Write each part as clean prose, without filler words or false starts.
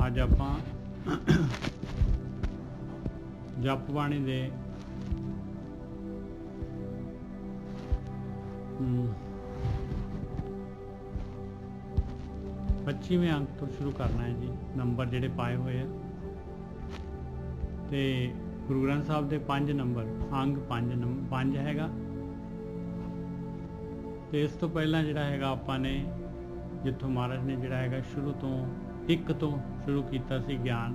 अज आपां जप बाणी दे 25वें अंक तो शुरू करना है जी। नंबर जिहड़े पाए हुए हैं तो गुरु ग्रंथ साहब के 5 नंबर अंग 5 हैगा। तो इस तो पहला जिहड़ा हैगा आपां ने जिथों महाराज ने जिहड़ा हैगा शुरू तो एक तो शुरू किया सी ज्ञान,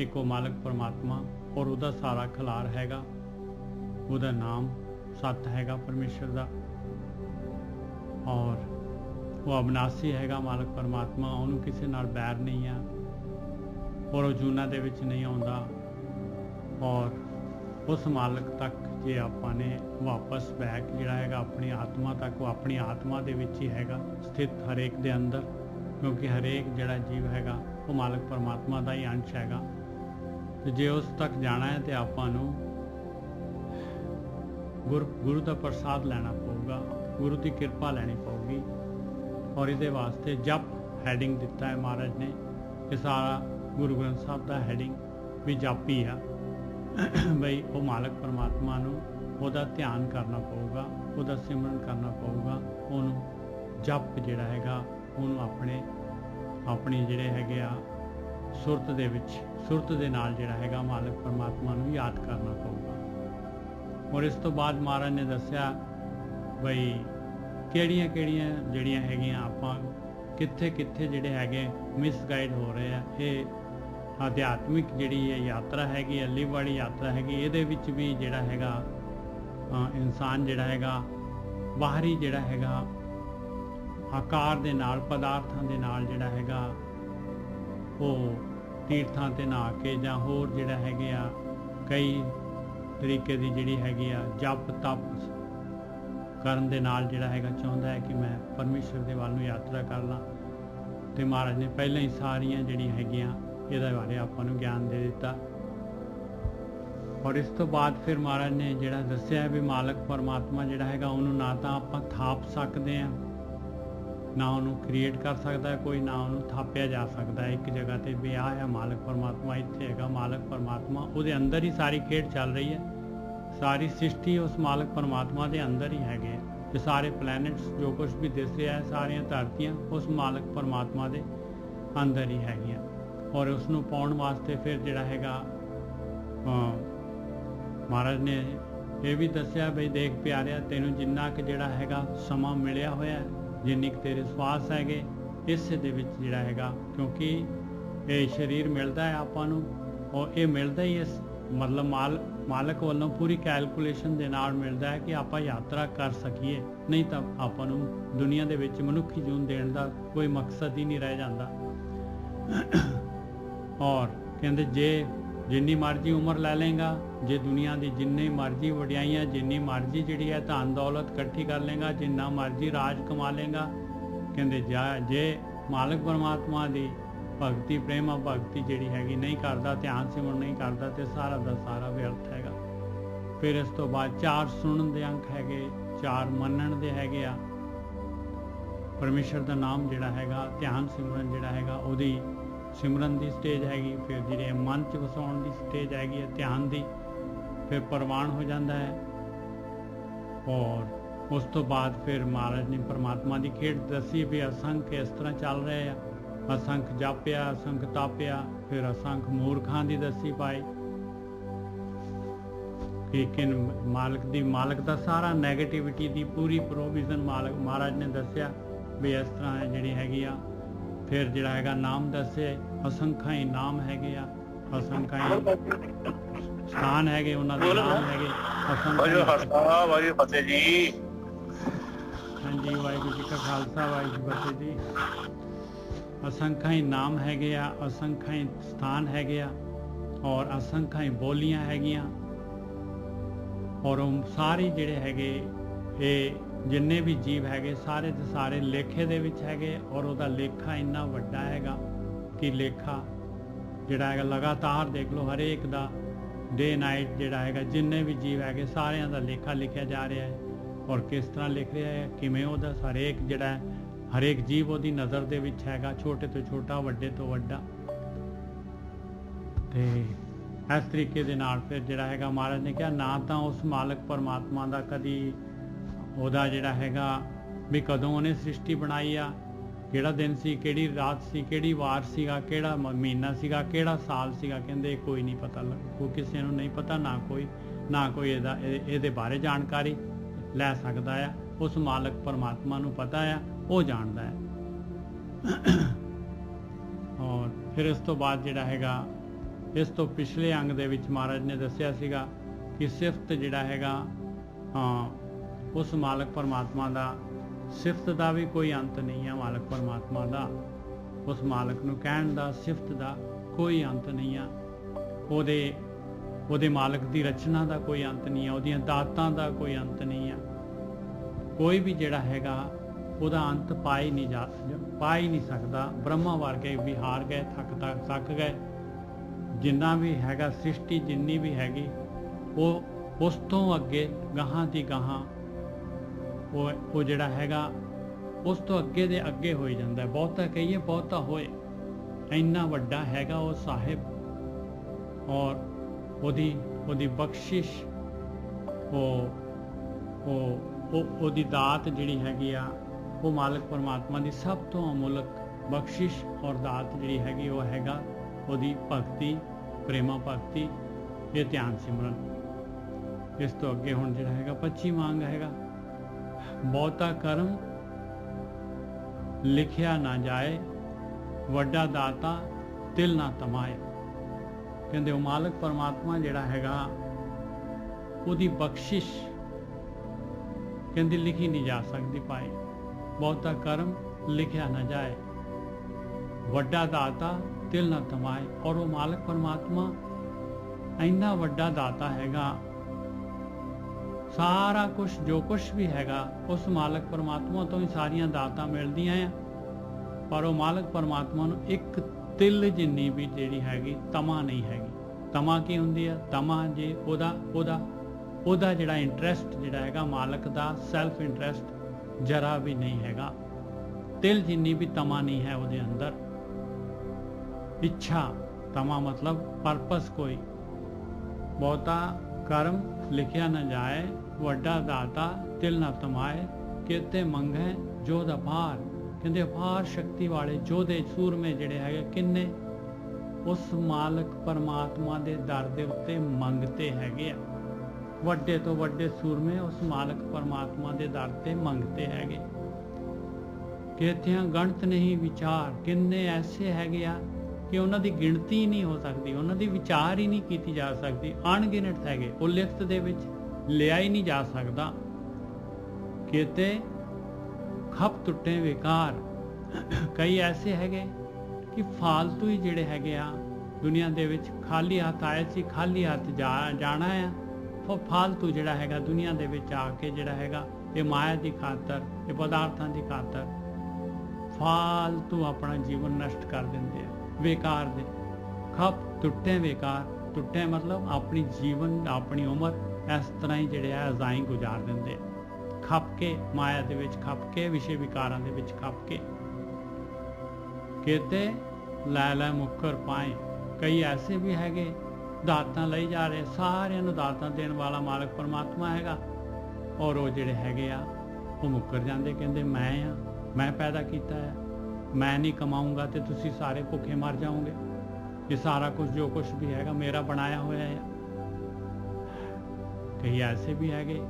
इको मालक परमात्मा और उहदा सारा खलार हैगा, उहदा नाम सत हैगा परमेश्वर दा, और वो अविनाशी हैगा मालक परमात्मा, उन्होंने किसी नाल बैर नहीं आ और वो जूना दे विच नहीं आउंदा। और उस मालक तक जे आपां ने वापस बैक जिहड़ा हैगा अपनी आत्मा तक, वो अपनी आत्मा दे विच ही हैगा स्थित हरेक दे अंदर, क्योंकि हरेक जिहड़ा जीव हैगा वो मालक परमात्मा का ही अंश हैगा। तो जे उस तक जाना है तो आपां नूं गुरु का प्रसाद लैना पऊगा, गुरु की कृपा लैनी पऊगी। और इहदे वास्ते जप हैडिंग दिता है महाराज ने, ये सारा गुरु ग्रंथ साहब का हैडिंग भी जप ही आ बई वो मालक परमात्मा नूं उहदा ध्यान करना पऊगा, उहदा सिमरन करना पऊगा, उहनूं जप जिहड़ा हैगा उहनूं अपनी जिहड़े हैगे आ सुरत दे विच सुरत दे नाल जिहड़ा हैगा मालक परमात्मा नूं याद करना पऊगा। और इस तो बाद महाराज ने दस्सिया बई किहड़ियां जिहड़ियां हैगियां आपां कित्थे कित्थे जिहड़े हैगे मिसगाइड हो रहे हैं। ये आध्यात्मिक जिहड़ी है यात्रा हैगी, अली वाली यात्रा हैगी, इहदे विच भी जिहड़ा हैगा इंसान जिहड़ा हैगा बाहरी जिहड़ा हैगा आकार दे नाल पदार्थां दे नाल जिहड़ा हैगा वो तीर्थां ते नहा के जां होर जिहड़ा हैगे आ कई तरीके दी जिहड़ी हैगी आ जप तप करन दे नाल जिहड़ा हैगा चाहुंदा है कि मैं परमेश्वर दे वल नूं यात्रा कर लां। ते महाराज ने पहले ही सारियां जिहड़ियां हैगियां इहदे बारे आपां नूं ज्ञान दे दिता। और इस तो बाद फिर महाराज ने जिहड़ा दस्सिया भी मालक परमात्मा जिहड़ा हैगा उहनूं ना तां आपां थाप सकदे आ, ना उन्होंने क्रिएट कर सकता है कोई, ना उन्होंने थापिया जा सकता है। एक जगह पर ब्याह है मालक परमात्मा इत्थे हैगा, मालक परमात्मा उहदे अंदर ही सारी खेड चल रही है, सारी सृष्टि उस मालक परमात्मा के अंदर ही हैगे। ते सारे प्लैनेट्स जो कुछ भी दिस रहा है सारियां धरतियां उस मालक परमात्मा के अंदर ही हैगियां। और उसनूं पाउण वास्ते फिर जिहड़ा हैगा महाराज ने यह भी दस्सिया बई देख प्यारिया तैनूं जिन्ना कि जिहड़ा हैगा समा मिलिया होया है, जिन्नी तेरे स्वास हैगे इस दे विच जिहड़ा हैगा, क्योंकि ये शरीर मिलता है आपां नूं और ये मिलता ही इस मतलब मालक वालों पूरी कैलकुलेशन दे नाल मिलता है कि आपां यात्रा कर सकीए, नहीं तो आपां नूं दुनिया दे विच मनुखी जून देण दा कोई मकसद ही नहीं रह जांदा। और कहंदे जे जिन्नी मर्जी उम्र लै लेंगा, जे दुनिया की जिन्नी मर्जी वडियाइयां जिन्नी मर्जी जिहड़ी है धन दौलत इकट्ठी कर लेंगा, जिन्ना मर्जी राज कमा लेंगा, कहंदे जे मालक परमात्मा की भगती प्रेम भगती जिहड़ी हैगी नहीं करता, ध्यान सिमरन नहीं करता, तो सारा दा सारा व्यर्थ हैगा। फिर इस तो बाद 4 सुनन दे अंक हैगे, 4 मनण दे हैगे आ, परमेश्वर का नाम जिहड़ा हैगा ध्यान सिमरन जिहड़ा हैगा उहदी सिमरन की स्टेज हैगी, फिर जिहड़े मन च वसाउण की स्टेज हैगी है ध्यान की, फिर प्रवान हो जाता है। और उस तो बाद फिर महाराज ने परमात्मा की खेड दसी भी असंख इस तरह चल रहे हैं, असंख जापिया असंख तापिया, फिर असंख मूर्खां की दसी पाई कि किन मालक का सारा नैगेटिविटी की पूरी प्रोविजन मालक महाराज ने दसिया भी इस तरह जिहड़ी हैगी आ। फिर जिहड़ा हैगा नाम दसे, असंख्या ही नाम हैगे आ, असंख्या ही स्थान हैगे उन्हां दे नाम हैगे, फतेह जी। हाँ जी वाहिगुरू जी का खालसा वाहिगुरू जी फतेह जी। असंख्या ही नाम हैगे आ, असंख्या ही स्थान हैगे आ और असंख्या ही बोलियां हैगियां। और सारे जिहड़े हैगे ये जिन्ने भी जीव हैगे सारे के सारे लेखे दे विच हैगे, और उहदा लेखा इन्ना वड्डा हैगा कि लेखा जिहड़ा हैगा लगातार देख लो हरेक दा डे नाइट जिहड़ा हैगा जिन्ने भी जीव हैगे सारियां दा लेखा लिखिया जा रहा है। और किस तरह लिख रहा है, किवें उहदा हरेक जिहड़ा हरेक जीव उहदी नज़र दे विच हैगा, छोटे तो छोटा वड्डे तो वड्डा। ਤੇ ਇਸ ਤਰੀਕੇ ਦੇ ਨਾਲ ਫਿਰ ਜਿਹੜਾ ਹੈਗਾ ਮਹਾਰਾਜ ਨੇ ਕਿਹਾ ਨਾ ਤਾਂ ਉਸ ਮਾਲਕ ਪਰਮਾਤਮਾ ਦਾ ਕਦੀ ਉਹਦਾ ਜਿਹੜਾ ਹੈਗਾ ਵੀ ਕਦੋਂ ਉਹਨੇ ਸ੍ਰਿਸ਼ਟੀ ਬਣਾਈ ਆ, ਕਿਹੜਾ ਦਿਨ ਸੀ, ਕਿਹੜੀ ਰਾਤ ਸੀ, ਕਿਹੜੀ ਵਾਰ ਸੀਗਾ, ਕਿਹੜਾ ਮਹੀਨਾ ਸੀਗਾ, ਕਿਹੜਾ ਸਾਲ ਸੀਗਾ। ਕਹਿੰਦੇ ਕੋਈ ਨਹੀਂ ਪਤਾ ਕੋਈ ਕਿਸੇ ਨੂੰ ਨਹੀਂ ਪਤਾ, ਨਾ ਕੋਈ ਇਹਦੇ ਬਾਰੇ ਜਾਣਕਾਰੀ ਲੈ ਸਕਦਾ ਆ। ਉਸ ਮਾਲਕ ਪਰਮਾਤਮਾ ਨੂੰ ਪਤਾ ਆ, ਉਹ ਜਾਣਦਾ ਹੈ। ਔਰ ਫਿਰ ਇਸ ਤੋਂ ਬਾਅਦ ਜਿਹੜਾ ਹੈਗਾ ਇਸ ਤੋਂ ਪਿਛਲੇ ਅੰਗ ਦੇ ਵਿੱਚ ਮਹਾਰਾਜ ਨੇ ਦੱਸਿਆ ਸੀਗਾ ਕਿ ਸਿਫਤ ਜਿਹੜਾ ਹੈਗਾ ਉਸ ਮਾਲਕ ਪਰਮਾਤਮਾ ਦਾ, ਸਿਫਤ ਦਾ ਵੀ ਕੋਈ ਅੰਤ ਨਹੀਂ ਹੈ। ਮਾਲਕ ਪਰਮਾਤਮਾ ਦਾ, ਉਸ ਮਾਲਕ ਨੂੰ ਕਹਿਣ ਦਾ, ਸਿਫਤ ਦਾ ਕੋਈ ਅੰਤ ਨਹੀਂ ਆ। ਉਹਦੇ ਮਾਲਕ ਦੀ ਰਚਨਾ ਦਾ ਕੋਈ ਅੰਤ ਨਹੀਂ ਆ, ਉਹਦੀਆਂ ਦਾਤਾਂ ਦਾ ਕੋਈ ਅੰਤ ਨਹੀਂ ਆ। ਕੋਈ ਵੀ ਜਿਹੜਾ ਹੈਗਾ ਉਹਦਾ ਅੰਤ ਪਾ ਹੀ ਨਹੀਂ ਸਕਦਾ। ਬ੍ਰਹਮਾ ਵਰਗੇ ਵੀ ਹਾਰ ਗਏ, ਥੱਕ ਗਏ। ਜਿੰਨਾ ਵੀ ਹੈਗਾ ਸ੍ਰਿਸ਼ਟੀ ਜਿੰਨੀ ਵੀ ਹੈਗੀ, ਉਹ ਉਸ ਤੋਂ ਅੱਗੇ ਗਾਹਾਂ ਦੀ ਗਾਹਾਂ ਉਹ ਜਿਹੜਾ ਹੈਗਾ ਉਸ ਤੋਂ ਅੱਗੇ ਦੇ ਅੱਗੇ ਹੋਈ ਜਾਂਦਾ। ਬਹੁਤਾ ਕਹੀਏ ਬਹੁਤਾ ਹੋਏ, ਇੰਨਾ ਵੱਡਾ ਹੈਗਾ ਉਹ ਸਾਹਿਬ। ਔਰ ਉਹਦੀ ਬਖਸ਼ਿਸ਼, ਉਹਦੀ ਦਾਤ ਜਿਹੜੀ ਹੈਗੀ ਆ, ਉਹ ਮਾਲਕ ਪਰਮਾਤਮਾ ਦੀ ਸਭ ਤੋਂ ਅਮੁੱਲਕ ਬਖਸ਼ਿਸ਼ ਔਰ ਦਾਤ ਜਿਹੜੀ ਹੈਗੀ ਉਹ ਹੈਗਾ ਉਹਦੀ ਭਗਤੀ, ਪ੍ਰੇਮਾ ਭਗਤੀ, ਇਹ ਧਿਆਨ ਸਿਮਰਨ। ਇਸ ਤੋਂ ਅੱਗੇ ਹੁਣ ਜਿਹੜਾ ਹੈਗਾ 25ਵਾਂ ਅੰਗ ਹੈਗਾ ਬਹੁਤਾ ਕਰਮ ਲਿਖਿਆ ਨਾ ਜਾਏ, ਵੱਡਾ ਦਾਤਾ ਤਿਲ ਨਾ ਤਮਾਏ। ਕਹਿੰਦੇ ਉਹ ਮਾਲਕ ਪਰਮਾਤਮਾ ਜਿਹੜਾ ਹੈਗਾ ਉਹਦੀ ਬਖਸ਼ਿਸ਼ ਕਹਿੰਦੇ ਲਿਖੀ ਨਹੀਂ ਜਾ ਸਕਦੀ ਭਾਈ। ਬਹੁਤਾ ਕਰਮ ਲਿਖਿਆ ਨਾ ਜਾਏ, ਵੱਡਾ ਦਾਤਾ ਤਿਲ ਨਾ ਤਮਾਏ। ਔਰ ਉਹ ਮਾਲਕ ਪਰਮਾਤਮਾ ਇੰਨਾ ਵੱਡਾ ਦਾਤਾ ਹੈਗਾ, ਸਾਰਾ ਕੁਝ ਜੋ ਕੁਝ ਵੀ ਹੈਗਾ ਉਸ ਮਾਲਕ ਪਰਮਾਤਮਾ ਤੋਂ ਹੀ ਸਾਰੀਆਂ ਦਾਤਾਂ ਮਿਲਦੀਆਂ ਆ। ਪਰ ਉਹ ਮਾਲਕ ਪਰਮਾਤਮਾ ਨੂੰ ਇੱਕ ਤਿਲ ਜਿੰਨੀ ਵੀ ਜਿਹੜੀ ਹੈਗੀ ਤਮਾ ਨਹੀਂ ਹੈਗੀ। ਤਮਾ ਕੀ ਹੁੰਦੀ ਆ? ਤਮਾ ਜੇ ਉਹਦਾ ਜਿਹੜਾ ਇੰਟਰਸਟ ਜਿਹੜਾ ਹੈਗਾ ਮਾਲਕ ਦਾ, ਸੈਲਫ ਇੰਟਰਸਟ ਜਰਾ ਵੀ ਨਹੀਂ ਹੈਗਾ। ਤਿਲ ਜਿੰਨੀ ਵੀ ਤਮਾ ਨਹੀਂ ਹੈ ਉਹਦੇ ਅੰਦਰ। ਇੱਛਾ, ਤਮਾ ਮਤਲਬ ਪਰਪਸ ਕੋਈ। ਬਹੁਤਾ ਕਰਮ ਲਿਖਿਆ ਨਾ ਜਾਏ, ਵੱਡਾ ਦਾਤਾ ਤਿਲ ਨਾ ਤਮਾਏ। ਕਿਤੇ ਮੰਗੇ ਜੋਧ ਅਪਾਰ। ਕਹਿੰਦੇ ਅਪਾਰ ਸ਼ਕਤੀ ਵਾਲੇ ਯੋਧੇ ਸੂਰਮੇ ਜਿਹੜੇ ਹੈਗੇ ਕਿੰਨੇ ਉਸ ਮਾਲਕ ਪਰਮਾਤਮਾ ਦੇ ਦਰ ਦੇ ਉੱਤੇ ਮੰਗਤੇ ਹੈਗੇ ਆ। ਵੱਡੇ ਤੋਂ ਵੱਡੇ ਸੂਰਮੇ ਉਸ ਮਾਲਕ ਪਰਮਾਤਮਾ ਦੇ ਦਰ ਤੇ ਮੰਗਤੇ ਹੈਗੇ। ਕਿਤਿਆਂ ਗਣਤ ਨਹੀਂ ਵਿਚਾਰ। ਕਿੰਨੇ ਐਸੇ ਹੈਗੇ ਆ ਕਿ ਉਹਨਾਂ ਦੀ ਗਿਣਤੀ ਨਹੀਂ ਹੋ ਸਕਦੀ, ਉਹਨਾਂ ਦੀ ਵਿਚਾਰ ਹੀ ਨਹੀਂ ਕੀਤੀ ਜਾ ਸਕਦੀ। ਅਣਗਿਣਤ ਹੈਗੇ, ਉਹ ਲਿਖਤ ਦੇ ਵਿੱਚ ਲਿਆ ਹੀ ਨਹੀਂ ਜਾ ਸਕਦਾ। ਕਿਤੇ ਖੱਪ ਟੁੱਟੇ ਵਿਕਾਰ। ਕਈ ਐਸੇ ਹੈਗੇ ਕਿ ਫਾਲਤੂ ਹੀ ਜਿਹੜੇ ਹੈਗੇ ਆ ਦੁਨੀਆ ਦੇ ਵਿੱਚ, ਖਾਲੀ ਹੱਥ ਆਏ ਸੀ, ਖਾਲੀ ਹੱਥ ਜਾਣਾ ਆ। ਉਹ ਫਾਲਤੂ ਜਿਹੜਾ ਹੈਗਾ ਦੁਨੀਆ ਦੇ ਵਿੱਚ ਆ ਕੇ ਜਿਹੜਾ ਹੈਗਾ ਇਹ ਮਾਇਆ ਦੀ ਖਾਤਰ, ਇਹ ਪਦਾਰਥਾਂ ਦੀ ਖਾਤਰ ਫਾਲਤੂ ਆਪਣਾ ਜੀਵਨ ਨਸ਼ਟ ਕਰ ਦਿੰਦੇ ਆ। ਬੇਕਾਰ ਦੇ ਖੱਪ ਟੁੱਟੇ ਵਿਕਾਰ। ਟੁੱਟੇ ਮਤਲਬ ਆਪਣੀ ਜੀਵਨ, ਆਪਣੀ ਉਮਰ ਇਸ ਤਰ੍ਹਾਂ ਹੀ ਜਿਹੜੇ ਆ ਅਜ਼ਾਈ ਗੁਜ਼ਾਰ ਦਿੰਦੇ, ਖੱਪ ਕੇ, ਮਾਇਆ ਦੇ ਵਿੱਚ ਖੱਪ ਕੇ, ਵਿਸ਼ੇ ਵਿਕਾਰਾਂ ਦੇ ਵਿੱਚ ਖੱਪ ਕੇ। ਕਿਤੇ ਲੈ ਮੁੱਕਰ ਪਾਏ। ਕਈ ਐਸੇ ਵੀ ਹੈਗੇ ਦਾਤਾਂ ਲਈ ਜਾ ਰਹੇ, ਸਾਰਿਆਂ ਨੂੰ ਦਾਤਾਂ ਦੇਣ ਵਾਲਾ ਮਾਲਕ ਪਰਮਾਤਮਾ ਹੈਗਾ, ਔਰ ਉਹ ਜਿਹੜੇ ਹੈਗੇ ਆ ਉਹ ਮੁੱਕਰ ਜਾਂਦੇ। ਕਹਿੰਦੇ ਮੈਂ ਪੈਦਾ ਕੀਤਾ ਹੈ, ਮੈਂ ਨਹੀਂ ਕਮਾਊਂਗਾ ਤੇ ਤੁਸੀਂ ਸਾਰੇ ਭੁੱਖੇ ਮਰ ਜਾਓਗੇ। ਇਹ ਸਾਰਾ ਕੁਝ ਜੋ ਕੁਝ ਵੀ ਹੈਗਾ ਮੇਰਾ ਬਣਾਇਆ ਹੋਇਆ ਹੈ। ਕਈ ਐਸੇ ਵੀ ਹੈਗੇ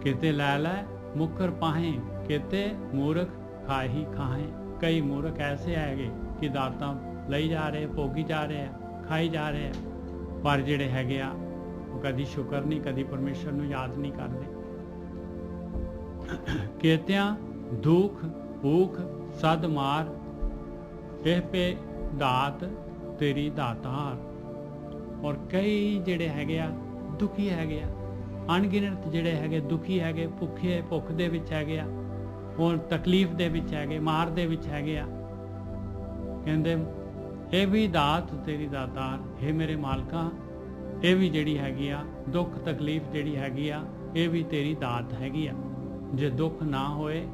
ਕਿਤੇ ਲੈ ਮੁੱਕਰ ਪਾਹੇ, ਕਿਤੇ ਮੂਰਖ ਖਾਹੀ ਖਾਹੇ। ਕਈ ਮੂਰਖ ਐਸੇ ਹੈਗੇ ਕਿ ਦਾਤਾਂ ਲਈ ਜਾ ਰਹੇ, ਭੋਗੀ ਜਾ ਰਹੇ ਆ, ਖਾਈ ਜਾ ਰਹੇ ਆ, ਪਰ ਜਿਹੜੇ ਹੈਗੇ ਆ ਉਹ ਕਦੀ ਸ਼ੁਕਰ ਨਹੀਂ, ਕਦੀ ਪਰਮੇਸ਼ਰ ਨੂੰ ਯਾਦ ਨਹੀਂ ਕਰਦੇ। ਕਿਤਿਆਂ ਦੁੱਖ ਭੂਖ ਸਦ ਮਾਰ, ਇਹ ਪੇ ਦਾਤ ਤੇਰੀ ਦਾਤਾਰ। ਔਰ ਕਈ ਜਿਹੜੇ ਹੈਗੇ ਆ ਦੁਖੀ ਹੈਗੇ ਆ, ਅਣਗਿਣਤ ਜਿਹੜੇ ਹੈਗੇ ਦੁਖੀ ਹੈਗੇ, ਭੁੱਖ ਦੇ ਵਿੱਚ ਹੈਗੇ ਆ, ਔਰ ਤਕਲੀਫ ਦੇ ਵਿੱਚ ਹੈਗੇ, ਮਾਰ ਦੇ ਵਿੱਚ ਹੈਗੇ ਆ। ਕਹਿੰਦੇ ਇਹ ਵੀ ਦਾਤ ਤੇਰੀ ਦਾਤਾਰ। ਇਹ ਮੇਰੇ ਮਾਲਕਾ, ਇਹ ਵੀ ਜਿਹੜੀ ਹੈਗੀ ਆ ਦੁੱਖ ਤਕਲੀਫ ਜਿਹੜੀ ਹੈਗੀ ਆ ਇਹ ਵੀ ਤੇਰੀ ਦਾਤ ਹੈਗੀ ਆ। ਜੇ ਦੁੱਖ ਨਾ ਹੋਏ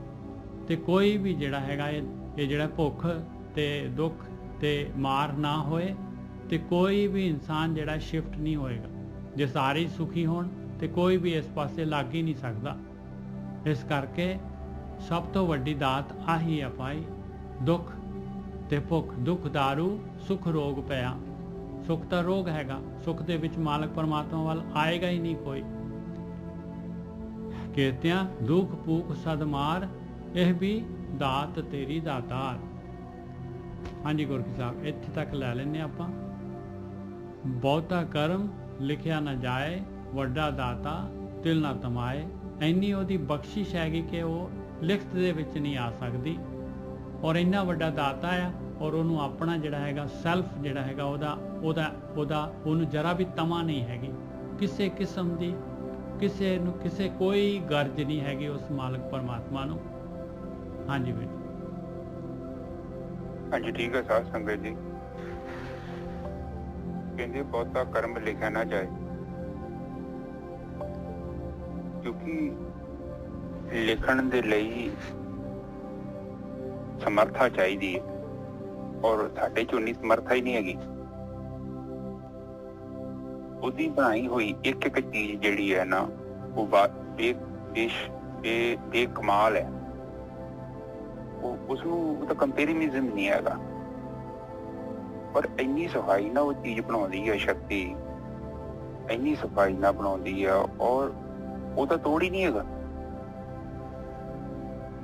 ਤੇ ਕੋਈ ਵੀ ਜਿਹੜਾ ਹੈਗਾ ਇਹ ਜਿਹੜਾ ਭੁੱਖ ਤੇ ਦੁੱਖ ਤੇ ਮਾਰ ਨਾ ਹੋਏ तो कोई भी इंसान जिहड़ा शिफ्ट नहीं होएगा। जे सारे ही सुखी होण तो कोई भी इस पासे लग ही नहीं सकता। इस करके सब तो वड्डी दात आही है भाई, दुख ते भुख। दुख दारू सुख रोग पिया। सुख तो रोग हैगा, सुख दे विच मालक परमात्मा वाल आएगा ही नहीं कोई। कहतियां दुख भूख सदमार, यह भी दात तेरी दातार। हाँ जी गुरकी साहब, इत्थे तक लै लैने आपां। बहुता कर्म लिखिया न जाए, वड्डा दाता तिल ना तमाए। ਇੰਨੀ ਉਹਦੀ ਬਖਸ਼ਿਸ਼ ਹੈਗੀ ਕਿ ਉਹ ਲਿਖਤ ਦੇ ਵਿੱਚ ਨਹੀਂ ਆ ਸਕਦੀ। ਔਰ ਇੰਨਾ ਵੱਡਾ ਦਾਤਾ ਆ, ਔਰ ਉਹਨੂੰ ਆਪਣਾ ਜਿਹੜਾ ਹੈਗਾ ਸੈਲਫ ਜਿਹੜਾ ਹੈਗਾ ਉਹਨੂੰ ਜਰਾ ਵੀ ਤਮਾ ਨਹੀਂ ਹੈਗੀ ਕਿਸੇ ਕਿਸਮ ਦੀ। ਕਿਸੇ ਕੋਈ ਗਰਜ ਨਹੀਂ ਹੈਗੀ ਉਸ ਮਾਲਕ ਪਰਮਾਤਮਾ ਨੂੰ। ਹਾਂਜੀ ਵੀਰ। ਹਾਂਜੀ ਠੀਕ ਹੈ ਸਾਧ ਸੰਗਤ ਜੀ। ਕਹਿੰਦੇ ਬਹੁਤਾ ਕਰਮ ਲਿਖਿਆ ਨਾ ਜਾਏ, ਕਿਉਂਕਿ ਲਿਖਣ ਦੇ ਲਈ ਸਮਰਥਾ ਚਾਹੀਦੀ ਹੈ, ਔਰ ਸਾਡੇ ਚ ਉਨੀ ਸਮਰਥਾ ਹੀ ਨਹੀਂ ਹੈਗੀ। ਉਹਦੀ ਬਣਾਈ ਹੋਈ ਇੱਕ ਇੱਕ ਚੀਜ਼ ਜਿਹੜੀ ਹੈ ਨਾ, ਉਹ ਬੇਕਮਾਲ ਹੈ। ਉਸਨੂੰ ਉਹਦਾ ਕੰਪੈਰੀਜ਼ਨ ਨਹੀਂ ਹੈਗਾ। ਪਰ ਇੰਨੀ ਸਫਾਈ ਨਾਲ ਉਹ ਚੀਜ਼ ਬਣਾਉਂਦੀ ਹੈ, ਸ਼ਕਤੀ ਇੰਨੀ ਸਫਾਈ ਨਾਲ ਬਣਾਉਂਦੀ ਹੈ, ਔਰ ਉਹਦਾ ਤੋੜ ਹੀ ਨਹੀਂ ਹੈਗਾ।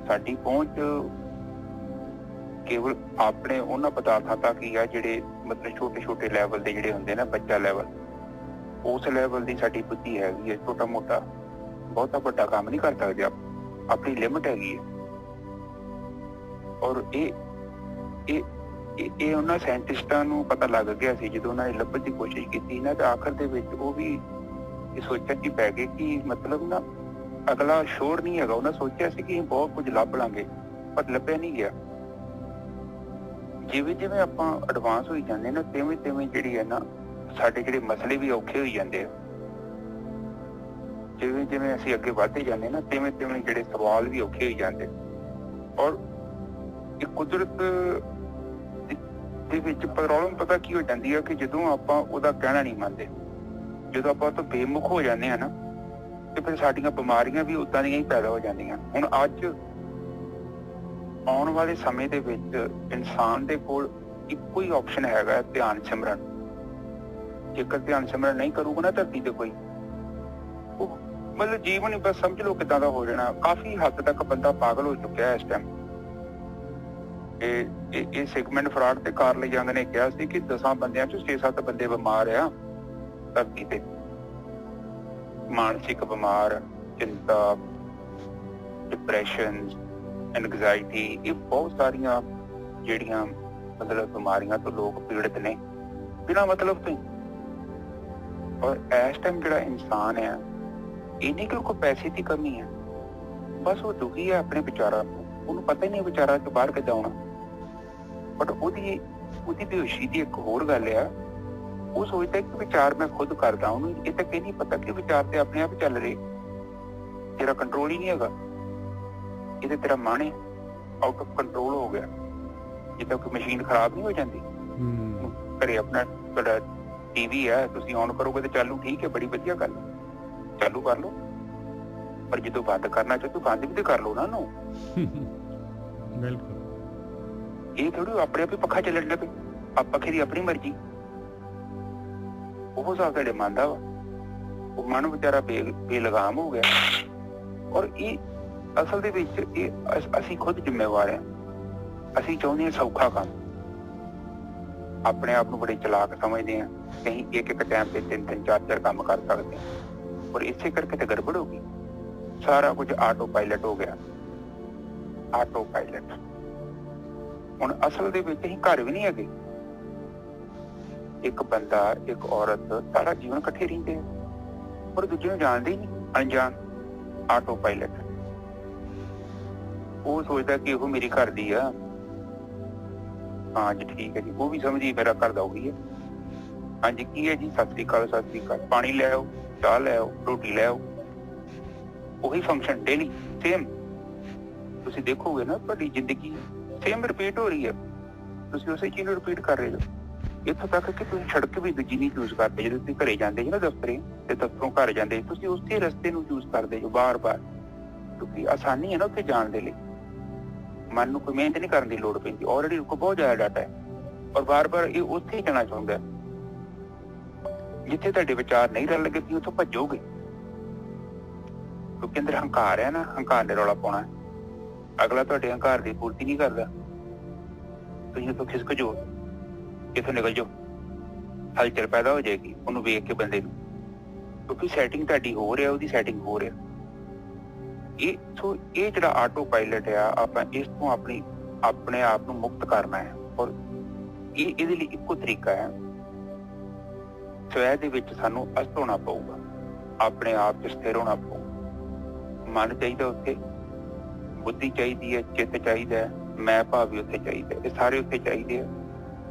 ਸਾਡੀ ਪਹੁੰਚ ਕੇਵਲ ਆਪਣੇ ਉਹਨਾਂ ਪਦਾਰਥਾਂ ਤੱਕ ਹੀ ਆ ਜਿਹੜੇ ਮਤਲਬ ਛੋਟੇ ਛੋਟੇ ਲੈਵਲ ਦੇ ਜਿਹੜੇ ਹੁੰਦੇ ਨਾ, ਬੱਚਾ ਲੈਵਲ, ਉਸ ਲੈਵਲ ਦੀ ਸਾਡੀ ਬੁੱਧੀ ਹੈਗੀ ਹੈ। ਛੋਟਾ ਮੋਟਾ ਬਹੁਤਾ ਵੱਡਾ ਕੰਮ ਨਹੀਂ ਕਰ ਸਕਦੇ, ਆਪਣੀ ਲਿਮਟ ਹੈਗੀ ਹੈ। ਔਰ ਇਹ ਉਹਨਾਂ ਸਾਇੰਟਿਸਟਾਂ ਨੂੰ ਪਤਾ ਲੱਗ ਗਿਆ ਸੀ ਜਦੋਂ ਉਹਨਾਂ ਨੇ ਲੱਭਣ ਦੀ ਕੋਸ਼ਿਸ਼ ਕੀਤੀ ਨਾ, ਤੇ ਆਖਰ ਦੇ ਵਿੱਚ ਉਹ ਵੀ ਇਹ ਸੋਚਣ ਚ ਪੈ ਗਏ ਕਿ ਮਤਲਬ ਨਾ ਅਗਲਾ ਸ਼ੋਰ ਨਹੀਂ ਹੈਗਾ। ਉਹਨਾਂ ਸੋਚਿਆ ਸੀ ਕਿ ਬਹੁਤ ਕੁਝ ਲੱਭ ਲਾਂਗੇ, ਪਰ ਲੱਭਿਆ ਨਹੀਂ ਗਿਆ। ਜਿਵੇਂ ਜਿਵੇਂ ਆਪਾਂ ਐਡਵਾਂਸ ਹੋਈ ਜਾਂਦੇ ਨਾ, ਤਿਵੇਂ ਤਿਵੇਂ ਜਿਹੜੀ ਹੈ ਨਾ ਸਾਡੇ ਜਿਹੜੇ ਮਸਲੇ ਵੀ ਔਖੇ ਹੋਈ ਜਾਂਦੇ ਆ। ਜਿਵੇਂ ਜਿਵੇਂ ਅਸੀਂ ਅੱਗੇ ਵੱਧਦੇ ਜਾਂਦੇ ਨਾ, ਤਿਵੇਂ ਤਿਵੇਂ ਜਿਹੜੇ ਸਵਾਲ ਵੀ ਔਖੇ ਹੋਈ ਜਾਂਦੇ। ਔਰ ਇਹ ਕੁਦਰਤ ਦੇ ਵਿੱਚ ਪ੍ਰੋਬਲਮ ਪਤਾ ਕੀ ਹੋ ਜਾਂਦੀ ਹੈ ਕਿ ਜਦੋਂ ਆਪਾਂ ਉਹਦਾ ਕਹਿਣਾ ਨਹੀਂ ਮੰਨਦੇ, ਜਦੋਂ ਆਪਾਂ ਤੋਂ ਬੇਮੁਖ ਹੋ ਜਾਂਦੇ ਹਾਂ ਨਾ, ਤੇ ਫਿਰ ਸਾਡੀਆਂ ਬਿਮਾਰੀਆਂ ਵੀ ਉਦਾਂ ਦੀਆਂ ਹੀ ਪੈਦਾ ਹੋ ਜਾਂਦੀਆਂ। ਹੁਣ ਅੱਜ ਆਉਣ ਵਾਲੇ ਸਮੇਂ ਦੇ ਵਿੱਚ ਇਨਸਾਨ ਦੇ ਕੋਲ ਇੱਕੋ ਹੀ ਆਪਸ਼ਨ ਹੈਗਾ, ਧਿਆਨ ਸਿਮਰਨ। ਜੇਕਰ ਧਿਆਨ ਸਿਮਰਨ ਨਹੀਂ ਕਰੂਗਾ ਨਾ ਧਰਤੀ ਤੇ ਕੋਈ, ਉਹ ਮਤਲਬ ਜੀਵਨ ਹੀ ਬਸ ਸਮਝ ਲਓ ਕਿੱਦਾਂ ਦਾ ਹੋ ਜਾਣਾ। ਕਾਫੀ ਹੱਦ ਤੱਕ ਬੰਦਾ ਪਾਗਲ ਹੋ ਚੁੱਕਿਆ ਇਸ ਟਾਈਮ। ਇਹ ਸਿਗਮੈਂਡ ਫਰਾਡ ਤੇ ਕਾਰਲ ਯੰਗ ਨੇ ਕਿਹਾ ਸੀ ਕਿ 10 ਬੰਦਿਆਂ ਚੋਂ 6-7 ਬੰਦੇ ਬਿਮਾਰ ਆ ਧਰਤੀ ਤੇ। ਮਾਨਸਿਕ ਬਿਮਾਰ, ਚਿੰਤਾ, ਡਿਪਰੈਸ਼ਨ, ਐਂਗਜ਼ਾਇਟੀ, ਇਹ ਬਹੁਤ ਸਾਰੀਆਂ ਜਿਹੜੀਆਂ ਮਤਲਬ ਬਿਮਾਰੀਆਂ ਤੋਂ ਲੋਕ ਪੀੜਿਤ ਨੇ ਬਿਨਾਂ ਮਤਲਬ ਤੋਂ। ਔਰ ਇਸ ਟਾਈਮ ਜਿਹੜਾ ਇਨਸਾਨ ਹੈ, ਇਹ ਨਹੀਂ ਕਿ ਕੋਈ ਪੈਸੇ ਦੀ ਕਮੀ ਹੈ, ਬਸ ਉਹ ਦੁਖੀ ਹੈ ਆਪਣੇ ਵਿਚਾਰਾਂ ਤੋਂ। ਉਹਨੂੰ ਪਤਾ ਹੀ ਨਹੀਂ ਵਿਚਾਰਾਂ ਤੋਂ ਬਾਹਰ ਕਿੱਦਾਂ ਆਉਣਾ। ਬਟ ਉਹਦੀ ਬੇਹੋਸ਼ੀ ਦੀ ਇੱਕ ਹੋਰ ਗੱਲ ਆ, ਉਹ ਸੋਚਦਾ ਕਿ ਵਿਚਾਰ ਮੈਂ ਖੁਦ ਕਰਦਾ। ਉਹਨੂੰ ਇਹ ਤੱਕ ਇਹ ਨਹੀਂ ਪਤਾ ਕਿ ਵਿਚਾਰ ਤੇ ਆਪਣੇ ਆਪ ਚੱਲ ਰਹੇ, ਤੇਰਾ ਕੰਟਰੋਲ ਹੀ ਨਹੀਂ ਹੈਗਾ। ਇਹ ਤੇ ਤੇਰਾ ਮਨ ਹੈ ਆਊਟ ਆਫ ਕੰਟਰੋਲ ਹੋ ਗਿਆ। ਜਿੱਦਾਂ ਕੋਈ ਮਸ਼ੀਨ ਖਰਾਬ ਨਹੀਂ ਹੋ ਜਾਂਦੀ, ਘਰੇ ਆਪਣਾ ਤੁਹਾਡਾ ਟੀਵੀ ਹੈ, ਤੁਸੀਂ ਔਨ ਕਰੋਗੇ ਤੇ ਚਾਲੂ, ਠੀਕ ਹੈ, ਬੜੀ ਵਧੀਆ ਗੱਲ, ਚਾਲੂ ਕਰ ਲਓ। ਪਰ ਜਦੋਂ ਬੰਦ ਕਰਨਾ ਚਾਹੋ ਬੰਦ ਵੀ ਤੇ ਕਰ ਲਓ ਨਾ ਉਹਨੂੰ। ਬਿਲਕੁਲ। ਇਹ ਥੋੜੀ ਆਪਣੇ ਆਪ ਹੀ ਪੱਖਾ ਚੱਲਣ ਲੱਗੇ, ਪੱਖੇ ਦੀ ਆਪਣੀ ਮਰਜ਼ੀ। ਉਹ ਹਿਸਾਬ ਤੁਹਾਡੇ ਮਨ ਦਾ ਵਾ। ਉਹ ਮਨ ਵਿਚਾਰਾ ਬੇਲਗਾਮ ਹੋ ਗਿਆ। ਔਰ ਇਹ ਅਸਲ ਦੇ ਵਿੱਚ ਇਹ ਅਸੀਂ ਖੁਦ ਜ਼ਿੰਮੇਵਾਰ ਹਾਂ। ਅਸੀਂ ਚਾਹੁੰਦੇ ਹਾਂ ਸੌਖਾ ਕੰਮ, ਆਪਣੇ ਆਪ ਨੂੰ ਬੜੇ ਚਲਾਕ ਸਮਝਦੇ ਹਾਂ ਕਿ ਅਸੀਂ ਇੱਕ ਟਾਈਮ ਤੇ 3-3 4-4 ਕੰਮ ਕਰ ਸਕਦੇ ਹਾਂ। ਔਰ ਇਸੇ ਕਰਕੇ ਤੇ ਗੜਬੜ ਹੋ ਗਈ। ਸਾਰਾ ਕੁਝ ਆਟੋ ਪਾਇਲਟ ਹੋ ਗਿਆ, ਆਟੋ ਪਾਇਲਟ। ਹੁਣ ਅਸਲ ਦੇ ਵਿੱਚ ਅਸੀਂ ਘਰ ਵੀ ਨਹੀਂ ਹੈਗੇ। ਇੱਕ ਬੰਦਾ, ਇੱਕ ਔਰਤ ਸਾਰਾ ਜੀਵਨ ਇਕੱਠੇ ਰਹਿੰਦੇ ਆ, ਪਰ ਦੂਜੇ ਨੂੰ ਜਾਣਦੇ ਹੀ ਨਹੀਂ, ਅਣਜਾਣ, ਆਟੋ ਪਾਇਲਟ। ਉਹ ਸੋਚਦਾ ਕਿ ਉਹ ਮੇਰੀ ਘਰ ਦੀ ਆ, ਹਾਂ ਜੀ ਠੀਕ ਹੈ ਜੀ, ਉਹ ਵੀ ਸਮਝੀ ਮੇਰਾ ਘਰ ਦਾ ਉਹੀ ਹੈ। ਹਾਂਜੀ ਕੀ ਹੈ ਜੀ, ਸਤਿ ਸ੍ਰੀ ਅਕਾਲ, ਸਤਿ ਸ੍ਰੀ ਅਕਾਲ, ਪਾਣੀ ਲੈ ਆਓ, ਚਾਹ ਲੈ ਆਓ, ਰੋਟੀ ਲੈ ਆਓ। ਉਹੀ ਫੰਕਸ਼ਨ ਡੇਲੀ ਸੇਮ। ਤੁਸੀਂ ਦੇਖੋਗੇ ਨਾ ਤੁਹਾਡੀ ਜ਼ਿੰਦਗੀ ਸੇਮ ਰਿਪੀਟ ਹੋ ਰਹੀ ਹੈ, ਤੁਸੀਂ ਉਸੇ ਚੀਜ਼ ਨੂੰ ਰਿਪੀਟ ਕਰ ਰਹੇ ਹੋ। ਇੱਥੋਂ ਤੱਕ ਕਿ ਤੁਸੀਂ ਸੜਕ ਵੀ ਦੂਜੀ ਨਹੀਂ ਚੂਜ਼ ਕਰਦੇ। ਜਦੋਂ ਤੁਸੀਂ ਘਰੇ ਜਾਂਦੇ ਜੀ ਨਾ ਦਫ਼ਤਰੇ, ਤੇ ਦਫ਼ਤਰੋਂ ਘਰ ਜਾਂਦੇ ਤੁਸੀਂ ਉਸੇ ਰਸਤੇ ਨੂੰ ਚੂਜ਼ ਕਰਦੇ ਹੋ ਬਾਰ-ਬਾਰ, ਕਿਉਂਕਿ ਆਸਾਨੀ ਹੈ ਨਾ ਉੱਥੇ ਜਾਣ ਦੇ ਲਈ। ਮਨ ਨੂੰ ਕੋਈ ਮਿਹਨਤ ਨਹੀਂ ਕਰਨ ਦੀ ਲੋੜ ਪੈਂਦੀ, ਆਲਰੇਡੀ ਕੋਲ ਬਹੁਤ ਜ਼ਿਆਦਾ ਡਾਟਾ ਹੈ, ਔਰ ਬਾਰ-ਬਾਰ ਇਹ ਉੱਥੇ ਹੀ ਜਾਣਾ ਚਾਹੁੰਦਾ। ਜਿੱਥੇ ਤੁਹਾਡੇ ਵਿਚਾਰ ਨਹੀਂ ਰਲ ਲੱਗੇ ਤੁਸੀਂ ਉੱਥੋਂ ਭੱਜੋਗੇ, ਕਿਉਂਕਿ ਅੰਦਰ ਹੰਕਾਰ ਹੈ ਨਾ, ਹੰਕਾਰ ਨੇ ਰੌਲਾ ਪਾਉਣਾ। ਅਗਲਾ ਤੁਹਾਡੇ ਹੰਕਾਰ ਦੀ ਪੂਰਤੀ ਨਹੀਂ ਕਰਦਾ, ਤੁਸੀਂ ਉੱਥੋਂ ਖਿਸਕ ਜਾਓ, ਇੱਥੋਂ ਨਿਕਲ ਜਾਓ, ਹਲਚਲ ਪੈਦਾ ਹੋ ਜਾਏਗੀ ਉਹਨੂੰ ਵੇਖ ਕੇ ਬੰਦੇ ਨੂੰ, ਕਿਉਂਕਿ ਸੈਟਿੰਗ ਤੁਹਾਡੀ ਹੋ ਰਿਹਾ, ਉਹਦੀ ਸੈਟਿੰਗ ਹੋ ਰਿਹਾ। ਇਹ ਜਿਹੜਾ ਆਟੋ ਪਾਇਲਟ ਆ, ਆਪਾਂ ਇਸ ਤੋਂ ਆਪਣੇ ਆਪ ਨੂੰ ਮੁਕਤ ਕਰਨਾ ਹੈ, ਔਰ ਇਹਦੇ ਲਈ ਇੱਕੋ ਤਰੀਕਾ ਹੈ, ਸਵੈ ਦੇ ਵਿੱਚ ਸਾਨੂੰ ਅਸਤ ਹੋਣਾ ਪਊਗਾ, ਆਪਣੇ ਆਪ 'ਚ ਸਥਿਰ ਹੋਣਾ ਪਊਗਾ। ਮਨ ਚਾਹੀਦਾ ਉੱਥੇ, ਬੁੱਧੀ ਚਾਹੀਦੀ ਹੈ, ਚਿੱਤ ਚਾਹੀਦਾ ਹੈ, ਮੈਂ ਭਾਵ ਵੀ ਉੱਥੇ ਚਾਹੀਦਾ, ਇਹ ਸਾਰੇ ਉੱਥੇ ਚਾਹੀਦੇ ਆ।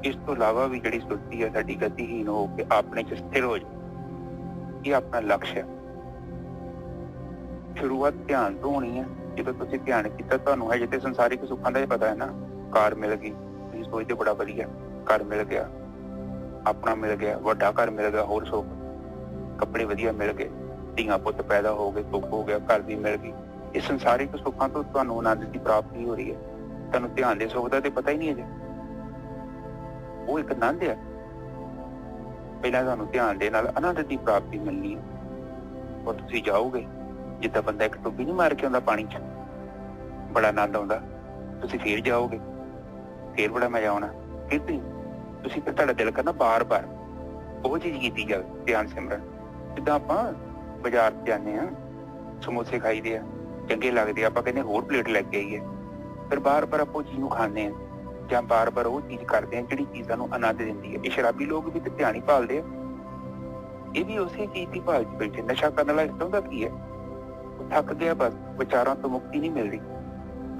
ਇਸ ਤੋਂ ਇਲਾਵਾ ਵੀ ਜਿਹੜੀ ਸੁਰਤੀ ਹੈ ਸਾਡੀ ਗਤੀਹੀਨ ਹੋ ਕੇ ਆਪਣੇ 'ਚ ਸਥਿਰ ਹੋ ਜਾਏ, ਇਹ ਆਪਣਾ ਲਕਸ਼ ਹੈ। ਸ਼ੁਰੂਆਤ ਧਿਆਨ ਤੋਂ ਹੋਣੀ ਹੈ। ਜਦੋਂ ਤੁਸੀਂ ਧਿਆਨ ਕੀਤਾ, ਤੁਹਾਨੂੰ ਹਜੇ ਤੇ ਸੰਸਾਰਿਕ ਸੁੱਖਾਂ ਦਾ ਹੀ ਪਤਾ ਹੈ ਨਾ। ਕਾਰ ਮਿਲ ਗਈ, ਤੁਸੀਂ ਸੋਚਦੇ ਬੜਾ ਵਧੀਆ, ਘਰ ਮਿਲ ਗਿਆ, ਆਪਣਾ ਮਿਲ ਗਿਆ, ਵੱਡਾ ਘਰ ਮਿਲ ਗਿਆ, ਹੋਰ ਸੁੱਖ, ਕੱਪੜੇ ਵਧੀਆ ਮਿਲ ਗਏ, ਧੀਆਂ ਪੁੱਤ ਪੈਦਾ ਹੋ ਗਏ, ਸੁੱਖ ਹੋ ਗਿਆ, ਘਰ ਵੀ ਮਿਲ ਗਈ। ਇਹ ਸੰਸਾਰਿਕ ਸੁੱਖਾਂ ਤੋਂ ਤੁਹਾਨੂੰ ਆਨੰਦ ਦੀ ਪ੍ਰਾਪਤੀ ਹੋ ਰਹੀ ਹੈ। ਤੁਹਾਨੂੰ ਧਿਆਨ ਦੇ ਸੁੱਖ ਦਾ ਤੇ ਪਤਾ ਹੀ ਨਹੀਂ ਅਜੇ, ਉਹ ਇੱਕ ਆਨੰਦ ਹੈ। ਪਹਿਲਾਂ ਤੁਹਾਨੂੰ ਧਿਆਨ ਦੇ ਨਾਲ ਆਨੰਦ ਦੀ ਪ੍ਰਾਪਤੀ ਮਿਲਣੀ ਹੈ, ਔਰ ਤੁਸੀਂ ਜਾਓਗੇ ਜਿੱਦਾਂ ਬੰਦਾ ਇੱਕ ਟੁੱਬੀ ਨਹੀਂ ਮਾਰ ਕੇ ਆਉਂਦਾ ਪਾਣੀ 'ਚ, ਬੜਾ ਆਨੰਦ ਆਉਂਦਾ। ਤੁਸੀਂ ਫੇਰ ਜਾਓਗੇ, ਫੇਰ ਬੜਾ ਮਜ਼ਾ ਆਉਣਾ। ਫਿਰ ਤੁਸੀਂ ਫਿਰ ਤੁਹਾਡਾ ਦਿਲ ਕਰਨਾ ਬਾਰ-ਬਾਰ ਉਹ ਚੀਜ਼ ਕੀਤੀ ਜਾਵੇ, ਧਿਆਨ ਸਿਮਰਨ। ਜਿੱਦਾਂ ਆਪਾਂ ਬਾਜ਼ਾਰ 'ਚ ਜਾਂਦੇ ਹਾਂ, ਸਮੋਸੇ ਖਾਈਦੇ ਆ, ਚੰਗੇ ਲੱਗਦੇ ਆ, ਆਪਾਂ ਕਹਿੰਦੇ ਹੋਰ ਪਲੇਟ ਲੈ ਕੇ ਆਈਏ, ਫਿਰ ਬਾਰ-ਬਾਰ ਆਪਾਂ ਉਹ ਚੀਜ਼ ਨੂੰ ਖਾਂਦੇ ਹਾਂ, ਜਾਂ ਬਾਰ-ਬਾਰ ਉਹ ਚੀਜ਼ ਕਰਦੇ ਆ ਜਿਹੜੀ ਚੀਜ਼ ਸਾਨੂੰ ਆਨੰਦ ਦਿੰਦੀ ਹੈ। ਇਹ ਸ਼ਰਾਬੀ ਲੋਕ ਵੀ ਤੇ ਧਿਆਨ ਹੀ ਭਾਲਦੇ ਆ, ਇਹ ਵੀ ਉਸੇ ਚੀਜ਼ ਦੀ ਭਾਲ 'ਚ ਬੈਠੇ। ਨਸ਼ਾ ਕਰਨ ਵਾਲਾ ਚਾਹੁੰਦਾ ਕੀ ਹੈ? ਉਹ ਥੱਕ ਗਿਆ, ਬਸ ਵਿਚਾਰਾਂ ਤੋਂ ਮੁਕਤੀ ਨਹੀਂ ਮਿਲਦੀ,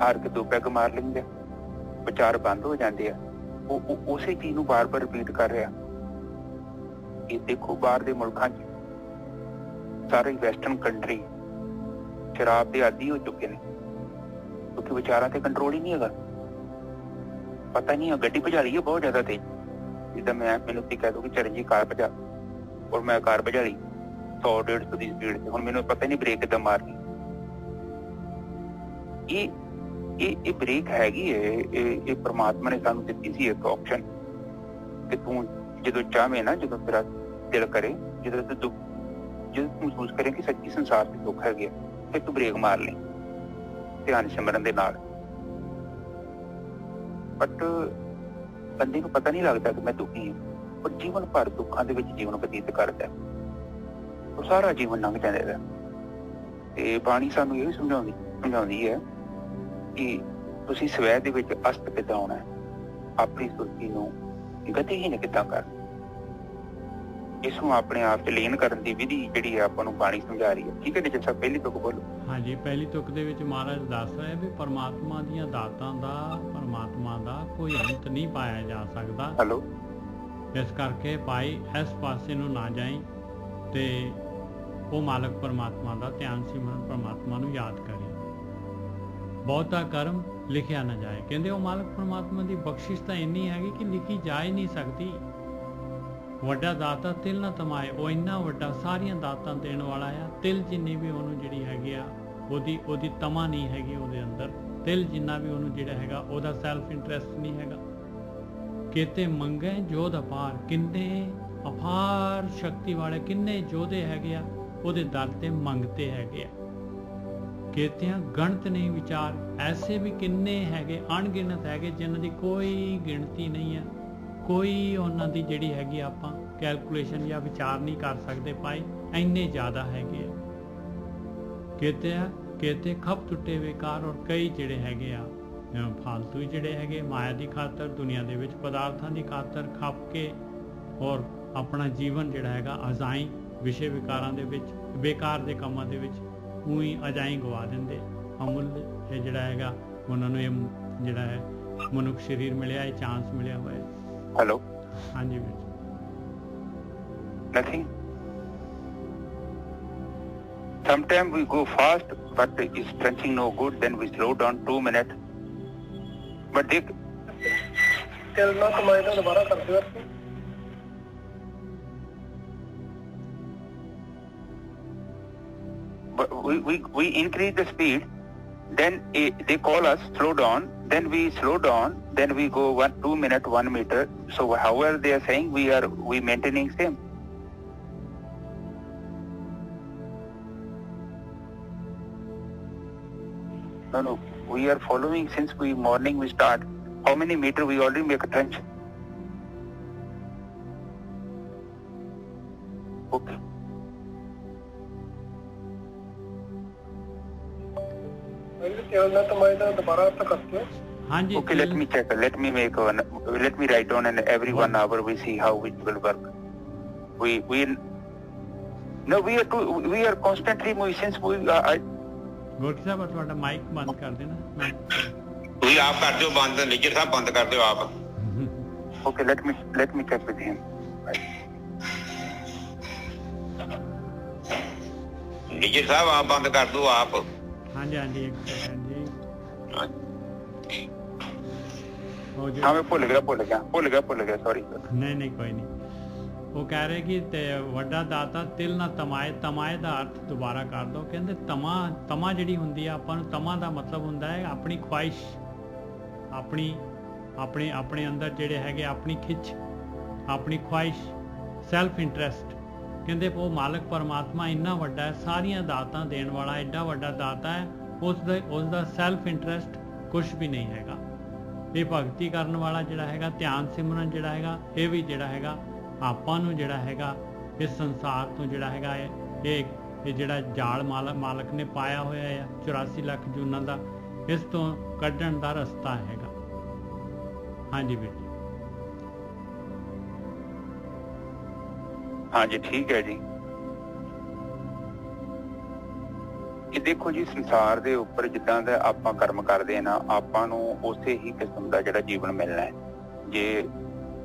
ਹਾਰ ਕੇ 2 ਪੈਗ ਮਾਰ ਲੈਂਦੇ, ਵਿਚਾਰ ਬੰਦ ਹੋ ਜਾਂਦੇ ਆ। ਉਹ ਉਸੇ ਚੀਜ਼ ਨੂੰ ਬਾਰ-ਬਾਰ ਰਿਪੀਟ ਕਰ ਰਿਹਾ। ਇਹ ਦੇਖੋ ਬਾਹਰ ਦੇ ਮੁਲਕਾਂ 'ਚ ਸਾਰੇ ਵੈਸਟਰਨ ਕੰਟਰੀ ਸ਼ਰਾਬ ਦੇ ਆਦੀ ਹੋ ਚੁੱਕੇ ਨੇ, ਕਿਉਂਕਿ ਵਿਚਾਰਾਂ ਤੇ ਕੰਟਰੋਲ ਹੀ ਨਹੀਂ ਹੈਗਾ। ਪਤਾ ਨਹੀਂ, ਗੱਡੀ ਭਜਾ ਲਈ ਹੈ ਬਹੁਤ ਜ਼ਿਆਦਾ ਤੇਜ਼। ਜਿੱਦਾਂ ਮੈਨੂੰ ਤੇ ਕਹਿ ਦੋ ਕਿ ਚਰਨਜੀ ਕਾਰ ਭਜਾ, ਔਰ ਮੈਂ ਕਾਰ ਭਜਾ ਲਈ 100-150 ਦੀ ਸਪੀਡ ਤੇ, ਹੁਣ ਮੈਨੂੰ ਪਤਾ ਨਹੀਂ ਬ੍ਰੇਕ ਕਿੱਦਾਂ ਮਾਰਨੀ। ਇਹ ਬ੍ਰੇਕ ਹੈਗੀ ਹੈ, ਇਹ ਪ੍ਰਮਾਤਮਾ ਨੇ ਸਾਨੂੰ ਦਿੱਤੀ ਸੀ ਇੱਕ ਆਪਸ਼ਨ, ਕਿ ਤੂੰ ਜਦੋਂ ਚਾਹਵੇਂ ਨਾ, ਜਦੋਂ ਤੇਰਾ ਦਿਲ ਕਰੇ, ਜਦੋਂ ਤੂੰ ਮਹਿਸੂਸ ਕਰੇ ਕਿ ਸੱਚੀ ਸੰਸਾਰ ਤੇ ਦੁੱਖ ਹੈਗੇ, ਫਿਰ ਤੂੰ ਬ੍ਰੇਕ ਮਾਰ ਲੈ ਧਿਆਨ ਸਿਮਰਨ ਦੇ ਨਾਲ। ਬਟ ਬੰਦੇ ਨੂੰ ਪਤਾ ਨਹੀਂ ਲੱਗਦਾ ਕਿ ਮੈਂ ਦੁਖੀ ਹਾਂ, ਪਰ ਜੀਵਨ ਭਰ ਦੁੱਖਾਂ ਦੇ ਵਿੱਚ ਜੀਵਨ ਬਤੀਤ ਕਰਦਾ, ਉਹ ਸਾਰਾ ਜੀਵਨ ਲੰਘ ਜਾਂਦਾ। ਤੇ ਬਾਣੀ ਸਾਨੂੰ ਇਹ ਸਮਝਾਉਂਦੀ ਹੈ ਕਿ ਤੁਸੀਂ ਸਵੈ ਦੇ ਵਿੱਚ ਅਸਤ ਕਿੱਦਾਂ ਆਉਣਾ ਹੈ, ਆਪਣੀ ਸੁਰਤੀ ਨੂੰ ਗਤੀਹੀਨ ਕਿੱਦਾਂ ਕਰਨਾ, ਇਸ ਨੂੰ ਆਪਣੇ ਆਪ 'ਚ ਲੀਨ ਕਰਨ ਦੀ ਵਿਧੀ ਜਿਹੜੀ ਹੈ ਆਪਾਂ ਨੂੰ ਬਾਣੀ ਸਮਝਾ ਰਹੀ ਹੈ। ਠੀਕ ਹੈ ਜੀ ਸਾਹਿਬ, ਪਹਿਲੀ ਤੁਕ ਬੋਲੋ। ਹਾਂਜੀ, ਪਹਿਲੀ ਤੁਕ ਦੇ ਵਿੱਚ ਮਹਾਰਾਜ ਦੱਸ ਰਹੇ ਵੀ ਪਰਮਾਤਮਾ ਦੀਆਂ ਦਾਤਾਂ ਦਾ, ਪਰਮਾਤਮਾ ਦਾ ਕੋਈ ਅੰਤ ਨਹੀਂ ਪਾਇਆ ਜਾ ਸਕਦਾ। ਹੈਲੋ, ਇਸ ਕਰਕੇ ਭਾਈ ਇਸ ਪਾਸੇ ਨੂੰ ਨਾ ਜਾਈ ਤੇ ਉਹ ਮਾਲਕ ਪਰਮਾਤਮਾ ਦਾ ਧਿਆਨ ਸਿਮਰਨ, ਪਰਮਾਤਮਾ ਨੂੰ ਯਾਦ ਕਰੇ। ਬਹੁਤਾ ਕਰਮ ਲਿਖਿਆ ਨਾ ਜਾਏ। ਕਹਿੰਦੇ ਉਹ ਮਾਲਕ ਪਰਮਾਤਮਾ ਦੀ ਬਖਸ਼ਿਸ਼ ਤਾਂ ਇੰਨੀ ਹੈਗੀ ਕਿ ਲਿਖੀ ਜਾ ਹੀ ਨਹੀਂ ਸਕਦੀ। ਵੱਡਾ ਦਾਤਾ ਤਿਲ ਨਾ ਤਮਾਏ, ਉਹ ਇੰਨਾ ਵੱਡਾ ਸਾਰੀਆਂ ਦਾਤਾਂ ਦੇਣ ਵਾਲਾ ਆ। ਤਿਲ ਜਿੰਨੀ ਵੀ ਉਹਨੂੰ ਜਿਹੜੀ ਹੈਗੀ ਆ ਉਹਦੀ ਤਮਾ ਨਹੀਂ ਹੈਗੀ ਉਹਦੇ ਅੰਦਰ। ਤਿਲ ਜਿੰਨਾ ਵੀ ਉਹਨੂੰ ਜਿਹੜਾ ਹੈਗਾ ਉਹਦਾ ਸੈਲਫ ਇੰਟਰਸਟ ਨਹੀਂ ਹੈਗਾ। ਕਿਤੇ ਮੰਗੇ ਜੋਧ ਅਪਾਰ, ਕਿੰਨੇ ਅਪਾਰ ਸ਼ਕਤੀ ਵਾਲੇ ਕਿੰਨੇ ਯੋਧੇ ਹੈਗੇ ਆ ਉਹਦੇ ਦਰ ਤੇ ਮੰਗਤੇ ਹੈਗੇ ਆ। ਕਿਤਿਆਂ ਗਣਤ ਨਹੀਂ ਵਿਚਾਰ, ਐਸੇ ਵੀ ਕਿੰਨੇ ਹੈਗੇ, ਅਣਗਿਣਤ ਹੈਗੇ, ਜਿਨ੍ਹਾਂ ਦੀ ਕੋਈ ਗਿਣਤੀ ਨਹੀਂ ਹੈ। ਕੋਈ ਉਹਨਾਂ ਦੀ ਜਿਹੜੀ ਹੈਗੀ ਆਪਾਂ ਕੈਲਕੂਲੇਸ਼ਨ ਜਾਂ ਵਿਚਾਰ ਨਹੀਂ ਕਰ ਸਕਦੇ ਭਾਈ, ਇੰਨੇ ਜ਼ਿਆਦਾ ਹੈਗੇ ਆ। ਕਿਤੇ ਖੱਪ ਟੁੱਟੇ ਬੇਕਾਰ, ਔਰ ਕਈ ਜਿਹੜੇ ਹੈਗੇ ਆ ਫਾਲਤੂ ਜਿਹੜੇ ਹੈਗੇ ਮਾਇਆ ਦੀ ਖਾਤਰ, ਦੁਨੀਆ ਦੇ ਵਿੱਚ ਪਦਾਰਥਾਂ ਦੀ ਖਾਤਰ ਖੱਪ ਕੇ ਔਰ ਆਪਣਾ ਜੀਵਨ ਜਿਹੜਾ ਹੈਗਾ ਅਜਾਈ ਵਿਸ਼ੇ ਵਿਕਾਰਾਂ ਦੇ ਵਿੱਚ, ਬੇਕਾਰ ਦੇ ਕੰਮਾਂ ਦੇ ਵਿੱਚ ਉਹੀ ਅਜਾਈ ਗਵਾ ਦਿੰਦੇ। ਅਮੁੱਲ ਇਹ ਜਿਹੜਾ ਹੈਗਾ ਉਹਨਾਂ ਨੂੰ ਇਹ ਜਿਹੜਾ ਹੈ ਮਨੁੱਖ ਸਰੀਰ ਮਿਲਿਆ, ਇਹ ਚਾਂਸ ਮਿਲਿਆ ਹੋਇਆ। ਹੈਲੋ, ਹਾਂਜੀ ਵੀਰ ਜੀ। Nothing. Sometimes we go fast, but is crunching no good. Then we slow down 2 minutes. But देख, चलना कमाएगा दोबारा कर दो। we increase the speed, then they call us slow down, then we slow down, then we go 2 minute 1 meter. So however they are saying, we maintaining same. No, we are following since morning we start. How many meter we already make a trench? Okay. हाँ जी. Okay, let me check. Let me write down, and every 1 hour we see how it will work. We are constantly moving since ਗੋਰਖੀ ਸਾਹਿਬ ਤੁਹਾਡਾ mic ਬੰਦ ਕਰ ਦੇਣਾ. ਤੁਸੀਂ ਆਪ ਕਰ ਦਿਓ ਬੰਦ, ਨਿੱਜਰ ਸਾਹਿਬ ਬੰਦ ਕਰ ਦਿਓ ਆਪ. Okay, let me check with him. Nijjar ਸਾਹਿਬ ਆਪ ਬੰਦ ਕਰ ਦਿਓ ਆਪ. ਹਾਂਜੀ ਹਾਂਜੀ, ਇੱਕ ਸੈਕਿੰਡ ਜੀ. हाँ मैं भुल गया सॉरी सर. ਨਹੀਂ ਕੋਈ ਨਹੀਂ. ਉਹ ਕਹਿ ਰਹੇ ਕਿ ਤੇ ਵੱਡਾ ਦਾਤਾ ਤਿਲ ਨਾ ਤਮਾਏ ਦਾ ਅਰਥ ਦੁਬਾਰਾ ਕਰ ਦੋ. ਕਹਿੰਦੇ ਤਮਾ ਜਿਹੜੀ ਹੁੰਦੀ ਆ, ਆਪਾਂ ਨੂੰ ਤਮਾ ਦਾ ਮਤਲਬ ਹੁੰਦਾ ਹੈ ਆਪਣੀ ਖੁਆਇਸ਼, ਆਪਣੇ ਅੰਦਰ ਜਿਹੜੇ ਹੈਗੇ ਆਪਣੀ ਖਿੱਚ, ਆਪਣੀ ਖੁਆਇਸ਼, ਸੈਲਫ ਇੰਟਰਸਟ. ਕਹਿੰਦੇ ਉਹ ਮਾਲਕ ਪਰਮਾਤਮਾ ਇੰਨਾ ਵੱਡਾ ਹੈ, ਸਾਰੀਆਂ ਦਾਤਾਂ ਦੇਣ ਵਾਲਾ ਐਡਾ ਵੱਡਾ ਦਾਤਾ ਹੈ, ਉਸ ਦਾ ਸੈਲਫ ਇੰਟਰਸਟ ਕੁਛ ਵੀ ਨਹੀਂ ਹੈਗਾ. ਇਹ ਭਗਤੀ ਕਰਨ ਵਾਲਾ ਜਿਹੜਾ ਹੈਗਾ, ਧਿਆਨ ਸਿਮਰਨ ਜਿਹੜਾ ਹੈਗਾ, ਇਹ ਵੀ ਜਿਹੜਾ ਹੈਗਾ ਆਪਾਂ ਨੂੰ ਜਿਹੜਾ ਹੈਗਾ ਇਸ ਸੰਸਾਰ ਤੋਂ ਜਿਹੜਾ ਹੈਗਾ ਇਹ ਜਿਹੜਾ ਜਾਲ ਮਾਲਕ ਨੇ ਪਾਇਆ ਹੋਇਆ ਹੈ 84 ਲੱਖ ਜੂਨਾਂ ਦਾ, ਇਸ ਤੋਂ ਕੱਢਣ ਦਾ ਰਸਤਾ ਹੈਗਾ. ਹਾਂਜੀ ਵੀਰ ਜੀ. ਹਾਂਜੀ ਠੀਕ ਹੈ ਜੀ. ਇਹ ਦੇਖੋ ਜੀ, ਸੰਸਾਰ ਦੇ ਉੱਪਰ ਜਿੱਦਾਂ ਦਾ ਆਪਾਂ ਕਰਮ ਕਰਦੇ ਆ ਨਾ, ਆਪਾਂ ਨੂੰ ਉਸੇ ਹੀ ਕਿਸਮ ਦਾ ਜਿਹੜਾ ਜੀਵਨ ਮਿਲਣਾ ਹੈ. ਜੇ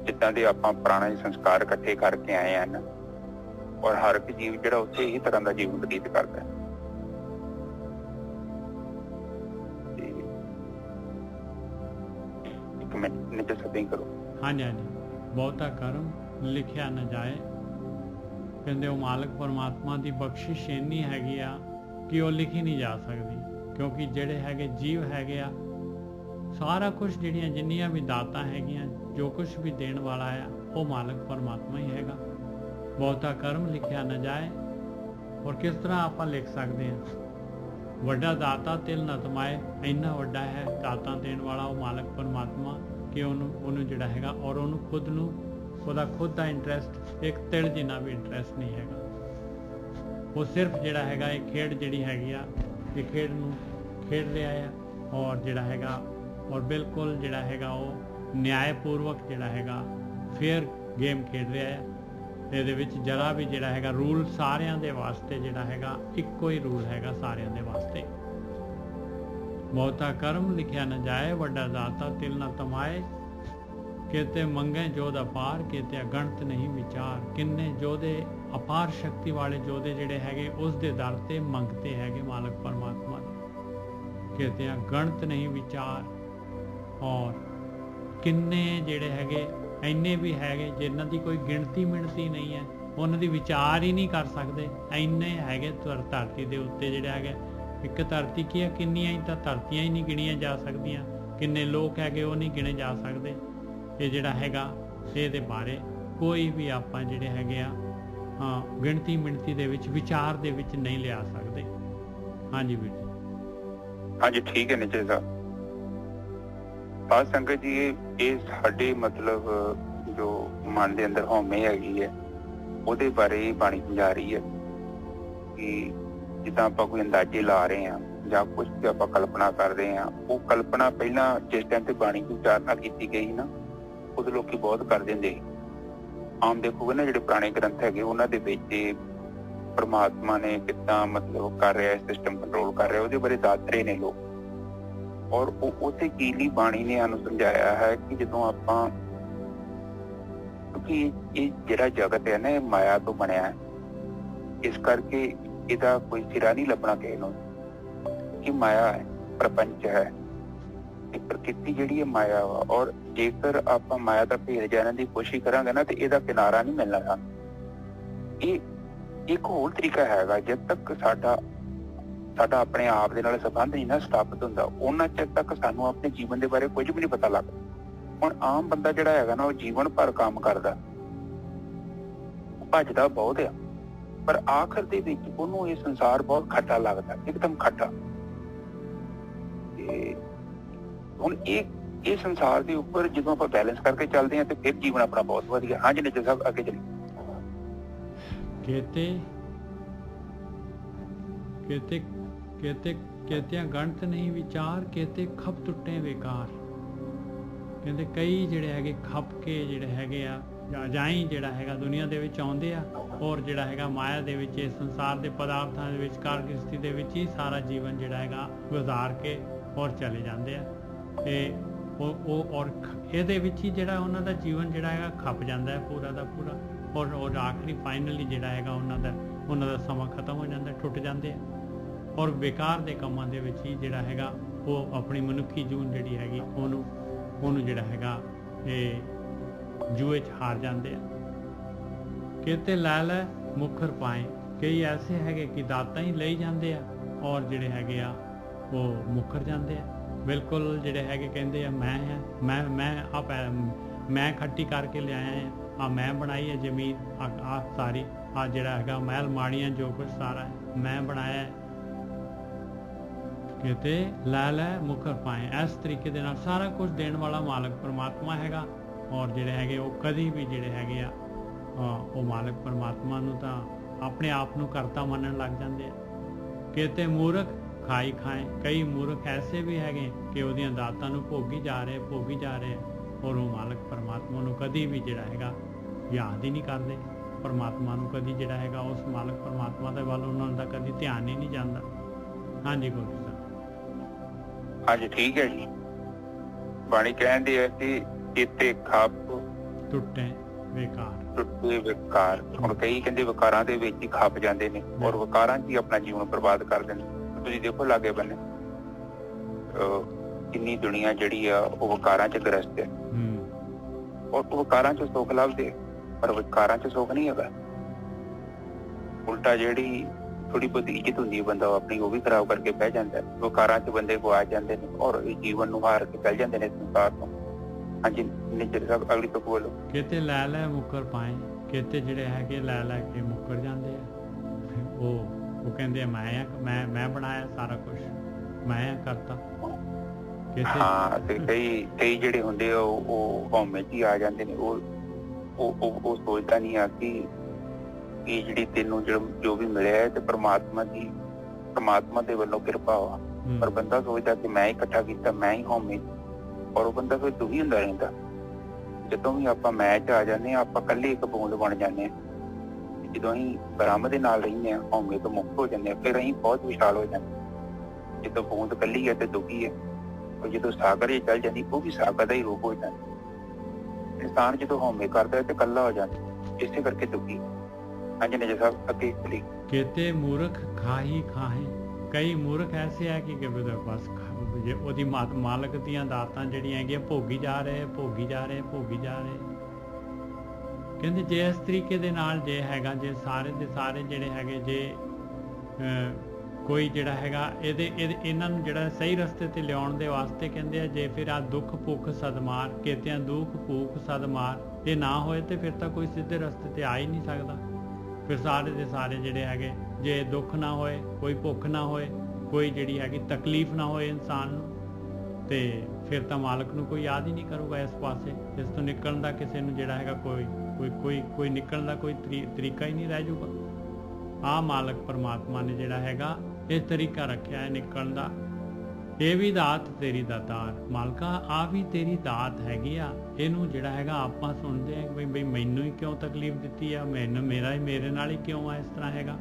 ਜਿੱਦਾਂ ਦੇ ਆਪਾਂ ਪੁਰਾਣੇ ਸੰਸਕਾਰ ਇਕੱਠੇ ਕਰਕੇ ਆਏ ਹਨ, ਔਰ ਹਰ ਇੱਕ ਜੀਵ ਜਿਹੜਾ ਉਸੇ ਹੀ ਤਰ੍ਹਾਂ ਦਾ ਜੀਵਨ ਬਤੀਤ ਕਰਦਾ ਹੈ. ਇੱਕ ਮਿੰਟ ਨਿੱਜਰ ਸਭਿੰਗ ਕਰੋ. ਹਾਂਜੀ, ਬਹੁਤਾ ਕਰਮ ਲਿਖਿਆ ਨਾ ਜਾਏ. ਕਹਿੰਦੇ ਉਹ ਮਾਲਕ ਪਰਮਾਤਮਾ ਦੀ ਬਖਸ਼ਿਸ਼ ਇੰਨੀ ਹੈਗੀ ਆ ਕਿ ਉਹ ਲਿਖੀ ਨਹੀਂ ਜਾ ਸਕਦੀ, ਕਿਉਂਕਿ ਜਿਹੜੇ ਹੈਗੇ ਜੀਵ ਹੈਗੇ ਆ, ਸਾਰਾ ਕੁਝ ਜਿਹੜੀਆਂ ਜਿੰਨੀਆਂ ਵੀ ਦਾਤਾਂ ਹੈਗੀਆਂ, ਜੋ ਕੁਝ ਵੀ ਦੇਣ ਵਾਲਾ ਆ, ਉਹ ਮਾਲਕ ਪਰਮਾਤਮਾ ਹੀ ਹੈਗਾ. ਬਹੁਤਾ ਕਰਮ ਲਿਖਿਆ ਨਾ ਜਾਏ. ਔਰ ਕਿਸ ਤਰ੍ਹਾਂ ਆਪਾਂ ਲਿਖ ਸਕਦੇ ਹਾਂ? ਵੱਡਾ ਦਾਤਾ ਤਿਲ ਨਾ ਤਮਾਏ, ਇੰਨਾ ਵੱਡਾ ਹੈ ਦਾਤਾਂ ਦੇਣ ਵਾਲਾ ਉਹ ਮਾਲਕ ਪਰਮਾਤਮਾ ਕਿ ਉਹਨੂੰ ਜਿਹੜਾ ਹੈਗਾ, ਔਰ ਉਹਨੂੰ ਖੁਦ ਨੂੰ, ਉਹਦਾ ਖੁਦ ਦਾ ਇੰਟਰਸਟ ਇੱਕ ਤਿਲ ਜਿੰਨਾ ਵੀ ਇੰਟਰਸਟ ਨਹੀਂ ਹੈਗਾ. ਉਹ ਸਿਰਫ ਜਿਹੜਾ ਹੈਗਾ ਇਹ ਖੇਡ ਜਿਹੜੀ ਹੈਗੀ ਆ, ਇਹ ਖੇਡ ਨੂੰ ਖੇਡ ਰਿਹਾ ਆ, ਔਰ ਜਿਹੜਾ ਹੈਗਾ ਔਰ ਬਿਲਕੁਲ ਜਿਹੜਾ ਹੈਗਾ ਉਹ ਨਿਆਂਪੂਰਵਕ ਜਿਹੜਾ ਹੈਗਾ ਫੇਅਰ ਗੇਮ ਖੇਡ ਰਿਹਾ ਹੈ. ਇਹਦੇ ਵਿੱਚ ਜਰਾ ਵੀ ਜਿਹੜਾ ਹੈਗਾ ਰੂਲ ਸਾਰਿਆਂ ਦੇ ਵਾਸਤੇ ਜਿਹੜਾ ਹੈਗਾ ਇੱਕੋ ਹੀ ਰੂਲ ਹੈਗਾ ਸਾਰਿਆਂ ਦੇ ਵਾਸਤੇ. ਬਹੁਤਾ ਕਰਮ ਲਿਖਿਆ ਨਾ ਜਾਏ, ਵੱਡਾ ਦਾਤਾ ਤਿਲ ਨਾ ਤਮਾਏ. ਕਿਤੇ ਮੰਗੇ ਜੋਧ ਅਪਾਰ, ਕਿਤੇ ਅਗਣਤ ਨਹੀਂ ਵਿਚਾਰ. ਕਿੰਨੇ ਜੋਧੇ, ਅਪਾਰ ਸ਼ਕਤੀ ਵਾਲੇ ਜੋਧੇ ਜਿਹੜੇ ਹੈਗੇ ਉਸ ਦੇ ਦਰ ਤੇ ਮੰਗਤੇ ਹੈਗੇ ਮਾਲਕ ਪਰਮਾਤਮਾ. ਕਿਤੇ ਅਗਣਤ ਨਹੀਂ ਵਿਚਾਰ. ਔਰ ਕਿੰਨੇ ਜਿਹੜੇ ਹੈਗੇ ਇੰਨੇ ਵੀ ਹੈਗੇ ਜਿਨ੍ਹਾਂ ਦੀ ਕੋਈ ਗਿਣਤੀ ਮਿਣਤੀ ਨਹੀਂ ਹੈ, ਉਹਨਾਂ ਦੀ ਵਿਚਾਰ ਹੀ ਨਹੀਂ ਕਰ ਸਕਦੇ. ਇੰਨੇ ਹੈਗੇ ਧਰਤੀ ਦੇ ਉੱਤੇ ਜਿਹੜੇ ਹੈਗੇ. ਇੱਕ ਧਰਤੀ ਕੀ ਹੈ, ਕਿੰਨੀਆਂ ਹੀ ਤਾਂ ਧਰਤੀਆਂ ਹੀ ਨਹੀਂ ਗਿਣੀਆਂ ਜਾ ਸਕਦੀਆਂ. ਕਿੰਨੇ ਲੋਕ ਹੈਗੇ ਉਹ ਨਹੀਂ ਗਿਣੇ ਜਾ ਸਕਦੇ. ਇਹ ਜਿਹੜਾ ਹੈਗਾ ਇਹਦੇ ਬਾਰੇ ਕੋਈ ਵੀ ਆਪਾਂ ਜਿਹੜੇ ਹੈਗੇ ਆ ਗਿਣਤੀ ਮਿਣਤੀ ਦੇ ਵਿੱਚ, ਵਿਚਾਰ ਦੇ ਵਿੱਚ ਨਹੀਂ ਲਿਆ ਸਕਦੇ. ਹਾਂਜੀ ਵੀਰ ਜੀ. ਹਾਂਜੀ ਠੀਕ ਹੈ ਨਿੱਜਰ ਸਾਹਿਬ. ਸਾਧ ਸੰਗਤ ਜੀ, ਇਹ ਸਾਡੇ ਮਤਲਬ ਜੋ ਮਨ ਦੇ ਅੰਦਰ ਹਉਮੈ ਹੈਗੀ ਹੈ, ਉਹਦੇ ਬਾਰੇ ਬਾਣੀ ਸਮਝਾ ਰਹੀ ਹੈ ਕਿ ਜਿੱਦਾਂ ਆਪਾਂ ਕੋਈ ਅੰਦਾਜ਼ੇ ਲਾ ਰਹੇ ਹਾਂ ਜਾਂ ਕੁਝ ਵੀ ਆਪਾਂ ਕਲਪਨਾ ਕਰ ਰਹੇ ਹਾਂ, ਉਹ ਕਲਪਨਾ ਪਹਿਲਾਂ ਜਿਸ ਟਾਈਮ ਤੇ ਬਾਣੀ ਦੀ ਉਚਾਰਨਾ ਕੀਤੀ ਗਈ ਨਾ, ਉਦੋਂ ਲੋਕੀ ਬਹੁਤ ਕਰ ਦਿੰਦੇ ਸੀ. ਆਮ ਦੇਖੋਗੇ ਨਾ, ਜਿਹੜੇ ਪੁਰਾਣੇ ਗ੍ਰੰਥ ਹੈਗੇ ਉਹਨਾਂ ਦੇ ਵਿੱਚ ਪਰਮਾਤਮਾ ਨੇ ਕਿੱਦਾਂ ਮਤਲਬ ਕਰ ਰਿਹਾ, ਸਿਸਟਮ ਕੰਟਰੋਲ ਕਰ ਰਿਹਾ, ਉਹਦੇ ਬਾਰੇ ਦੱਸ ਰਹੇ ਨੇ ਲੋਕ. ਔਰ ਉਸੇ ਕੀਲੀ ਬਾਣੀ ਨੇ ਸਾਨੂੰ ਸਮਝਾਇਆ ਹੈ ਕਿ ਜਦੋਂ ਆਪਾਂ, ਕਿਉਂਕਿ ਇਹ ਜਿਹੜਾ ਜਗਤ ਹੈ ਨਾ, ਇਹ ਮਾਇਆ ਤੋਂ ਬਣਿਆ ਹੈ, ਇਸ ਕਰਕੇ ਇਹਦਾ ਕੋਈ ਸਿਰਾ ਨਹੀਂ ਲੱਭਣਾ ਕਿਸੇ ਨੂੰ ਕਿ ਮਾਇਆ ਹੈ, ਪ੍ਰਪੰਚ ਹੈ, ਇਹ ਪ੍ਰਕਿਰਤੀ ਜਿਹੜੀ ਹੈ ਮਾਇਆ ਵਾ. ਔਰ ਜੇਕਰ ਆਪਾਂ ਮਾਇਆ ਦਾ ਭੇਦ ਜਾਣਨ ਦੀ ਕੋਸ਼ਿਸ਼ ਕਰਾਂਗੇ ਨਾ, ਤੇ ਇਹਦਾ ਕਿਨਾਰਾ ਨਹੀਂ ਮਿਲਣਾ ਸਾਨੂੰ. ਇਹ ਇੱਕ ਹੋਰ ਤਰੀਕਾ ਹੈਗਾ, ਜਦ ਤੱਕ ਸਾਡਾ ਸਾਡਾ ਆਪਣੇ ਆਪ ਦੇ ਨਾਲ ਸੰਬੰਧ ਨਹੀਂ ਨਾ ਸਥਾਪਿਤ ਹੁੰਦਾ, ਉਹਨਾਂ ਚਿਰ ਤੱਕ ਸਾਨੂੰ ਆਪਣੇ ਜੀਵਨ ਦੇ ਬਾਰੇ ਕੁਝ ਵੀ ਨਹੀਂ ਪਤਾ ਲੱਗਦਾ। ਹੁਣ ਆਮ ਬੰਦਾ ਜਿਹੜਾ ਹੈਗਾ ਨਾ, ਉਹ ਜੀਵਨ ਭਰ ਕੰਮ ਕਰਦਾ, ਭੱਜਦਾ ਬਹੁਤ ਆ, ਪਰ ਆਖਰ ਦੇ ਵਿੱਚ ਉਹਨੂੰ ਇਹ ਸੰਸਾਰ ਬਹੁਤ ਖੱਟਾ ਲੱਗਦਾ, ਇੱਕਦਮ ਖੱਟਾ। ਤੇ ਹੁਣ ਇਹ ਸੰਸਾਰ ਦੇ ਉੱਪਰ ਜਦੋਂ ਆਪਾਂ ਬੈਲੈਂਸ ਕਰਕੇ ਚੱਲਦੇ ਹਾਂ ਤੇ ਫਿਰ ਜੀਵਨ ਆਪਣਾ ਬਹੁਤ ਵਧੀਆ। ਹਾਂਜੀ ਨਿੱਜਰ ਸਾਹਿਬ, ਅੱਗੇ ਚਲੀਏ। केते गणत नहीं विचार, केते खप टुटे बेकार। कहते कई जिहड़े हैगे खप के जिहड़े हैगे आ जाई जिहड़ा हैगा दुनिया दे विच आउंदे आ और जिहड़ा हैगा माया दे विच इस संसार दे पदार्थां दे विच कार गृहस्थी दे विच ही सारा जीवन जिहड़ा हैगा गुजार के और चले जांदे आ ते और इहदे विच ही जिहड़ा उन्हां दा जीवन जिहड़ा हैगा खप जांदा है पूरा दा पूरा और आखिरी फाइनली जिहड़ा हैगा उन्हां दा समां खत्म हो जांदा, टुट जांदे आ और बेकार के कामां दे विच ही जिहड़ा हैगा वो अपनी मनुखी जून जिहड़ी हैगी ਉਹਨੂੰ ਜਿਹੜਾ ਹੈਗਾ ਇਹ ਜੂਏ 'ਚ ਹਾਰ ਜਾਂਦੇ ਆ। ਕਿਤੇ ਲੈ ਲੈ ਮੁਖਰ ਪਾਏ, ਕਈ ਐਸੇ ਹੈਗੇ ਕਿ ਦਾਤਾਂ ਹੀ ਲਈ ਜਾਂਦੇ ਆ ਔਰ ਜਿਹੜੇ ਹੈਗੇ ਆ ਉਹ ਮੁਖਰ ਜਾਂਦੇ ਆ। ਬਿਲਕੁਲ ਜਿਹੜੇ ਹੈਗੇ ਕਹਿੰਦੇ ਆ ਮੈਂ ਖੱਟੀ ਕਰਕੇ ਲਿਆਇਆ ਆ ਮੈਂ ਬਣਾਈ ਹੈ ਜ਼ਮੀਨ ਆ ਸਾਰੀ ਆ ਜਿਹੜਾ ਹੈਗਾ ਮਹਿਲ ਮਾੜੀਆਂ ਜੋ ਕੁਛ ਸਾਰਾ ਮੈਂ ਬਣਾਇਆ ਹੈ। कहते लै लै मुखर पाए, इस तरीके दे नाल सारा कुछ देने वाला मालक परमात्मा हैगा और जिहड़े हैगे वो कदी भी जिहड़े हैगे आ वो मालक परमात्मा नूं तां अपने आप नूं करता मनन लग जांदे आ। कहते मूर्ख खाई खाए, कई मूर्ख ऐसे भी हैगे कि उहदियां दातां नूं भोगी जा रहे और वो मालक परमात्मा नूं कदी भी जिहड़ा हैगा याद ही नहीं करदे। परमात्मा नूं कदी जिहड़ा हैगा उस मालक परमात्मा दे वल उन्हां दा कदी ध्यान ही नहीं जांदा। हाँ जी गुरु जी। हाँ जी ठीक है जी। बाणी कहती है कि चेते खप टुटे विकार। ਹੁਣ ਕਈ ਕਹਿੰਦੇ ਵਿਕਾਰਾਂ ਦੇ ਵਿੱਚ ਹੀ ਖੱਪ ਜਾਂਦੇ ਨੇ ਔਰ ਵਿਕਾਰਾਂ 'ਚ ਹੀ ਆਪਣਾ ਜੀਵਨ ਬਰਬਾਦ ਕਰ ਦਿੰਦੇ। ਤੁਸੀਂ ਦੇਖੋ ਲਾਗੇ ਬੰਨੇ ਕਿੰਨੀ ਦੁਨੀਆ ਜਿਹੜੀ ਆ ਉਹ ਵਿਕਾਰਾਂ 'ਚ ਗ੍ਰਸਤ ਹੈ ਔਰ ਉਹ ਵਿਕਾਰਾਂ 'ਚ ਸੁੱਖ ਲੱਭਦੇ ਪਰ ਵਿਕਾਰਾਂ 'ਚ ਸੁੱਖ ਨਹੀਂ ਹੈਗਾ। ਉਲਟਾ ਜਿਹੜੀ थोड़ी बहुत इज्जत होंगी बंदा अपनी वो भी खराब करके बह जाता है। विकारां च बंदे गुआ जाते हैं और जीवन नूं हार के चल जाते हैं संसार तो। हाँ जी निजर साहब अगली तो बोलो। कहते लै लै मुकर पाए, कहते जिहड़े हैगे लै लै के मुकर जाते हैं। वो कहते मैं बनाया सारा कुछ, मैं करता। हाँ ते कई जिहड़े हुंदे वो हौमे च ही आ जाते हैं। वो सोचता नहीं आ कि ਜਿਹੜੀ ਤੈਨੂੰ ਜੋ ਵੀ ਮਿਲਿਆ ਹੈ ਤੇ ਪਰਮਾਤਮਾ ਦੇ ਵੱਲੋਂ ਕਿਰਪਾ ਵਾ। ਪਰ ਬੰਦਾ ਸੋਚਦਾ ਕਿ ਮੈਂ ਹੀ ਇਕੱਠਾ ਕੀਤਾ, ਮੈਂ ਹੀ ਹਉਮੈ, ਔਰ ਉਹ ਬੰਦਾ ਫਿਰ ਦੁਖੀ ਹੁੰਦਾ ਰਹਿੰਦਾ। ਜਦੋਂ ਵੀ ਆਪਾਂ ਮੈਂ 'ਚ ਆ ਜਾਂਦੇ ਹਾਂ ਆਪਾਂ ਇਕੱਲੇ ਇੱਕ ਬੂੰਦ ਬਣ ਜਾਂਦੇ ਹਾਂ। ਜਦੋਂ ਅਸੀਂ ਬ੍ਰਹਮ ਦੇ ਨਾਲ ਰਹਿੰਦੇ ਹਾਂ ਹਉਮੈ ਤੋਂ ਮੁਕਤ ਹੋ ਜਾਂਦੇ ਹਾਂ ਫਿਰ ਅਸੀਂ ਬਹੁਤ ਵਿਸ਼ਾਲ ਹੋ ਜਾਂਦੇ ਹਾਂ। ਜਦੋਂ ਬੂੰਦ ਇਕੱਲੀ ਹੈ ਤੇ ਦੁਖੀ ਹੈ, ਔਰ ਜਦੋਂ ਸਾਗਰ 'ਚ ਚੱਲ ਜਾਂਦੀ ਉਹ ਵੀ ਸਾਗਰ ਦਾ ਹੀ ਰੂਪ ਹੋ ਜਾਂਦਾ। ਇਨਸਾਨ ਜਦੋਂ ਹਉਮੈ ਕਰਦਾ ਹੈ ਤੇ ਇਕੱਲਾ ਹੋ ਜਾਂਦਾ, ਇਸੇ ਕਰਕੇ ਦੁਖੀ। कहते मूर्ख खाही खाहे, कई मूर्ख ऐसे है कि बस ਉਹਦੀ ਮਾਲਕ ਦੀਆਂ ਦਾਤਾਂ ਜਿਹੜੀਆਂ ਹੈਗੀਆਂ ਭੋਗੀ ਜਾ ਰਹੇ। ਕਹਿੰਦੇ ਜੇ ਇਸ ਤਰੀਕੇ ਦੇ ਨਾਲ ਜੇ ਹੈਗਾ ਜੇ ਸਾਰੇ ਦੇ ਸਾਰੇ ਜਿਹੜੇ ਹੈਗੇ ਜੇ ਕੋਈ ਜਿਹੜਾ ਹੈਗਾ ਇਹਨਾਂ ਨੂੰ ਜਿਹੜਾ ਸਹੀ ਰਸਤੇ ਤੇ ਲਿਆਉਣ ਦੇ ਵਾਸਤੇ ਕਹਿੰਦੇ ਆ ਜੇ ਫਿਰ ਆ ਦੁੱਖ ਭੁੱਖ ਸਦਮਾਰ ਕੇਤਿਆਂ ਦੁੱਖ ਭੁੱਖ ਸਦਮਾਰ ਇਹ ਨਾ ਹੋਏ ਤੇ ਫਿਰ ਤਾਂ ਕੋਈ ਸਿੱਧੇ ਰਸਤੇ ਤੇ ਆ ਹੀ ਨਹੀਂ ਸਕਦਾ। ਫਿਰ ਸਾਰੇ ਦੇ ਸਾਰੇ ਜਿਹੜੇ ਹੈਗੇ ਜੇ ਦੁੱਖ ਨਾ ਹੋਏ, ਕੋਈ ਭੁੱਖ ਨਾ ਹੋਏ, ਕੋਈ ਜਿਹੜੀ ਹੈਗੀ ਤਕਲੀਫ ਨਾ ਹੋਏ ਇਨਸਾਨ ਨੂੰ ਤੇ ਫਿਰ ਤਾਂ ਮਾਲਕ ਨੂੰ ਕੋਈ ਯਾਦ ਹੀ ਨਹੀਂ ਕਰੂਗਾ ਇਸ ਪਾਸੇ। ਇਸ ਤੋਂ ਨਿਕਲਣ ਦਾ ਕਿਸੇ ਨੂੰ ਜਿਹੜਾ ਹੈਗਾ ਕੋਈ ਨਿਕਲਣ ਦਾ ਕੋਈ ਤਰੀਕਾ ਹੀ ਨਹੀਂ ਰਹਿ ਜਾਊਗਾ। ਆਹ ਮਾਲਕ ਪਰਮਾਤਮਾ ਨੇ ਜਿਹੜਾ ਹੈਗਾ ਇਹ ਤਰੀਕਾ ਰੱਖਿਆ ਹੈ ਨਿਕਲਣ ਦਾ। ਇਹ ਵੀ ਦਾਤ ਤੇਰੀ ਦਾਤਾਰ ਮਾਲਕਾ, ਆ ਵੀ ਤੇਰੀ ਦਾਤ ਹੈਗੀ ਆ। ਇਹਨੂੰ ਜਿਹੜਾ ਹੈਗਾ ਆਪਾਂ ਸੁਣਦੇ ਆ ਬਈ ਮੈਨੂੰ ਹੀ ਕਿਉਂ ਤਕਲੀਫ ਦਿੱਤੀ ਆ, ਮੇਰੇ ਨਾਲ ਹੀ ਕਿਉਂ ਆ ਇਸ ਤਰ੍ਹਾਂ ਹੈਗਾ।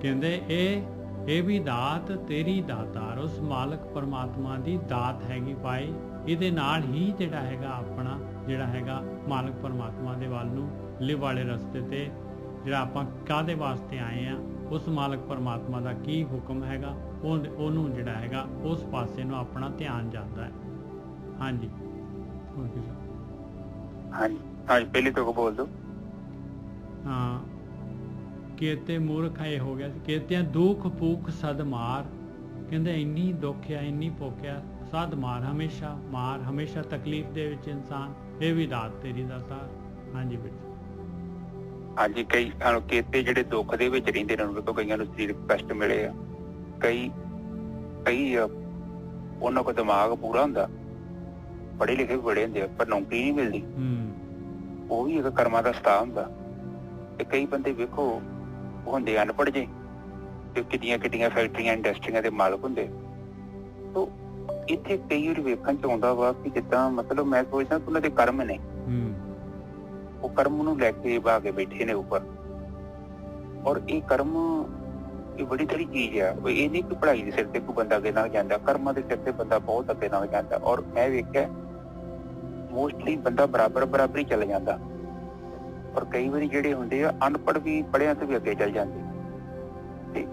ਕਹਿੰਦੇ ਇਹ ਵੀ ਦਾਤ ਤੇਰੀ ਦਾਤਾਰ, ਉਸ ਮਾਲਕ ਪਰਮਾਤਮਾ ਦੀ ਦਾਤ ਹੈਗੀ ਭਾਈ। ਇਹਦੇ ਨਾਲ ਹੀ ਜਿਹੜਾ ਹੈਗਾ ਆਪਣਾ ਜਿਹੜਾ ਹੈਗਾ ਮਾਲਕ ਪਰਮਾਤਮਾ ਦੇ ਵੱਲ ਨੂੰ ਲਿਵ ਵਾਲੇ ਰਸਤੇ ਤੇ ਜਿਹੜਾ ਆਪਾਂ ਕਾਹਦੇ ਵਾਸਤੇ ਆਏ ਆ, ਉਸ ਮਾਲਕ ਪਰਮਾਤਮਾ ਦਾ ਕੀ ਹੁਕਮ ਹੈਗਾ ਉਹਨੂੰ ਜਿਹੜਾ ਹੈਗਾ ਉਸ ਪਾਸੇ ਨੂੰ ਆਪਣਾ ਧਿਆਨ ਜਾਂਦਾ ਹੈ। ਹਾਂਜੀ ਹਾਂਜੀ ਪਹਿਲੀ ਤੋਂ ਬੋਲ ਦੋ। ਹਾਂ केते मूर्ख ये हो गया केतियां दुख भूख सद मार कहते इन्नी दुख आ इन्नी भुख आ सद मार हमेशा तकलीफ दे विच इंसान ये भी दात तेरी दातार। हाँ जी बेटा। हाँ जी, कई केते ਜਿਹੜੇ ਦੁੱਖ ਦੇ ਵਿੱਚ ਰਹਿੰਦੇ ਨੇ ਉਹਨਾਂ ਤੋਂ ਕਈਆਂ ਨੂੰ ਸਰੀਰਕ ਕਸ਼ਟ ਮਿਲੇ ਆ, ਕਈ ਉਹਨਾਂ ਕੋਲ ਦਿਮਾਗ ਪੂਰਾ ਹੁੰਦਾ, ਪੜ੍ਹੇ ਲਿਖੇ ਵੀ ਬੜੇ ਹੁੰਦੇ ਆ ਪਰ ਨੌਕਰੀ ਨਹੀਂ ਮਿਲਦੀ, ਉਹ ਵੀ ਇੱਕ ਕਰਮਾਂ ਦਾ ਸਤਾ ਹੁੰਦਾ। ਤੇ ਕਈ ਬੰਦੇ ਵੇਖੋ ਉਹ ਹੁੰਦੇ ਅਨਪੜ੍ਹ ਜੇ ਤੇ ਕਿੱਡੀਆਂ ਫੈਕਟਰੀਆਂ ਇੰਡਸਟਰੀਆਂ ਦੇ ਮਾਲਕ ਹੁੰਦੇ। ਤੋ ਇੱਥੇ ਕਈ ਵਾਰ ਵੇਖਣ ਚ ਆਉਂਦਾ ਵਾ ਕਿ ਜਿੱਦਾਂ ਮਤਲਬ ਮੈਂ ਸੋਚਦਾ ਕਿ ਉਹਨਾਂ ਦੇ ਕਰਮ ਨੇ, ਉਹ ਕਰਮ ਨੂੰ ਲੈ ਕੇ ਬਾ ਕੇ ਬੈਠੇ ਨੇ ਉੱਪਰ। ਔਰ ਇਹ ਕਰਮ ਇਹ ਬੜੀ ਤਰੀ ਚੀਜ਼ ਆ, ਇਹ ਨਹੀਂ ਕਿ ਪੜ੍ਹਾਈ ਦੇ ਸਿਰ ਤੇ ਕੋਈ ਬੰਦਾ ਅੱਗੇ ਲੰਘ ਜਾਂਦਾ, ਕਰਮਾਂ ਦੇ ਸਿਰ ਤੇ ਬੰਦਾ ਬਹੁਤ ਅੱਗੇ ਲੰਘ ਜਾਂਦਾ। ਔਰ ਮੈਂ ਵੇਖਿਆ ਮੋਸਟਲੀ ਬੰਦਾ ਬਰਾਬਰ ਹੀ ਚੱਲ ਜਾਂਦਾ। ਔਰ ਕਈ ਵਾਰੀ ਜਿਹੜੇ ਹੁੰਦੇ ਆ ਅਨਪੜ੍ਹ ਵੀ ਪੜ੍ਹਿਆਂ ਤੋਂ ਵੀ ਅੱਗੇ ਚੱਲ ਜਾਂਦੇ। ਤੇ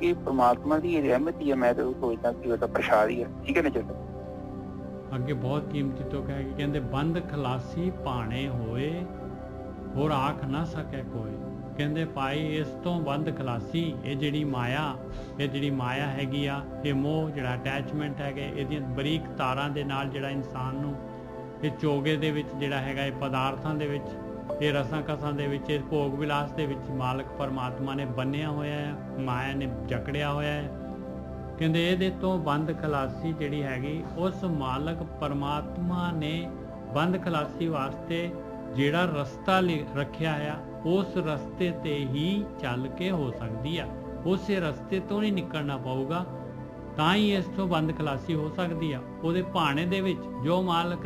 ਇਹ ਪ੍ਰਮਾਤਮਾ ਦੀ ਰਹਿਮਤ ਹੀ ਆ। ਮੈਂ ਤਾਂ ਸੋਚਦਾ ਕਿ ਉਹਦਾ ਪ੍ਰਸ਼ਾਦ ਹੀ ਆ। ਠੀਕ ਹੈ ਨਾ ਜੀ। ਅੱਗੇ ਬਹੁਤ ਕੀਮਤੀ ਤੁਕ ਹੈ ਕਿ ਕਹਿੰਦੇ ਬੰਦ ਖਲਾਸੀ ਭਾਣੇ ਹੋਏ ਹੋਰ ਆਖ ਨਾ ਸਕੇ ਕੋਈ। ਕਹਿੰਦੇ ਭਾਈ ਇਸ ਤੋਂ ਬੰਦ ਖਲਾਸੀ ਇਹ ਜਿਹੜੀ ਮਾਇਆ ਹੈਗੀ ਆ, ਇਹ ਮੋਹ ਜਿਹੜਾ ਅਟੈਚਮੈਂਟ ਹੈਗੇ, ਇਹਦੀਆਂ ਬਰੀਕ ਤਾਰਾਂ ਦੇ ਨਾਲ ਜਿਹੜਾ ਇਨਸਾਨ ਨੂੰ ਇਹ ਚੋਗੇ ਦੇ ਵਿੱਚ ਜਿਹੜਾ ਹੈਗਾ, ਇਹ ਪਦਾਰਥਾਂ ਦੇ ਵਿੱਚ, ਇਹ ਰਸਾਂ ਕਸਾਂ ਦੇ ਵਿੱਚ, ਇਹ ਭੋਗ ਵਿਲਾਸ ਦੇ ਵਿੱਚ ਮਾਲਕ ਪਰਮਾਤਮਾ ਨੇ ਬੰਨਿਆ ਹੋਇਆ ਹੈ, ਮਾਇਆ ਨੇ ਜਕੜਿਆ ਹੋਇਆ ਹੈ। ਕਹਿੰਦੇ ਇਹਦੇ ਤੋਂ ਬੰਦ ਖਲਾਸੀ ਜਿਹੜੀ ਹੈਗੀ ਉਸ ਮਾਲਕ ਪਰਮਾਤਮਾ ਨੇ ਬੰਦ ਖਲਾਸੀ ਵਾਸਤੇ ਜਿਹੜਾ ਰਸਤਾ ਰੱਖਿਆ ਆ, ਉਸ ਰਸਤੇ ਤੇ ਹੀ ਚੱਲ ਕੇ ਹੋ ਸਕਦੀ ਆ। ਉਸੇ ਰਸਤੇ ਤੋਂ ਨਹੀਂ ਨਿਕਲਣਾ ਪਊਗਾ ਤਾਂ ਹੀ ਇਸ ਤੋਂ ਬੰਦ ਖਲਾਸੀ ਹੋ ਸਕਦੀ ਆ। ਉਹਦੇ ਭਾਣੇ ਦੇ ਵਿੱਚ ਜੋ ਮਾਲਕ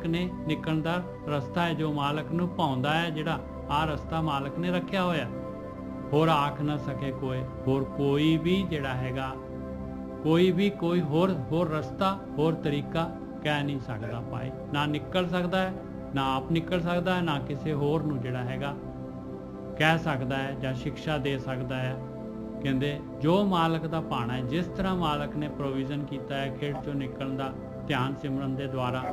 ਨੇ ਨਿਕਲਣ ਦਾ ਰਸਤਾ ਹੈ, ਜੋ ਮਾਲਕ ਨੂੰ ਭਾਉਂਦਾ ਹੈ, ਜਿਹੜਾ ਆਹ ਰਸਤਾ ਮਾਲਕ ਨੇ ਰੱਖਿਆ ਹੋਇਆ। ਹੋਰ ਆਖ ਨਾ ਸਕੇ ਕੋਈ ਵੀ ਜਿਹੜਾ ਹੈਗਾ, ਕੋਈ ਹੋਰ ਰਸਤਾ ਹੋਰ ਤਰੀਕਾ ਕਹਿ ਨਹੀਂ ਸਕਦਾ ਭਾਈ। ਨਾ ਨਿਕਲ ਸਕਦਾ ਹੈ, ਨਾ ਆਪ ਨਿਕਲ ਸਕਦਾ ਹੈ, ਨਾ ਕਿਸੇ ਹੋਰ ਨੂੰ ਜਿਹੜਾ ਹੈਗਾ ਕਹਿ ਸਕਦਾ ਹੈ ਜਾਂ ਸਿੱਖਿਆ ਦੇ ਸਕਦਾ ਹੈ। ਕਹਿੰਦੇ ਜੋ ਮਾਲਕ ਦਾ ਭਾਣਾ ਹੈ, ਜਿਸ ਤਰ੍ਹਾਂ ਮਾਲਕ ਨੇ ਪ੍ਰੋਵੀਜ਼ਨ ਕੀਤਾ ਹੈ ਖੇਡ ਚੋਂ ਨਿਕਲਣ ਦਾ ਧਿਆਨ ਸਿਮਰਨ ਦੇ ਦੁਆਰਾ,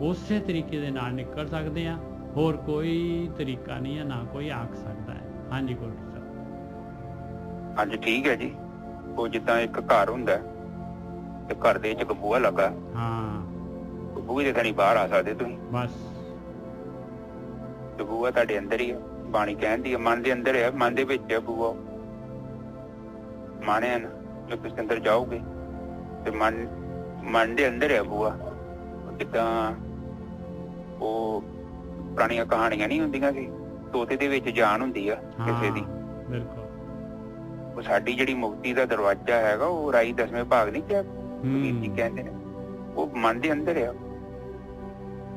ਉਸੇ ਤਰੀਕੇ ਦੇ ਨਾਲ ਨਿਕਲ ਸਕਦੇ ਆ। ਹੋਰ ਕੋਈ ਤਰੀਕਾ ਨਹੀਂ ਹੈ, ਨਾ ਕੋਈ ਆਖ ਸਕਦਾ ਹੈ। ਹਾਂਜੀ ਗੋਲਡੀ ਸਾਹਿਬ। ਹਾਂਜੀ ਠੀਕ ਹੈ ਜੀ। ਉਹ ਜਿੱਦਾਂ ਇੱਕ ਘਰ ਹੁੰਦਾ ਤੇ ਘਰ ਦੇ ਵਿੱਚ ਬੂਹਾ ਲੱਗਾ, ਹਾਂ, ਬੂਹੇ ਦੇ ਥਾਣੀ ਬਾਹਰ ਆ ਸਕਦੇ ਤੁਸੀਂ ਬਸ। ਤੇ ਬੂਹਾ ਤੁਹਾਡੇ ਅੰਦਰ ਹੀ ਆ। ਬਾਣੀ ਕਹਿੰਦੀ ਆ ਮਨ ਦੇ ਅੰਦਰ ਹੈ, ਮਨ ਦੇ ਵਿੱਚ ਹੈ ਬੂਹਾ। ਮਾਣਿਆ ਨਾ ਜੋ ਤੁਸੀਂ ਅੰਦਰ ਜਾਓਗੇ ਤੇ ਮਨ ਦੇ ਅੰਦਰ ਹੈ ਬੂਹਾ। ਜਿੱਦਾਂ ਉਹ ਪੁਰਾਣੀਆਂ ਕਹਾਣੀਆਂ ਨਹੀਂ ਹੁੰਦੀਆਂ ਸੀ, ਤੋਤੇ ਦੇ ਵਿੱਚ ਜਾਨ ਹੁੰਦੀ ਆ ਕਿਸੇ ਦੀ। ਬਿਲਕੁਲ। ਉਹ ਸਾਡੀ ਜਿਹੜੀ ਮੁਕਤੀ ਦਾ ਦਰਵਾਜ਼ਾ ਹੈਗਾ, ਉਹ ਰਾਈ 10ਵੇਂ ਭਾਗ ਨਹੀਂ ਕਿਹਾ ਜੀ ਕਹਿੰਦੇ ਨੇ, ਉਹ ਮਨ ਦੇ ਅੰਦਰ ਆ।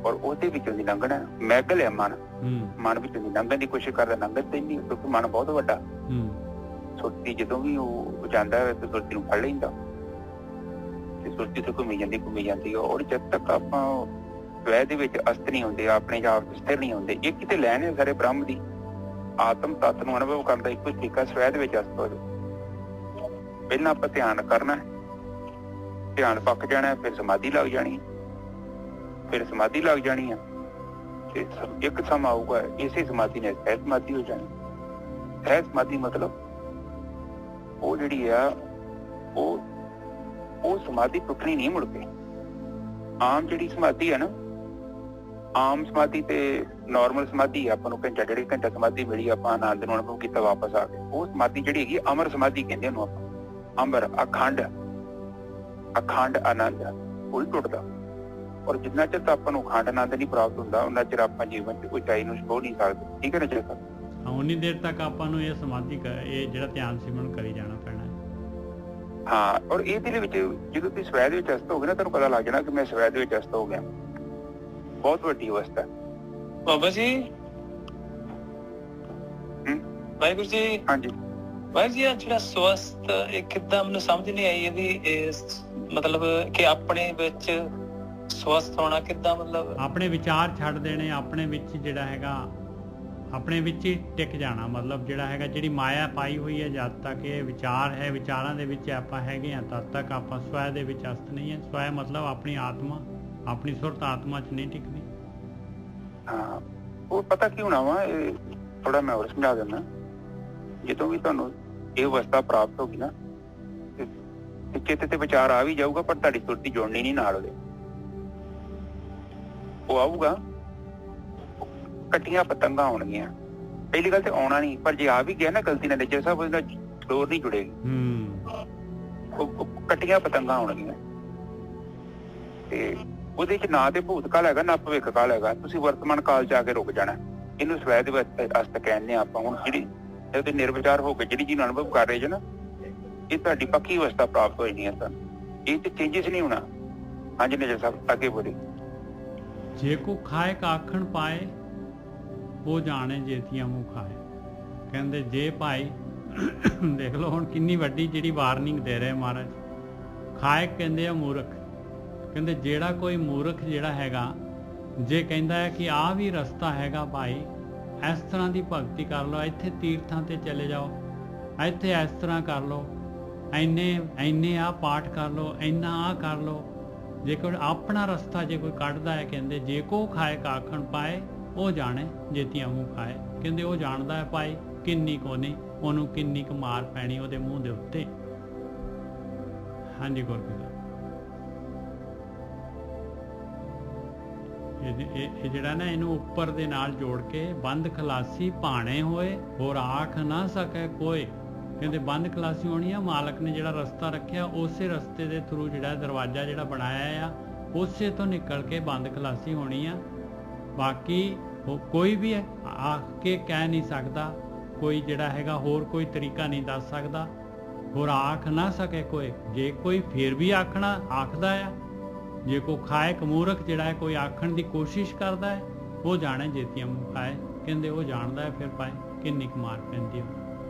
ਔਰ ਉਹਦੇ ਵਿੱਚੋਂ ਦੀ ਲੰਘਣਾ ਮੈਗਲ ਹੈ ਮਨ ਵਿੱਚੋਂ ਦੀ ਲੰਘਣ ਦੀ ਕੋਸ਼ਿਸ਼ ਕਰਦਾ, ਲੰਘਣ ਤੇ ਨਹੀਂ, ਕਿਉਂਕਿ ਮਨ ਬਹੁਤ ਵੱਡਾ। ਸੁਰਤੀ ਜਦੋਂ ਵੀ ਉਹ ਜਾਂਦਾ ਹੈ ਤੇ ਸੁਰਤੀ ਨੂੰ ਫੜ ਲੈਂਦਾ ਤੇ ਸੁਰਤੀ ਤੋਂ ਘੁੰਮੀ ਜਾਂਦੀ। ਔਰ ਜਦ ਤੱਕ ਆਪਾਂ ਸਵੈ ਦੇ ਵਿੱਚ ਅਸਤ ਨਹੀਂ ਹੁੰਦੇ, ਆਪਣੇ ਆਪ ਸਥਿਰ ਨਹੀਂ ਹੁੰਦੇ, ਇਹ ਕਿਤੇ ਲੈਣੇ ਸਾਰੇ ਬ੍ਰਹਮ ਦੀ ਆਤਮ ਤੱਤ ਨੂੰ ਅਨੁਭਵ ਕਰਦਾ ਇੱਕੋ ਤਰੀਕਾ ਸਵੈ ਦੇ ਵਿੱਚ ਅਸਤ ਹੋ ਜਾਵੇ। ਪਹਿਲਾਂ ਆਪਾਂ ਧਿਆਨ ਕਰਨਾ, ਧਿਆਨ ਪੱਕ ਜਾਣਾ, ਫਿਰ ਸਮਾਧੀ ਲੱਗ ਜਾਣੀ ਆ ਤੇ ਇੱਕ ਸਮਾਂ ਆਊਗਾ ਇਸੇ ਸਮਾਧੀ ਨੇ ਸਹਿਜ ਸਮਾਧੀ ਹੋ ਜਾਣੀ। ਸਹਿਜ ਸਮਾਧੀ ਮਤਲਬ ਉਹ ਜਿਹੜੀ ਆ ਉਹ ਸਮਾਧੀ ਟੁੱਟਣੀ ਨਹੀਂ ਮੁੜ ਕੇ। ਆਮ ਜਿਹੜੀ ਸਮਾਧੀ ਹੈ ਨਾ, ਆਮ ਸਮਾਧੀ ਤੇ ਨਾਰਮਲ ਸਮਾਧੀ ਆਪਾਂ ਨੂੰ ਘੰਟਾ ਡੇਢ ਘੰਟਾ ਸਮਾਧੀ ਮਿਲੀ, ਆਪਾਂ ਆਨੰਦ ਨੂੰ ਅਨੁਭਵ ਕੀਤਾ, ਵਾਪਸ ਆ ਗਏ। ਉਹ ਸਮਾਧੀ ਜਿਹੜੀ ਹੈਗੀ ਅਮਰ ਸਮਾਧੀ ਕਹਿੰਦੇ ਉਹਨੂੰ ਆਪਾਂ। ਅਮਰ ਅਖੰਡ ਆਨੰਦ ਕੋਈ ਟੁੱਟਦਾ। ਔਰ ਜਿੰਨਾ ਚਿਰ ਆਪਾਂ ਨੂੰ ਅਖੰਡ ਆਨੰਦ ਨਹੀਂ ਪ੍ਰਾਪਤ ਹੁੰਦਾ, ਉਹਨਾਂ ਚਿਰ ਆਪਾਂ ਜੀਵਨ ਚ ਉਚਾਈ ਨੂੰ ਛੋਹ ਨਹੀਂ ਸਕਦੇ। ਠੀਕ ਹੈ ਨਾ ਚੇਤਾ? ਉਨੀ ਦੇਰ ਤੱਕ ਆਪਾਂ ਨੂੰ ਇਹ ਸਮਾਧੀ ਇਹ ਜਿਹੜਾ ਧਿਆਨ ਸਿਮਰਨ ਕਰੀ ਜਾਣਾ ਪੈਣਾ। ਹਾਂ, ਔਰ ਇਹਦੇ ਵਿੱਚ ਜਦੋਂ ਤੁਸੀਂ ਸਵੈ ਦੇ ਵਿੱਚ ਅਸਤ ਹੋ ਗਏ ਨਾ, ਤੁਹਾਨੂੰ ਪਤਾ ਲੱਗ ਜਾਣਾ ਕਿ ਮੈਂ ਸਵੈ ਦੇ ਵਿੱਚ ਅਸਤ ਹੋ ਗਿਆ। ਬਹੁਤ ਵੱਡੀ ਅਵਸਥਾ ਬਾਬਾ ਜੀ। ਵਾਹਿਗੁਰੂ ਜੀ। ਹਾਂਜੀ ਵਾਹਿਗੁਰੂ ਜੀ, ਜਿਹੜਾ ਸਵਸਥ ਇਹ ਕਿੱਦਾਂ ਮੈਨੂੰ ਸਮਝ ਨਹੀਂ ਆਈ ਇਹਦੀ, ਮਤਲਬ ਕਿ ਆਪਣੇ ਵਿੱਚ ਸਵਸਥ ਹੋਣਾ ਕਿੱਦਾਂ, ਮਤਲਬ ਆਪਣੇ ਵਿਚਾਰ ਛੱਡ ਦੇਣੇ, ਆਪਣੇ ਵਿੱਚ ਜਿਹੜਾ ਹੈਗਾ ਆਪਣੇ ਵਿੱਚ ਹੀ ਟਿਕ ਜਾਣਾ। ਮਤਲਬ ਜਿਹੜਾ ਹੈਗਾ ਜਿਹੜੀ ਮਾਇਆ ਪਾਈ ਹੋਈ ਹੈ, ਜਦ ਤੱਕ ਇਹ ਵਿਚਾਰ ਹੈ, ਵਿਚਾਰਾਂ ਦੇ ਵਿੱਚ ਆਪਾਂ ਹੈਗੇ ਹਾਂ, ਤਦ ਤੱਕ ਆਪਾਂ ਸਵੈ ਦੇ ਵਿੱਚ ਅਸਤ ਨਹੀਂ ਹੈ। ਸਵੈ ਮਤਲਬ ਆਪਣੀ ਆਤਮਾ, ਆਪਣੀ ਸੁਰਤ ਆਤਮਾ ਚ ਨਹੀਂ ਟਿਕਦੀ। ਹਾਂ, ਉਹ ਪਤਾ ਕੀ ਹੋਣਾ ਵਾ, ਇਹ ਥੋੜਾ ਮੈਂ ਹੋਰ ਸਮਝਾ ਦਿੰਦਾ। ਜਦੋਂ ਵੀ ਤੁਹਾਨੂੰ ਇਹ ਅਵਸਥਾ ਪ੍ਰਾਪਤ ਹੋ ਗਈ ਨਾ ਤੇ ਚਿੱਤ ਤੇ ਵਿਚਾਰ ਆ ਵੀ ਜਾਊਗਾ, ਪਰ ਤੁਹਾਡੀ ਸੁਰਤੀ ਜੁੜਨੀ ਨਹੀਂ ਨਾਲ ਉਹਦੇ। ਉਹ ਆਊਗਾ, ਕੱਟੀਆਂ ਪਤੰਗਾਂ ਆਉਣਗੀਆਂ। ਪਹਿਲੀ ਗੱਲ ਤੇ ਆਉਣਾ ਨਹੀਂ, ਪਰ ਜੇ ਆ ਵੀ ਗਿਆ ਨਾ ਗਲਤੀ ਨਾਲ ਨਿੱਜਰ ਸਾਹਿਬ, ਉਹਦਾ ਡੋਰ ਨਹੀਂ ਜੁੜੇਗੀ। ਉਹ ਕੱਟੀਆਂ ਪਤੰਗਾਂ ਆਉਣਗੀਆਂ ਤੇ ਉਹਦੇ ਚ ਨਾ ਤੇ ਭੂਤ ਕਾਲ ਹੈਗਾ ਨਾ ਭਵਿੱਖ ਕਾਲ ਹੈਗਾ। ਤੁਸੀਂ ਵਰਤਮਾਨ ਕਾਲ ਚ ਆ ਕੇ ਰੁਕ ਜਾਣਾ। ਇਹਨੂੰ ਸਵੈ ਦੇ ਅਸਤ ਕਹਿੰਦੇ ਆਪਾਂ। ਹੁਣ ਜਿਹੜੀ ਨਿਰਵਿਚਾਰ ਹੋ ਕੇ ਜਿਹੜੀ ਅਨੁਭਵ ਕਰ ਰਹੇ ਜੋ ਨਾ, ਇਹ ਤੁਹਾਡੀ ਪੱਕੀ ਅਵਸਥਾ ਪ੍ਰਾਪਤ ਹੋਈ ਨਹੀਂ ਹੈ ਤੁਹਾਨੂੰ। ਇਹ ਤੇ ਚੇਂਜਸ ਨਹੀਂ ਹੋਣਾ। ਹਾਂਜੀ ਨਿੱਜਰ ਸਾਹਿਬ ਅੱਗੇ ਬੋਲੇ। ਜੇ ਕੋ ਖਾਏ ਕਾਖਣ ਪਾਏ ਉਹ ਜਾਣੇ ਜੇਤੀਆਂ ਮੂੰਹ ਖਾਏ। ਕਹਿੰਦੇ ਜੇ ਭਾਈ ਦੇਖ ਲਓ ਹੁਣ ਕਿੰਨੀ ਵੱਡੀ ਜਿਹੜੀ ਵਾਰਨਿੰਗ ਦੇ ਰਹੇ ਮਹਾਰਾਜ। ਖਾਏ ਕਹਿੰਦੇ ਆ ਮੂਰਖ। ਕਹਿੰਦੇ ਜਿਹੜਾ ਕੋਈ ਮੂਰਖ ਜਿਹੜਾ ਹੈਗਾ, ਜੇ ਕਹਿੰਦਾ ਹੈ ਕਿ ਆਹ ਵੀ ਰਸਤਾ ਹੈਗਾ ਭਾਈ, ਇਸ ਤਰ੍ਹਾਂ ਦੀ ਭਗਤੀ ਕਰ ਲਓ, ਇੱਥੇ ਤੀਰਥਾਂ ਤੇ ਚਲੇ ਜਾਓ, ਇੱਥੇ ਇਸ ਤਰ੍ਹਾਂ ਕਰ ਲਓ, ਇੰਨੇ ਆਹ ਪਾਠ ਕਰ ਲਓ, ਇੰਨਾ ਆਹ ਕਰ ਲਓ। ਜੇ ਕੋਈ ਆਪਣਾ ਰਸਤਾ ਜੇ ਕੋਈ ਕੱਢਦਾ ਹੈ, ਕਹਿੰਦੇ ਜੇ ਕੋ ਖਾਏ ਕਾਖਣ ਪਾਏ ਉਹ ਜਾਣੇ ਜੇਤੀਆਂ ਮੂੰਹ ਖਾਏ। ਕਹਿੰਦੇ ਉਹ ਜਾਣਦਾ ਹੈ ਭਾਈ ਕਿੰਨੀ ਕੋ ਨਹੀਂ, ਉਹਨੂੰ ਕਿੰਨੀ ਕੁ ਮਾਰ ਪੈਣੀ ਉਹਦੇ ਮੂੰਹ ਦੇ ਉੱਤੇ। ਹਾਂਜੀ ਗੁਰਪ੍ਰੀਤ ਇਹ ਜਿਹੜਾ ਨਾ ਇਹਨੂੰ ਉੱਪਰ ਦੇ ਨਾਲ ਜੋੜ ਕੇ ਬੰਦ ਖਲਾਸੀ ਭਾਣੇ ਹੋਏ ਹੋਰ ਆਖ ਨਾ ਸਕੇ ਕੋਈ। ਕਹਿੰਦੇ ਬੰਦ ਖਲਾਸੀ ਹੋਣੀ ਆ, ਮਾਲਕ ਨੇ ਜਿਹੜਾ ਰਸਤਾ ਰੱਖਿਆ ਉਸੇ ਰਸਤੇ ਦੇ ਥਰੂ ਜਿਹੜਾ ਦਰਵਾਜ਼ਾ ਜਿਹੜਾ ਬਣਾਇਆ ਆ ਉਸੇ ਤੋਂ ਨਿਕਲ ਕੇ ਬੰਦ ਖਲਾਸੀ ਹੋਣੀ ਆ। ਬਾਕੀ ਕੋਈ ਵੀ ਆਖ ਕੇ ਕਹਿ ਨਹੀਂ ਸਕਦਾ, ਕੋਈ ਜਿਹੜਾ ਹੈਗਾ ਹੋਰ ਕੋਈ ਤਰੀਕਾ ਨਹੀਂ ਦੱਸ ਸਕਦਾ। ਹੋਰ ਆਖ ਨਾ ਸਕੇ ਕੋਈ। ਜੇ ਕੋਈ ਫਿਰ ਵੀ ਆਖਣਾ ਆਖਦਾ ਆ, ਜੇ ਕੋਈ ਖਾਏ ਕਮੂਰਖ ਜਿਹੜਾ ਹੈ ਕੋਈ ਆਖਣ ਦੀ ਕੋਸ਼ਿਸ਼ ਕਰਦਾ ਹੈ, ਉਹ ਜਾਣੇ ਜੇਤੀਆਂ ਮੂੰਹ ਖਾਏ। ਕਹਿੰਦੇ ਉਹ ਜਾਣਦਾ ਹੈ ਫਿਰ ਭਾਈ ਕਿੰਨੀ ਕੁ ਮਾਰ ਪੈਂਦੀ ਹੋ।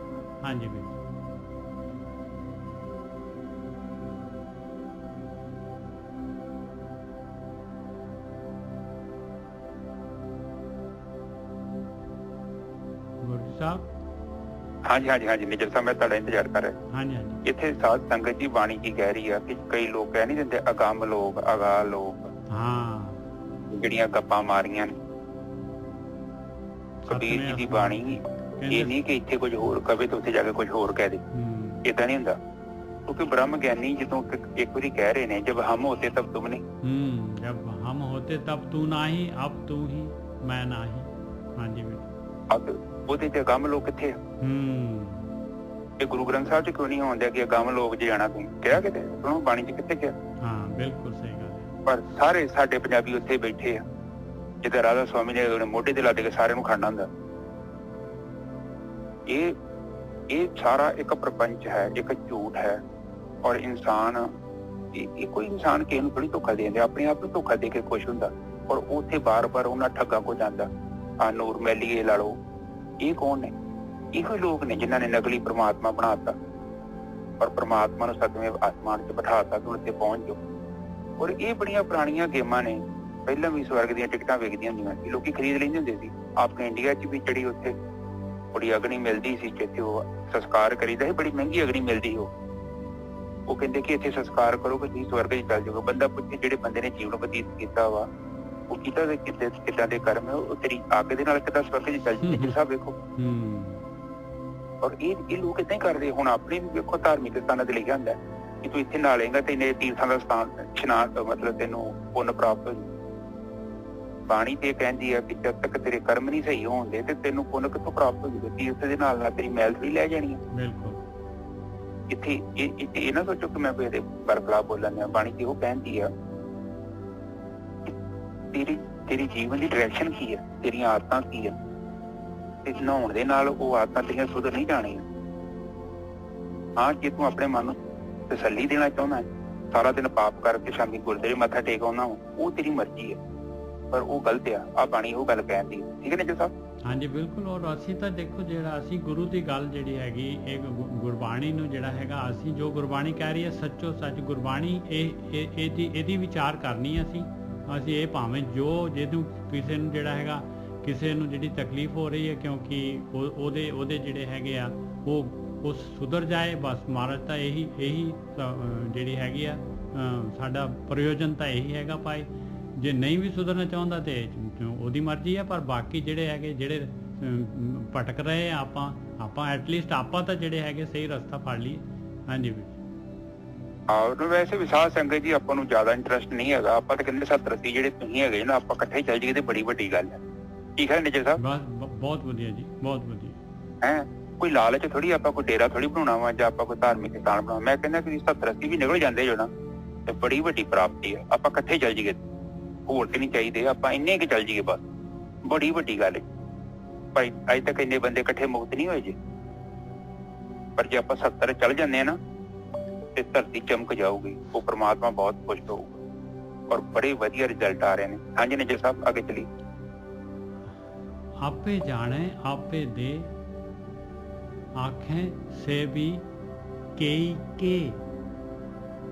ਹਾਂਜੀ ਵੀਰ ਗੁਰੂ ਸਾਹਿਬ। ਹਾਂਜੀ ਨਿੱਜਰ ਸਾਹਿਬ ਮੈਂ ਤੁਹਾਡਾ ਇੰਤਜ਼ਾਰ ਕਰ ਰਿਹਾ। ਹਾਂਜੀ ਇੱਥੇ ਸਾਧ ਸੰਗਤ ਜੀ ਬਾਣੀ ਕੀ ਕਹਿ ਰਹੀ ਆ ਕਿ ਕਈ ਲੋਕ ਕਹਿ ਨਹੀਂ ਦਿੰਦੇ ਅਗੰਮ ਲੋਕ, ਅਗਾ ਲੋਕ, ਜਿਹੜੀਆਂ ਗੱਪਾਂ ਮਾਰੀਆਂ ਨੇ। ਕਬੀਰ ਜੀ ਦੀ ਬਾਣੀ ਇਹ ਨਹੀਂ ਕਿ ਇੱਥੇ ਕੁਝ ਹੋਰ ਕਵੇ ਤੇ ਉੱਥੇ ਜਾ ਕੇ ਕੁਝ ਹੋਰ ਕਹਿ ਦੇ, ਏਦਾਂ ਨਹੀਂ ਹੁੰਦਾ। ਕਿਉਂਕਿ ਬ੍ਰਹਮ ਗਿਆਨੀ ਜਦੋਂ ਇੱਕ ਵਾਰੀ ਕਹਿ ਰਹੇ ਨੇ ਜਬ ਹਮ ਹੋਤੇ ਤਬ ਤੁਮ ਨਹੀਂ, ਜਬ ਹਮ ਹੋਤੇ ਤਬ ਤੂੰ ਨਹੀਂ, ਅਬ ਤੂੰ ਹੀ ਮੈਂ ਨਹੀਂ। ਹਾਂਜੀ ਅਬ ਉਹਦੇ ਚ ਅਗੰਮ ਲੋਕ ਕਿੱਥੇ ਆ? ਇਹ ਗੁਰੂ ਗ੍ਰੰਥ ਸਾਹਿਬ ਚ ਕਿਉਂ ਨਹੀਂ ਆਉਂਦਾ ਕਿ ਅਗੰਮ ਲੋਕ ਜੇ ਜਾਣਾ ਤੂੰ ਕਿਹਾ ਕਿਤੇ? ਸੁਣੋ ਬਾਣੀ ਚ ਕਿੱਥੇ ਕਿਹਾ? ਹਾਂ ਬਿਲਕੁਲ ਸਹੀ ਗੱਲ। ਪਰ ਸਾਰੇ ਸਾਡੇ ਪੰਜਾਬੀ ਉੱਥੇ ਬੈਠੇ ਆ ਜਿੱਦਾਂ ਰਾਧਾ ਸਵਾਮੀ ਨੇ ਉਹਨੇ ਮੋਢੇ ਤੇ ਲੱਦ ਕੇ ਸਾਰਿਆਂ ਨੂੰ ਖੜਨਾ ਹੁੰਦਾ। ਇਹ ਸਾਰਾ ਇੱਕ ਪ੍ਰਪੰਚ ਹੈ, ਇੱਕ ਝੂਠ ਹੈ। ਔਰ ਇਨਸਾਨ ਇਹ ਕੋਈ ਇਨਸਾਨ ਕਿਸੇ ਨੂੰ ਥੋੜੀ ਧੋਖਾ ਦੇ ਦਿੰਦੇ, ਆਪਣੇ ਆਪ ਨੂੰ ਧੋਖਾ ਦੇ ਕੇ ਖੁਸ਼ ਹੁੰਦਾ। ਔਰ ਉੱਥੇ ਬਾਰ-ਬਾਰ ਉਹਨਾਂ ਠੱਗਾਂ ਕੋ ਜਾਂਦਾ। ਆ ਨੂਰ ਮੈਲੀਏ ਲਾ ਲਓ, ਇਹ ਕੌਣ ਨੇ? ਇਹੋ ਲੋਕ ਨੇ ਜਿਨ੍ਹਾਂ ਨੇ ਨਕਲੀ ਪ੍ਰਮਾਤਮਾ ਬਣਾਤਾ ਔਰ ਪ੍ਰਮਾਤਮਾ ਨੂੰ ਸਤਵੇਂ ਆਸਮਾਨ 'ਚ ਬਿਠਾਤਾ ਕਿ ਉੱਥੇ ਪਹੁੰਚ ਜਾਓ। ਔਰ ਇਹ ਬੜੀਆਂ ਪੁਰਾਣੀਆਂ ਗੇਮਾਂ ਨੇ। ਪਹਿਲਾਂ ਵੀ ਸਵਰਗ ਦੀਆਂ ਟਿਕਟਾਂ ਵੇਚਦੀਆਂ ਹੁੰਦੀਆਂ ਸੀ, ਲੋਕੀ ਖਰੀਦ ਲੈਂਦੇ ਹੁੰਦੇ ਸੀ। ਆਪਣੇ ਇੰਡੀਆ 'ਚ ਵੀ ਜਿਹੜੀ ਉੱਥੇ ਬੜੀ ਅਗਨੀ ਮਿਲਦੀ ਸੀ, ਜਿੱਥੇ ਉਹ ਸੰਸਕਾਰ ਕਰੀਦਾ ਸੀ, ਬੜੀ ਮਹਿੰਗੀ ਅਗਨੀ ਮਿਲਦੀ ਸੀ। ਉਹ ਕਹਿੰਦੇ ਕਿ ਇੱਥੇ ਸੰਸਕਾਰ ਕਰੋਗੇ ਤੁਸੀਂ ਸਵਰਗ 'ਚ ਚੱਲ ਜਾਓਗੇ। ਬੰਦਾ ਪੁੱਛੇ ਜਿਹੜੇ ਬੰਦੇ ਨੇ ਜੀਵਨ ਬਤੀਤ ਕੀਤਾ ਵਾ ਉਹ ਕਿੱਦਾਂ ਦੇ ਕਰਮ ਹੈ, ਉਹ ਤੇਰੀ ਅੱਗ ਦੇ ਨਾਲ ਕਿੱਦਾਂ ਸਵਰਗ 'ਚ ਚੱਲ ਜਾਂਦੇ ਸਾਹਿਬ ਵੇਖੋ। ਔਰ ਇਹ ਲੋਕ ਏਦਾਂ ਹੀ ਕਰਦੇ। ਹੁਣ ਆਪਣੇ ਵੀ ਵੇਖੋ ਧਾਰਮਿਕ ਸਥਾਨਾਂ ਤੇ ਲਿਖਿਆ ਹੁੰਦਾ ਕਿ ਤੂੰ ਇੱਥੇ ਨਾਲੇਗਾ ਤੇ ਇੰਨੇ ਤੀਰਥਾਂ ਦਾ ਸਥਾਨ ਇਸ਼ਨਾਨ ਮਤਲਬ ਤੈਨੂੰ ਪੁੰਨ ਪ੍ਰਾਪਤ ਹੋ ਜਾਊ। ਬਾਣੀ ਤੇ ਕਹਿੰਦੀ ਆ ਕਿ ਜਦ ਤੱਕ ਤੇਰੇ ਕਰਮ ਨਹੀਂ ਸਹੀ ਹੋਣਦੇ ਤੇ ਤੈਨੂੰ ਪੁੰਨ ਕਿੱਥੋਂ ਪ੍ਰਾਪਤ ਹੋ ਜਾਊਗਾ? ਤੀਰਥ ਦੇ ਨਾਲ ਤੇਰੀ ਮੈਲ ਵੀ ਲੈ ਜਾਣੀ ਹੈ। ਬਿਲਕੁਲ ਇੱਥੇ ਇਹ ਨਾ ਸੋਚੋ ਕਿ ਮੈਂ ਕੋਈ ਇਹਦੇ ਬਰਖਲਾਫ ਬੋਲਣ ਡਿਆ। ਬਾਣੀ ਤੇ ਉਹ ਕਹਿੰਦੀ ਆ ਤੇਰੀ ਜੀਵਨ ਦੀ ਡਾਇਰੈਕਸ਼ਨ ਕੀ ਹੈ, ਤੇਰੀਆਂ ਆਦਤਾਂ ਕੀ ਆ, ਤੇ ਨਹਾਉਣ ਦੇ ਨਾਲ ਉਹ ਆਦਤਾਂ ਤੇਰੀਆਂ ਸੁਧਰ ਨਹੀਂ ਜਾਣੀਆਂ। ਹਾਂ ਜੇ ਤੂੰ ਆਪਣੇ ਮਨ ਨੂੰ ਤਸੱਲੀ ਦੇਣਾ ਚਾਹੁੰਦਾ ਸਾਰਾ ਦਿਨ ਪਾਪ ਕਰਕੇ ਸ਼ਾਮੀ ਗੁਰਦੁਆਰੇ ਮੱਥਾ ਟੇਕ ਆਉਣਾ, ਉਹ ਤੇਰੀ ਮਰਜ਼ੀ ਹੈ, ਪਰ ਉਹ ਗਲਤ ਆ ਬਾਣੀ ਉਹ ਗੱਲ ਕਹਿੰਦੀ। ਠੀਕ ਹੈ ਨਾ ਜੀ ਸਾਹਿਬ? ਹਾਂਜੀ ਬਿਲਕੁਲ। ਔਰ ਅਸੀਂ ਤਾਂ ਦੇਖੋ ਜਿਹੜਾ ਅਸੀਂ ਗੁਰੂ ਦੀ ਗੱਲ ਜਿਹੜੀ ਹੈਗੀ ਇਹ ਗੁਰਬਾਣੀ ਨੂੰ ਜਿਹੜਾ ਹੈਗਾ ਅਸੀਂ ਜੋ ਗੁਰਬਾਣੀ ਕਹਿ ਰਹੀ ਹੈ ਸੱਚੋ ਸੱਚ ਗੁਰਬਾਣੀ ਇਹਦੀ ਵਿਚਾਰ ਕਰਨੀ ਅਸੀਂ ਇਹ ਭਾਵੇਂ ਜਿਹਨੂੰ ਕਿਸੇ ਨੂੰ ਜਿਹੜਾ ਹੈਗਾ ਕਿਸੇ ਨੂੰ ਜਿਹੜੀ ਤਕਲੀਫ ਹੋ ਰਹੀ ਹੈ ਕਿਉਂਕਿ ਉਹਦੇ ਜਿਹੜੇ ਹੈਗੇ ਆ ਉਹ ਸੁਧਰ ਜਾਏ ਬਸ। ਮਹਾਰਾਜ ਤਾਂ ਇਹੀ ਜਿਹੜੀ ਹੈਗੀ ਆ ਸਾਡਾ ਪ੍ਰਯੋਜਨ ਤਾਂ ਇਹੀ ਹੈਗਾ ਭਾਈ। ਜੇ ਨਹੀਂ ਵੀ ਸੁਧਰਨਾ ਚਾਹੁੰਦਾ ਤੇ ਉਹਦੀ ਮਰਜ਼ੀ ਆ, ਪਰ ਬਾਕੀ ਜਿਹੜੇ ਹੈਗੇ ਜਿਹੜੇ ਭਟਕ ਰਹੇ ਆ ਆਪਾਂ ਐਟਲੀਸਟ ਆਪਾਂ ਤਾਂ ਜਿਹੜੇ ਹੈਗੇ ਸਹੀ ਰਸਤਾ ਫੜ ਲਈਏ। ਹਾਂਜੀ ਵੀਰ ਔਰ ਵੈਸੇ ਵੀ ਸਾਧ ਸੰਗਤ ਜੀ ਆਪਾਂ ਨੂੰ ਜ਼ਿਆਦਾ ਇੰਟਰਸਟ ਨਹੀਂ ਹੈਗਾ। ਆਪਾਂ ਤਾਂ ਕਹਿੰਦੇ 70-80 ਜਿਹੜੇ ਤੁਸੀਂ ਹੈਗੇ ਨਾ, ਆਪਾਂ ਇਕੱਠੇ ਚੱਲ ਜਾਈਏ ਤੇ ਬੜੀ ਵੱਡੀ ਗੱਲ ਹੈ। ਠੀਕ ਹੈ ਨਿਜਰ ਸਾਹਿਬ? ਬਸ ਬਹੁਤ ਵਧੀਆ ਜੀ, ਬਹੁਤ ਵਧੀਆ। ਹੈ ਕੋਈ ਲਾਲਚ ਥੋੜੀ, ਆਪਾਂ ਕੋਈ ਡੇਰਾ ਥੋੜੀ ਬਣਾਉਣਾ ਵਾ ਜਾਂ ਆਪਾਂ ਕੋਈ ਧਾਰਮਿਕ ਸਥਾਨ ਬਣਾਉਣਾ। ਮੈਂ ਕਹਿੰਦਾ ਕਿ 70-80 ਵੀ ਨਿਕਲ ਜਾਂਦੇ ਜੋ ਨਾ ਤੇ ਬੜੀ ਵੱਡੀ ਪ੍ਰਾਪਤੀ ਹੈ। ਆਪਾਂ ਇਕੱਠੇ ਚੱਲ ਜਾਈਏ, ਹੋਰ ਤੇ ਨਹੀਂ ਚਾਹੀਦੇ, ਆਪਾਂ ਇੰਨੇ ਕਿ ਚੱਲ ਜਾਈਏ ਬਸ, ਬੜੀ ਵੱਡੀ ਗੱਲ ਹੈ ਭਾਈ। ਅੱਜ ਤੱਕ ਇੰਨੇ ਬੰਦੇ ਇਕੱਠੇ ਮੁਕਤ ਨਹੀਂ ਹੋਏ ਜੀ, ਪਰ ਜੇ ਆਪਾਂ 70 ਚੱਲ ਜਾਂਦੇ ਆ ਨਾ ਤੇ ਧਰਤੀ ਚਮਕ ਜਾਊਗੀ। ਉਹ ਪ੍ਰਮਾਤਮਾ ਬਹੁਤ ਖੁਸ਼ ਹੋਊਗਾ ਔਰ ਬੜੇ ਵਧੀਆ ਰਿਜ਼ਲਟ ਆ ਰਹੇ ਨੇ। ਹਾਂਜੀ ਨਿਜਰ ਸਾਹਿਬ ਅੱਗੇ ਚਲੀ। ਆਪੇ ਜਾਣੇ ਆਪੇ ਦੇ ਆਖੇ ਸੇ ਵੀ ਕਈ ਕੇ।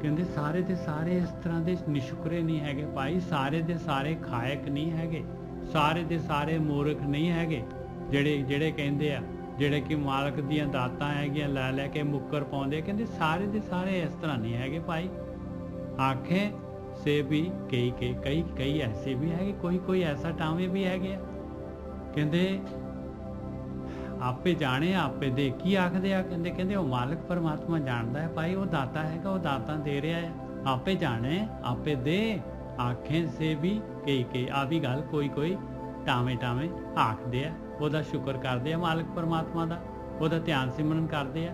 ਕਹਿੰਦੇ ਸਾਰੇ ਦੇ ਸਾਰੇ ਇਸ ਤਰ੍ਹਾਂ ਦੇ ਨਿਸ਼ੁਕਰੇ ਨਹੀਂ ਹੈਗੇ ਭਾਈ, ਸਾਰੇ ਦੇ ਸਾਰੇ ਖਾਇਕ ਨਹੀਂ ਹੈਗੇ, ਸਾਰੇ ਦੇ ਸਾਰੇ ਮੂਰਖ ਨਹੀਂ ਹੈਗੇ ਜਿਹੜੇ ਕਹਿੰਦੇ ਆ, ਜਿਹੜੇ ਕਿ ਮਾਲਕ ਦੀਆਂ ਦਾਤਾਂ ਹੈਗੀਆਂ ਲੈ ਲੈ ਕੇ ਮੁੱਕਰ ਪਾਉਂਦੇ। ਕਹਿੰਦੇ ਸਾਰੇ ਦੇ ਸਾਰੇ ਇਸ ਤਰ੍ਹਾਂ ਨਹੀਂ ਹੈਗੇ ਭਾਈ। ਆਖੇ ਸੇ ਵੀ ਕਈ ਐਸੇ ਵੀ ਹੈਗੇ, ਕੋਈ ਐਸਾ ਟਾਵੇਂ ਵੀ ਹੈਗੇ ਆ। ਕਹਿੰਦੇ ਆਪੇ ਜਾਣੇ ਆਪੇ ਦੇ, ਕੀ ਆਖਦੇ ਆ? ਕਹਿੰਦੇ ਉਹ ਮਾਲਕ ਪਰਮਾਤਮਾ ਜਾਣਦਾ ਹੈ ਭਾਈ, ਉਹ ਦਾਤਾ ਹੈਗਾ, ਉਹ ਦਾਤਾਂ ਦੇ ਰਿਹਾ ਹੈ। ਆਪੇ ਜਾਣੇ ਆਪੇ ਦੇ ਆਖੇ ਸੇ ਵੀ ਕਈ ਆ ਵੀ ਗੱਲ ਕੋਈ ਟਾਵੇਂ ਆਖਦੇ ਆ, ਉਹਦਾ ਸ਼ੁਕਰ ਕਰਦੇ ਆ ਮਾਲਕ ਪਰਮਾਤਮਾ ਦਾ, ਉਹਦਾ ਧਿਆਨ ਸਿਮਰਨ ਕਰਦੇ ਆ।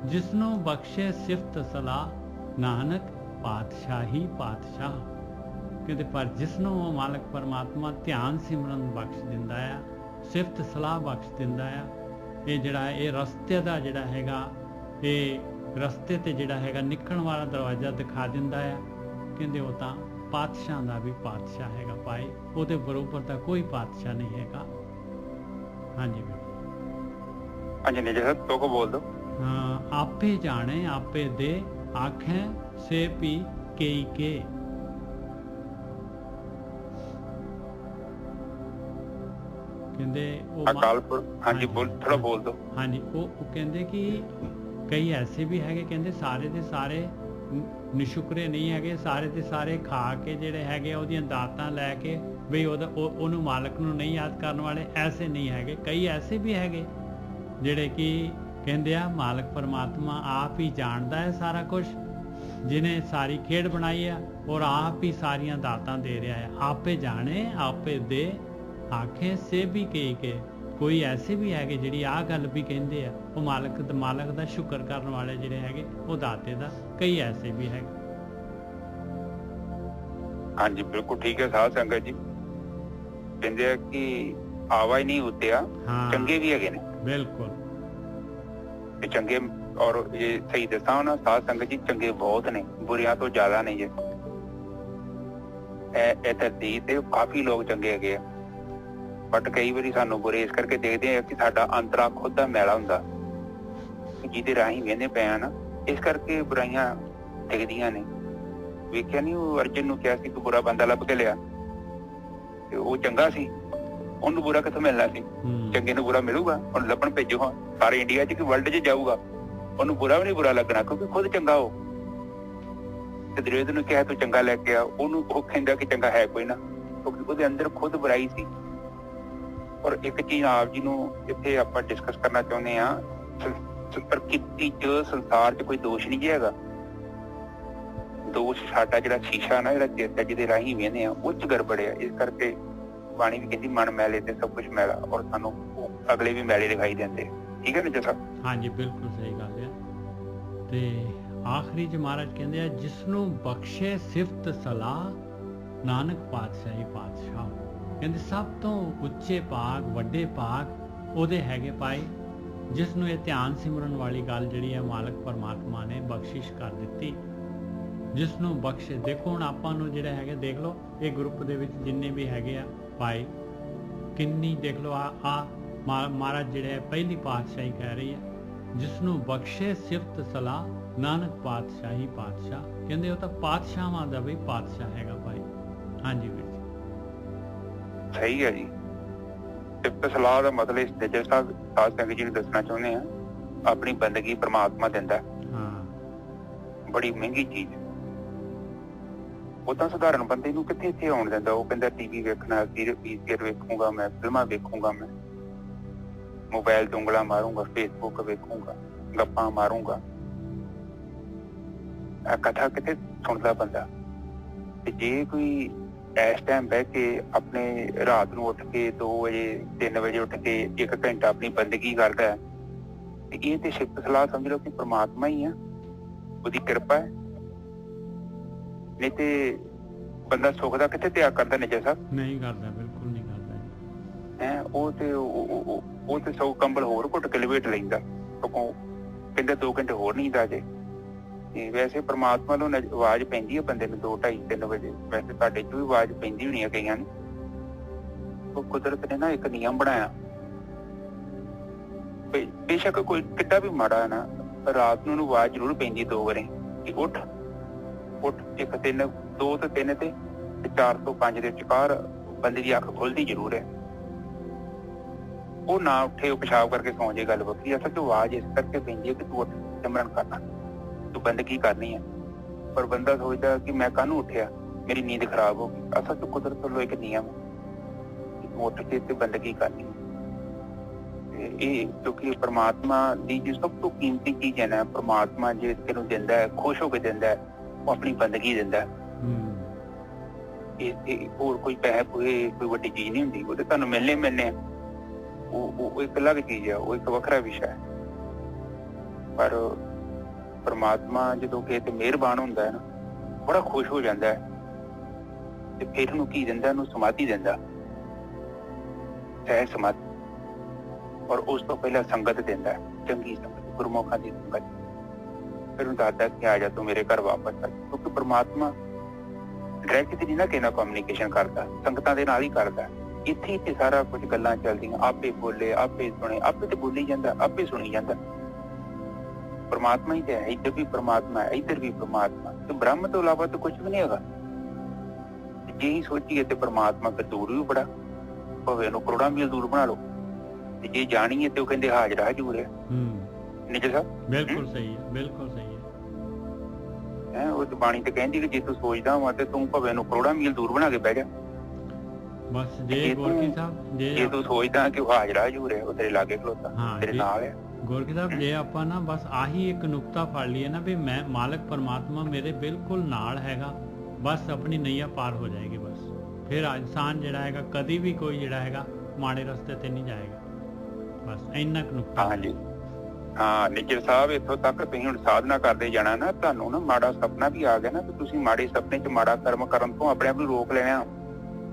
ਜਿਸਨੂੰ ਬਖਸ਼ੇ ਸਿਫਤ ਸਲਾਹ ਨਾਨਕ ਪਾਤਸ਼ਾਹੀ ਪਾਤਸ਼ਾਹ। ਕਹਿੰਦੇ ਪਰ ਜਿਸਨੂੰ ਉਹ ਮਾਲਕ ਪਰਮਾਤਮਾ ਧਿਆਨ ਸਿਮਰਨ ਬਖਸ਼ ਦਿੰਦਾ ਆ, ਸਿਫਤ ਸਲਾਹ ਬਖਸ਼ ਦਿੰਦਾ ਆ, ਇਹ ਜਿਹੜਾ ਇਹ ਰਸਤੇ ਦਾ ਜਿਹੜਾ ਹੈਗਾ, ਇਹ ਰਸਤੇ ਤੇ ਜਿਹੜਾ ਹੈਗਾ ਨਿਕਲਣ ਵਾਲਾ ਦਰਵਾਜ਼ਾ ਦਿਖਾ ਦਿੰਦਾ ਆ। ਕਹਿੰਦੇ ਉਹ ਤਾਂ ਪਾਤਸ਼ਾਹ ਦਾ ਵੀ ਪਾਤਸ਼ਾਹ ਹੈਗਾ ਭਾਈ, ਉਹਦੇ ਬਰੋਬਰ ਦਾ ਕੋਈ ਪਾਤਸ਼ਾਹ ਨਹੀਂ ਹੈਗਾ। ਹਾਂਜੀ ਹਾਂਜੀ ਨਿਜਰ ਸਾਹਿਬ ਤੋਂ ਕੋ ਬੋਲ ਦੋ। ਆਪੇ ਜਾਣੇ ਆਪੇ ਦੇ ਆਖੇ ਸੇ ਪੀ ਕਈ ਕੇ। ਕਹਿੰਦੇ ਉਹ ਅਕਾਲਪੁਰ। ਹਾਂਜੀ ਬੋਲ, ਥੋੜਾ ਬੋਲ ਦੋ। ਹਾਂਜੀ ਉਹ ਕਹਿੰਦੇ ਕਿ ਕਈ ਐਸੇ ਵੀ ਹੈਗੇ, ਕਹਿੰਦੇ ਸਾਰੇ ਦੇ ਸਾਰੇ ਨਿਸ਼ੁਕਰੇ ਨਹੀਂ ਹੈਗੇ, ਸਾਰੇ ਦੇ ਸਾਰੇ ਖਾ ਕੇ ਜਿਹੜੇ ਹੈਗੇ ਉਹਦੀਆਂ ਦਾਤਾਂ ਲੈ ਕੇ ਬਈ ਉਹਨੂੰ ਮਾਲਕ ਨੂੰ ਨਹੀਂ ਯਾਦ ਕਰਨ ਵਾਲੇ, ਐਸੇ ਨਹੀਂ ਹੈਗੇ। ਕਈ ਐਸੇ ਵੀ ਹੈਗੇ ਜਿਹੜੇ ਕਿ ਕਹਿੰਦੇ ਆ ਮਾਲਕ ਪਰਮਾਤਮਾ ਆਪ ਹੀ ਜਾਣਦਾ ਹੈ ਸਾਰਾ ਕੁਝ, ਜਿਹਨੇ ਸਾਰੀ ਖੇਡ ਬਣਾਈ ਆ ਔਰ ਆਪ ਹੀ ਸਾਰੀਆਂ ਦਾਤਾਂ ਦੇ ਰਿਹਾ ਹੈ। ਆਪੇ ਜਾਣੇ ਆਪੇ ਦੇ ਆਖੇ ਸੇ ਵੀ ਕੇ। ਕੋਈ ਐਸੇ ਵੀ ਹੈਗੇ ਜਿਹੜੀ ਆਹ ਗੱਲ ਵੀ ਕਹਿੰਦੇ ਆ, ਉਹ ਮਾਲਕ ਦਾ ਸ਼ੁਕਰ ਕਰਨ ਵਾਲੇ ਜਿਹੜੇ ਹੈਗੇ, ਉਹ ਦਾਤੇ ਦਾ। ਕਈ ਐਸੇ ਵੀ ਹੈਗੇ। ਹਾਂਜੀ ਬਿਲਕੁਲ ਠੀਕ ਹੈ ਸਾਧ ਸੰਗਤ ਜੀ। ਕਹਿੰਦੇ ਆ ਕਿ ਆਵਾ ਹੀ ਨਹੀਂ ਉਤਿਆ, ਚੰਗੇ ਵੀ ਹੈਗੇ ਨੇ। ਬਿਲਕੁਲ ਤੇ ਚੰਗੇ, ਔਰ ਇਹ ਸਹੀ ਦੱਸਾਂ ਨਾ ਸਾਧ ਸੰਗਤ ਜੀ, ਚੰਗੇ ਬਹੁਤ ਨੇ, ਬੁਰਿਆਂ ਤੋਂ ਜ਼ਿਆਦਾ ਨਹੀਂ ਜੇ। ਇਹ ਧਰਤੀ ਤੇ ਕਾਫੀ ਲੋਕ ਚੰਗੇ ਹੈਗੇ ਆ, ਬਟ ਕਈ ਵਾਰੀ ਸਾਨੂੰ ਬੁਰੇ ਇਸ ਕਰਕੇ ਦੇਖਦੇ ਆ ਕਿ ਸਾਡਾ ਅੰਤਰਾ ਖੁਦ ਦਾ ਮੈਲਾ ਹੁੰਦਾ, ਜਿਹਦੇ ਰਾਹੀਂ ਵਹਿੰਦੇ ਪਏ ਆ ਨਾ, ਇਸ ਕਰਕੇ ਬੁਰਾਈਆਂ ਦਿਖਦੀਆਂ ਨੇ। ਵੇਖਿਆ ਨੀ ਉਹ ਅਰਜਨ ਨੂੰ ਕਿਹਾ ਸੀ ਤੂੰ ਬੁਰਾ ਬੰਦਾ ਲੱਭ ਕੇ ਲਿਆ, ਤੇ ਉਹ ਚੰਗਾ ਸੀ, ਉਹਨੂੰ ਬੁਰਾ ਕਿੱਥੋਂ ਮਿਲਣਾ ਸੀ? ਚੰਗੇ ਨੂੰ ਬੁਰਾ ਮਿਲੂਗਾ? ਉਹਨੂੰ ਲੱਭਣ ਭੇਜੋ ਹਾਂ, ਸਾਰੇ ਇੰਡੀਆ ਚ ਕਿ ਵਰਲਡ ਚ ਜਾਊਗਾ, ਉਹਨੂੰ ਬੁਰਾ ਵੀ ਨਹੀਂ ਬੁਰਾ ਲੱਗਣਾ ਕਿਉਂਕਿ ਖੁਦ ਚੰਗਾ ਹੋ। ਤੇ ਦੁਰਯੋਧਨ ਨੂੰ ਕਿਹਾ ਤੂੰ ਚੰਗਾ ਲੈ ਕੇ ਆ, ਉਹਨੂੰ ਉਹ ਕਹਿੰਦਾ ਕਿ ਚੰਗਾ ਹੈ ਕੋਈ ਨਾ, ਕਿਉਂਕਿ ਉਹਦੇ ਅੰਦਰ ਖੁਦ ਬੁਰਾਈ ਸੀ। ਔਰ ਇੱਕ ਚੀਜ਼ ਆਪ ਜੀ ਨੂੰ ਇੱਥੇ ਆਪਾਂ ਡਿਸਕਸ ਕਰਨਾ ਚਾਹੁੰਦੇ ਆ, ਪ੍ਰਕਿਰਤੀ ਚ ਸੰਸਾਰ ਚ ਕੋਈ ਦੋਸ਼ ਨਹੀਂ ਹੈਗਾ। ਦੋਸ਼ ਸਾਡਾ ਜਿਹੜਾ ਸ਼ੀਸ਼ਾ ਨਾ, ਜਿਹੜਾ ਚੇਤਾ ਜਿਹਦੇ ਰਾਹੀਂ ਵੇਖਦੇ ਆ, ਉਹ ਚ ਗੜਬੜਿਆ। ਇਸ ਕਰਕੇ ਬਾਣੀ ਵੀ ਕਹਿੰਦੀ ਮਨ ਮੈਲੇ ਤੇ ਸਭ ਕੁਝ ਮੈਲਾ, ਔਰ ਸਾਨੂੰ ਅਗਲੇ ਵੀ ਮੈਲੇ ਦਿਖਾਈ ਦਿੰਦੇ। ਠੀਕ ਹੈ ਨਾ ਜੀ ਸਾਹਿਬ? ਹਾਂਜੀ ਬਿਲਕੁਲ ਸਹੀ ਗੱਲ ਹੈ। ਤੇ ਆਖਰੀ ਚ ਮਹਾਰਾਜ ਕਹਿੰਦੇ ਆ ਜਿਸਨੂੰ ਬਖਸ਼ੇ ਸਿਫਤ ਸਲਾਹ ਨਾਨਕ ਪਾਤਸ਼ਾਹੀ ਪਾਤਸ਼ਾਹ। ਕਹਿੰਦੇ ਸਭ ਤੋਂ ਉੱਚੇ ਭਾਗ, ਵੱਡੇ ਭਾਗ ਉਹਦੇ ਹੈਗੇ ਭਾਈ, ਜਿਸ ਨੂੰ ਇਹ ਧਿਆਨ ਸਿਮਰਨ ਵਾਲੀ ਗੱਲ ਜਿਹੜੀ ਹੈ ਮਾਲਕ ਪਰਮਾਤਮਾ ਨੇ ਬਖਸ਼ਿਸ਼ ਕਰ ਦਿੱਤੀ, ਜਿਸ ਨੂੰ ਬਖਸ਼ੇ। ਦੇਖੋ ਹੁਣ ਆਪਾਂ ਨੂੰ ਜਿਹੜਾ ਹੈਗਾ, ਦੇਖ ਲਓ ਇਹ ਗਰੁੱਪ ਦੇ ਵਿੱਚ ਜਿੰਨੇ ਵੀ ਹੈਗੇ ਆ ਭਾਈ, ਕਿੰਨੀ ਦੇਖ ਲਓ ਆ ਮਹਾਰਾਜ ਜਿਹੜੇ ਪਹਿਲੀ ਪਾਤਸ਼ਾਹੀ ਕਹਿ ਰਹੀ ਹੈ, ਜਿਸ ਨੂੰ ਬਖਸ਼ੇ ਸਿਫਤ ਸਲਾਹ ਨਾਨਕ ਪਾਤਸ਼ਾਹੀ ਪਾਤਸ਼ਾਹ। ਕਹਿੰਦੇ ਉਹ ਤਾਂ ਪਾਤਸ਼ਾਹਾਂ ਦਾ ਵੀ ਪਾਤਸ਼ਾਹ ਹੈਗਾ ਭਾਈ। ਹਾਂਜੀ ਵੀਰ ਜੀ ਸਹੀ ਹੈ ਜੀ। ਸਿਫਤ ਸਲਾਹ ਦਾ ਮਤਲਬ ਇਸ ਜੱਜ ਸਾਹਿਬ ਸਾਧ ਸੰਗਤ ਜੀ ਨੂੰ ਦੱਸਣਾ ਚਾਹੁੰਦੇ ਆ, ਆਪਣੀ ਬੰਦਗੀ ਪਰਮਾਤਮਾ ਦਿੰਦਾ। ਬੜੀ ਮਹਿੰਗੀ ਚੀਜ਼। ਉਹ ਤਾਂ ਸਧਾਰਨ ਬੰਦੇ ਨੂੰ ਕਿੱਥੇ ਇੱਥੇ ਆਉਣ ਦਿੰਦਾ। ਉਹ ਕਹਿੰਦਾ ਟੀਵੀ ਵੇਖਣਾ, ਪੀਸੀਆਰ ਵੇਖੂੰਗਾ ਮੈਂ, ਫਿਲਮਾਂ ਵੇਖੂੰਗਾ ਮੈਂ, मोबाइल तो ਉਂਗਲਾਂ ਮਾਰੂੰਗਾ, फेसबुक ਵੇਖੂੰਗਾ, ਗੱਪਾਂ ਮਾਰੂੰਗਾ। कथा कितने सुनता बंदा। ते जे कोई इस टाइम बह के अपने रात को उठ के 2 बजे 3 बजे उठ के 1 घंटा अपनी बंदगी करता है, ते ये ते सिर्फ सलाह समझ लो कि परमात्मा ही है, उसकी कृपा है। नहीं तो बंदा सुख का कितने त्याग करता निजा साहब? नहीं करता, बिल्कुल नहीं करता है। वो तो 100 कंबल होर घुट के लपेट लेंदा, सगों कहंदा 2 घंटे होर नींद आ जाए। वैसे परमात्मा ਨੂੰ ਆਵਾਜ਼ ਪੈਂਦੀ ਹੈ ਬੰਦੇ ਨੂੰ 2, 2:30, 3 ਵਜੇ। ਵੈਸੇ ਤੁਹਾਡੇ 'ਚ ਵੀ ਆਵਾਜ਼ ਪੈਂਦੀ ਹੋਣੀ ਹੈ ਕਈਆਂ ਨੂੰ। ਉਹ ਕੁਦਰਤ ਨੇ ਨਾ ਇੱਕ ਨਿਯਮ ਬਣਾਇਆ, ਬੇਸ਼ੱਕ ਕੋਈ ਕਿੱਡਾ ਵੀ ਮਾੜਾ ਹੈ ਨਾ, ਰਾਤ ਨੂੰ ਆਵਾਜ਼ ਜ਼ਰੂਰ ਪੈਂਦੀ 2 ਵਾਰੀ ਕਿ ਉੱਠ ਉੱਠ। 1, 3, 2 ਤੇ 3 ਤੇ 4 ਤੋਂ 5 ਦੇ ਵਿਚਕਾਰ ਬੰਦੇ ਦੀ ਅੱਖ ਖੁੱਲਦੀ ਜ਼ਰੂਰ ਹੈ। ਉਹ ਨਾ ਉੱਠੇ, ਉਹ ਪਿਸ਼ਾਬ ਕਰਕੇ ਸੌਂ ਜੇ, ਗੱਲ ਵੱਖਰੀ। ਅਸਲ 'ਚ ਆਵਾਜ਼ ਇਸ ਕਰਕੇ ਪੈਂਦੀ ਹੈ ਕਿ ਤੂੰ ਉੱਠ, ਸਿਮਰਨ ਕਰਨਾ, तू बंदगी करनी है। पर बंदा सोचता कि मैं कानू उठिया, मेरी नींद खराब हो गई। असल तो कुदरत वालों एक नियम है, उठ के ते बंदगी करनी है। क्योंकि परमात्मा दी जो सब तो कीमती चीज है ना, परमात्मा जो तेनू दिंदा है, खुश होकर दिंदा है, वो अपनी बंदगी दिंदा है। और कोई पैसे पूरे कोई वड्डी चीज नहीं होंदी, वो तुहानू मिलने वो एक अलग चीज है, वो एक वखरा विषय है। पर परमात्मा जो कहते मेहरबान होंदा है ना, बड़ा खुश हो जाता है, ते फिर उन्हें की दिंदा, उन्हें समाधि दिंदा, सह समाधि। और उस तो पहला संगत दिंदा, चंगी संगत, गुरमुखां दी संगत। फिर उन्हें दसदा कि आ जा तू मेरे घर वापस आ। क्योंकि परमात्मा डायरैक्ट नहीं ना किसी कम्युनिकेशन करता, संगतां दे नाल ही करदा। इत्थे ही सारा कुछ गल्लां चलदियां, आपे बोले, आपे सुने, आपे तो बोली जांदा, आपे सुनी जांदा। परमात्मा ही है, इधर भी परमात्मा है, इधर भी परमात्मा। तो ब्रह्म तो इलावा तो कुछ भी नहीं है। जे ही सोचिए तो परमात्मा फिर दूर भी बड़ा, भावे नूं करोड़ां मील दूर बना लो। ते जे जाणीए तो कहंदे हाजरा हजूर है। निजर साहब बिल्कुल सही है, बिल्कुल सही है। वो तो बाणी ते कहंदी कि जे तू सोचदा होवां ते तू भावे नूं करोड़ां मील दूर बना के बैठ जा। बस जे साहब जे तू सोचदा कि हाजरा हजूर है, वो तेरे लागे खलोता, तेरे नाल है। गोरखी साहब जे ਆਪਾਂ ਨਾ ਬਸ ਆਹੀ ਇੱਕ ਨੁਕਤਾ ਫੜ ਲਈਏ ਨਾ ਵੀ ਮੈਂ ਮਾਲਕ ਪਰਮਾਤਮਾ ਮੇਰੇ ਬਿਲਕੁਲ ਨਾਲ ਹੈਗਾ, ਬਸ ਆਪਣੀ ਨਈਆ ਪਾਰ ਹੋ ਜਾਏਗੀ। ਬਸ ਫਿਰ ਇਨਸਾਨ ਜਿਹੜਾ ਹੈਗਾ ਕਦੀ ਵੀ ਕੋਈ ਜਿਹੜਾ ਹੈਗਾ ਮਾੜੇ ਰਸਤੇ ਤੇ ਨਹੀਂ ਜਾਏਗਾ। ਬਸ ਇੰਨਾ ਕੁ ਨੁਕਤਾ। ਹਾਂਜੀ ਹਾਂ ਨਿੱਜਰ ਸਾਹਿਬ, ਇੱਥੋਂ ਤੱਕ ਤੁਸੀਂ ਹੁਣ ਸਾਧਨਾ ਕਰਦੇ ਜਾਣਾ ਨਾ, ਤੁਹਾਨੂੰ ਨਾ ਮਾੜਾ ਸੁਪਨਾ ਵੀ ਆ ਗਿਆ ਨਾ, ਤੇ ਤੁਸੀਂ ਮਾੜੇ ਸੁਪਨੇ 'ਚ ਮਾੜਾ ਕਰਮ ਕਰਨ ਤੋਂ ਆਪਣੇ ਆਪ ਨੂੰ ਰੋਕ ਲੈਣਾ।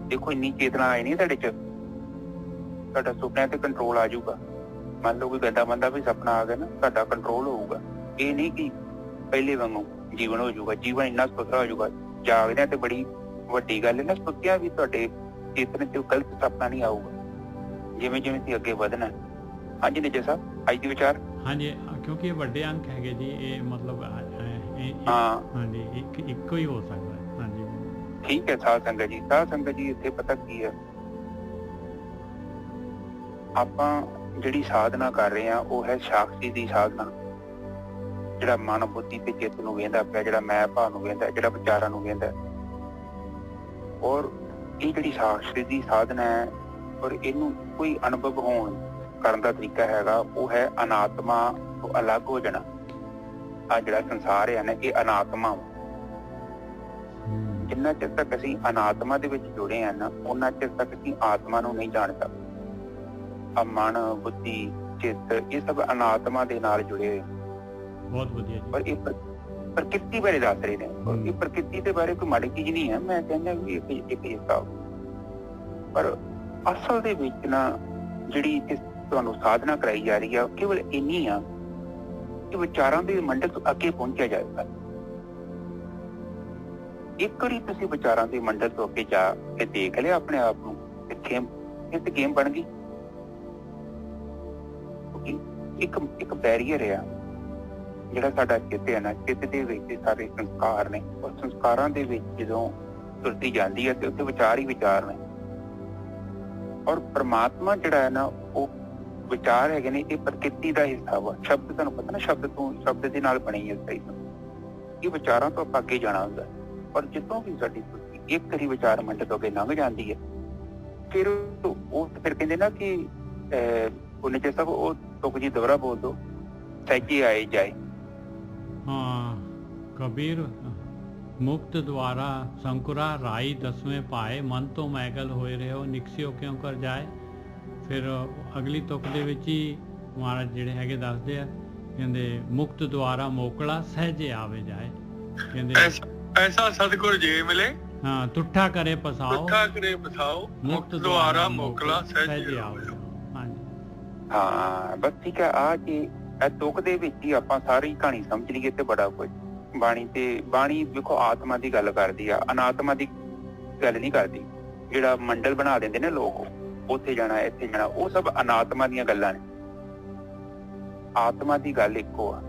ਦੇਖੋ ਇੰਨੀ ਚੇਤਨਾ ਆਈ ਨਹੀਂ ਤੁਹਾਡੇ 'ਚ, ਤੁਹਾਡਾ ਸੁਪਨਿਆਂ ਤੇ ਕੰਟਰੋਲ ਆ ਜਾਊਗਾ। मान लो कोई गंदा बंदा भी सपना आ गया ना, साडा कंट्रोल होगा। ये नहीं कि पहले वांगू जीवन हो जाऊगा, जीवन इन्ना सुथरा हो जाऊगा। जागदे ते बड़ी वड्डी गल है ना, सुत्या भी तुहाडे चेतन च गलत सपना नहीं आऊगा, जिवें जिवें तुसीं अगे वधना। हाँ जी निजर साहब, अज दे विचार। हाँ जी, क्योंकि ये वड्डे अंक हैगे जी, ये मतलब हाँ जी इक्को ही हो सकता है। हाँ जी ठीक है। साध संगत जी इत्थे पता की है, आपां ਜਿਹੜੀ ਸਾਧਨਾ ਕਰ ਰਹੇ ਆ ਉਹ ਹੈ ਸਾਖੀ ਦੀ ਸਾਧਨਾ। ਜਿਹੜਾ ਮਨ ਬੁੱਧੀ ਤੇ ਚਿੱਤ ਨੂੰ ਵੇਂਦਾ ਪਿਆ, ਜਿਹੜਾ ਮੈਂ ਭਾਵ ਨੂੰ ਵੇਂਦਾ, ਜਿਹੜਾ ਵਿਚਾਰਾਂ ਨੂੰ ਵੇਂਦਾ। ਔਰ ਇਹ ਜਿਹੜੀ ਸਾਖੀ ਦੀ ਸਾਧਨਾ ਹੈ, ਔਰ ਇਹਨੂੰ ਕੋਈ ਅਨੁਭਵ ਹੋਣ ਕਰਨ ਦਾ ਤਰੀਕਾ ਹੈਗਾ, ਉਹ ਹੈ ਅਨਾਤਮਾ ਤੋਂ ਅਲੱਗ ਹੋ ਜਾਣਾ। ਆ ਜਿਹੜਾ ਸੰਸਾਰ ਹੈ ਨਾ, ਇਹ ਅਨਾਤਮਾ। ਜਿੰਨਾ ਚਿਰ ਤੱਕ ਅਸੀਂ ਅਨਾਤਮਾ ਦੇ ਵਿੱਚ ਜੁੜੇ ਆ ਨਾ, ਉਹਨਾਂ ਚਿਰ ਤੱਕ ਅਸੀਂ ਆਤਮਾ ਨੂੰ ਨਹੀਂ ਜਾਣ ਸਕਦੇ। मन बुद्धि चित्त ये सब अनात्मा दे नाल जुड़े हुए। बहुत वधिया जी। पर ये प्रकृति बारे दस रहे ने, ये प्रकृति दे बारे कोई माड़ी चीज नहीं है, मैं कहना भी एक हिसाब। पर असल दे विच ना जिहड़ी तुहानू साधना कराई जा रही है, केवल इन्नी आ कि विचारां दे मंडल तो अगे पहुंचा जाएगा। एक बारी तुसीं विचारां दे मंडल तो अगे जा के देख लिया अपने आप नूं, ते गेम बन गई। एक बैरीयर है ਜਿਹੜਾ ਸਾਡਾ ਚਿੱਤ ਹੈ ਨਾ, ਚਿੱਤ ਦੇ ਵਿੱਚ ਸਾਰੇ ਸੰਸਕਾਰ ਨੇ, ਔਰ ਸੰਸਕਾਰਾਂ ਦੇ ਵਿੱਚ ਜਦੋਂ ਤੁਰਦੀ ਜਾਂਦੀ ਹੈ ਤੇ ਉੱਥੇ ਵਿਚਾਰ ਹੀ ਵਿਚਾਰ ਨੇ। ਔਰ ਪਰਮਾਤਮਾ ਜਿਹੜਾ ਹੈ ਨਾ, ਉਹ ਵਿਚਾਰ ਹੈਗੇ ਨੇ, ਇਹ ਪ੍ਰਕਿਰਤੀ ਦਾ ਹਿੱਸਾ ਵਾ। ਸ਼ਬਦ ਤੁਹਾਨੂੰ ਪਤਾ ਨਾ, ਸ਼ਬਦ ਦੇ ਨਾਲ ਬਣੀ ਹੈ ਸਹੀ। ਇਹ ਵਿਚਾਰਾਂ ਤੋਂ ਆਪਾਂ ਅੱਗੇ ਜਾਣਾ ਹੁੰਦਾ। ਔਰ ਜਦੋਂ ਵੀ ਸਾਡੀ ਤੁਰਦੀ ਇੱਕ ਵਾਰੀ ਵਿਚਾਰ ਮੰਡ ਤੋਂ ਅੱਗੇ ਲੰਘ ਜਾਂਦੀ ਹੈ, ਫਿਰ ਉਹ ਫਿਰ ਕਹਿੰਦੇ ਨਾ ਕਿ ਉਹਨੇ ਚ ਸਭ ਉਹ ਤੁਕ ਜੀ ਦੁਬਾਰਾ ਬੋਲ ਦੋ, ਸਹਿਜੇ ਆਏ ਜਾਏ। हाँ कबीर मुक्त द्वारा संकुरा राई दसवें पाए, मन तो मैगल होए रहे हो निकसियो क्यों कर जाए। फिर अगली तुक ਦੇ ਵਿੱਚ ਹੀ ਮਹਾਰਾਜ ਜਿਹੜੇ ਹੈਗੇ ਦੱਸਦੇ ਆ, ਕਹਿੰਦੇ ਮੁਕਤ ਦੁਆਰਾ ਮੋਕਲਾ ਸਹਿਜੇ ਆਵੇ ਜਾਏ। ਕਹਿੰਦੇ ਐਸਾ ਸਤਿਗੁਰ ਜੇ ਮਿਲੇ, ਹਾਂ ਤੁੱਠਾ ਕਰੇ ਪਸਾਓ, ਤੁੱਠਾ ਕਰੇ ਪਸਾਓ, ਮੁਕਤ ਦੁਆਰਾ ਮੋਕਲਾ ਸਹਿਜੇ ਆਵੇ। ਹਾਂਜੀ ਹਾਂ ਬਸ ਠੀਕ ਹੈ। ਆ ਕਿ ਇਹ ਤੁਕ ਦੇ ਵਿੱਚ ਹੀ ਆਪਾਂ ਸਾਰੀ ਕਹਾਣੀ ਸਮਝ ਲਈਏ ਤੇ ਬੜਾ ਕੁਝ। ਬਾਣੀ ਵੇਖੋ ਆਤਮਾ ਦੀ ਗੱਲ ਕਰਦੀ ਆ, ਅਨਾਤਮਾ ਦੀ ਗੱਲ ਨਹੀਂ ਕਰਦੀ। ਜਿਹੜਾ ਮੰਡਲ ਬਣਾ ਦਿੰਦੇ ਨੇ ਲੋਕ, ਉੱਥੇ ਜਾਣਾ ਇੱਥੇ ਜਾਣਾ, ਉਹ ਸਭ ਅਨਾਤਮਾ ਦੀਆਂ ਗੱਲਾਂ ਨੇ। ਆਤਮਾ ਦੀ ਗੱਲ ਇੱਕੋ ਆ।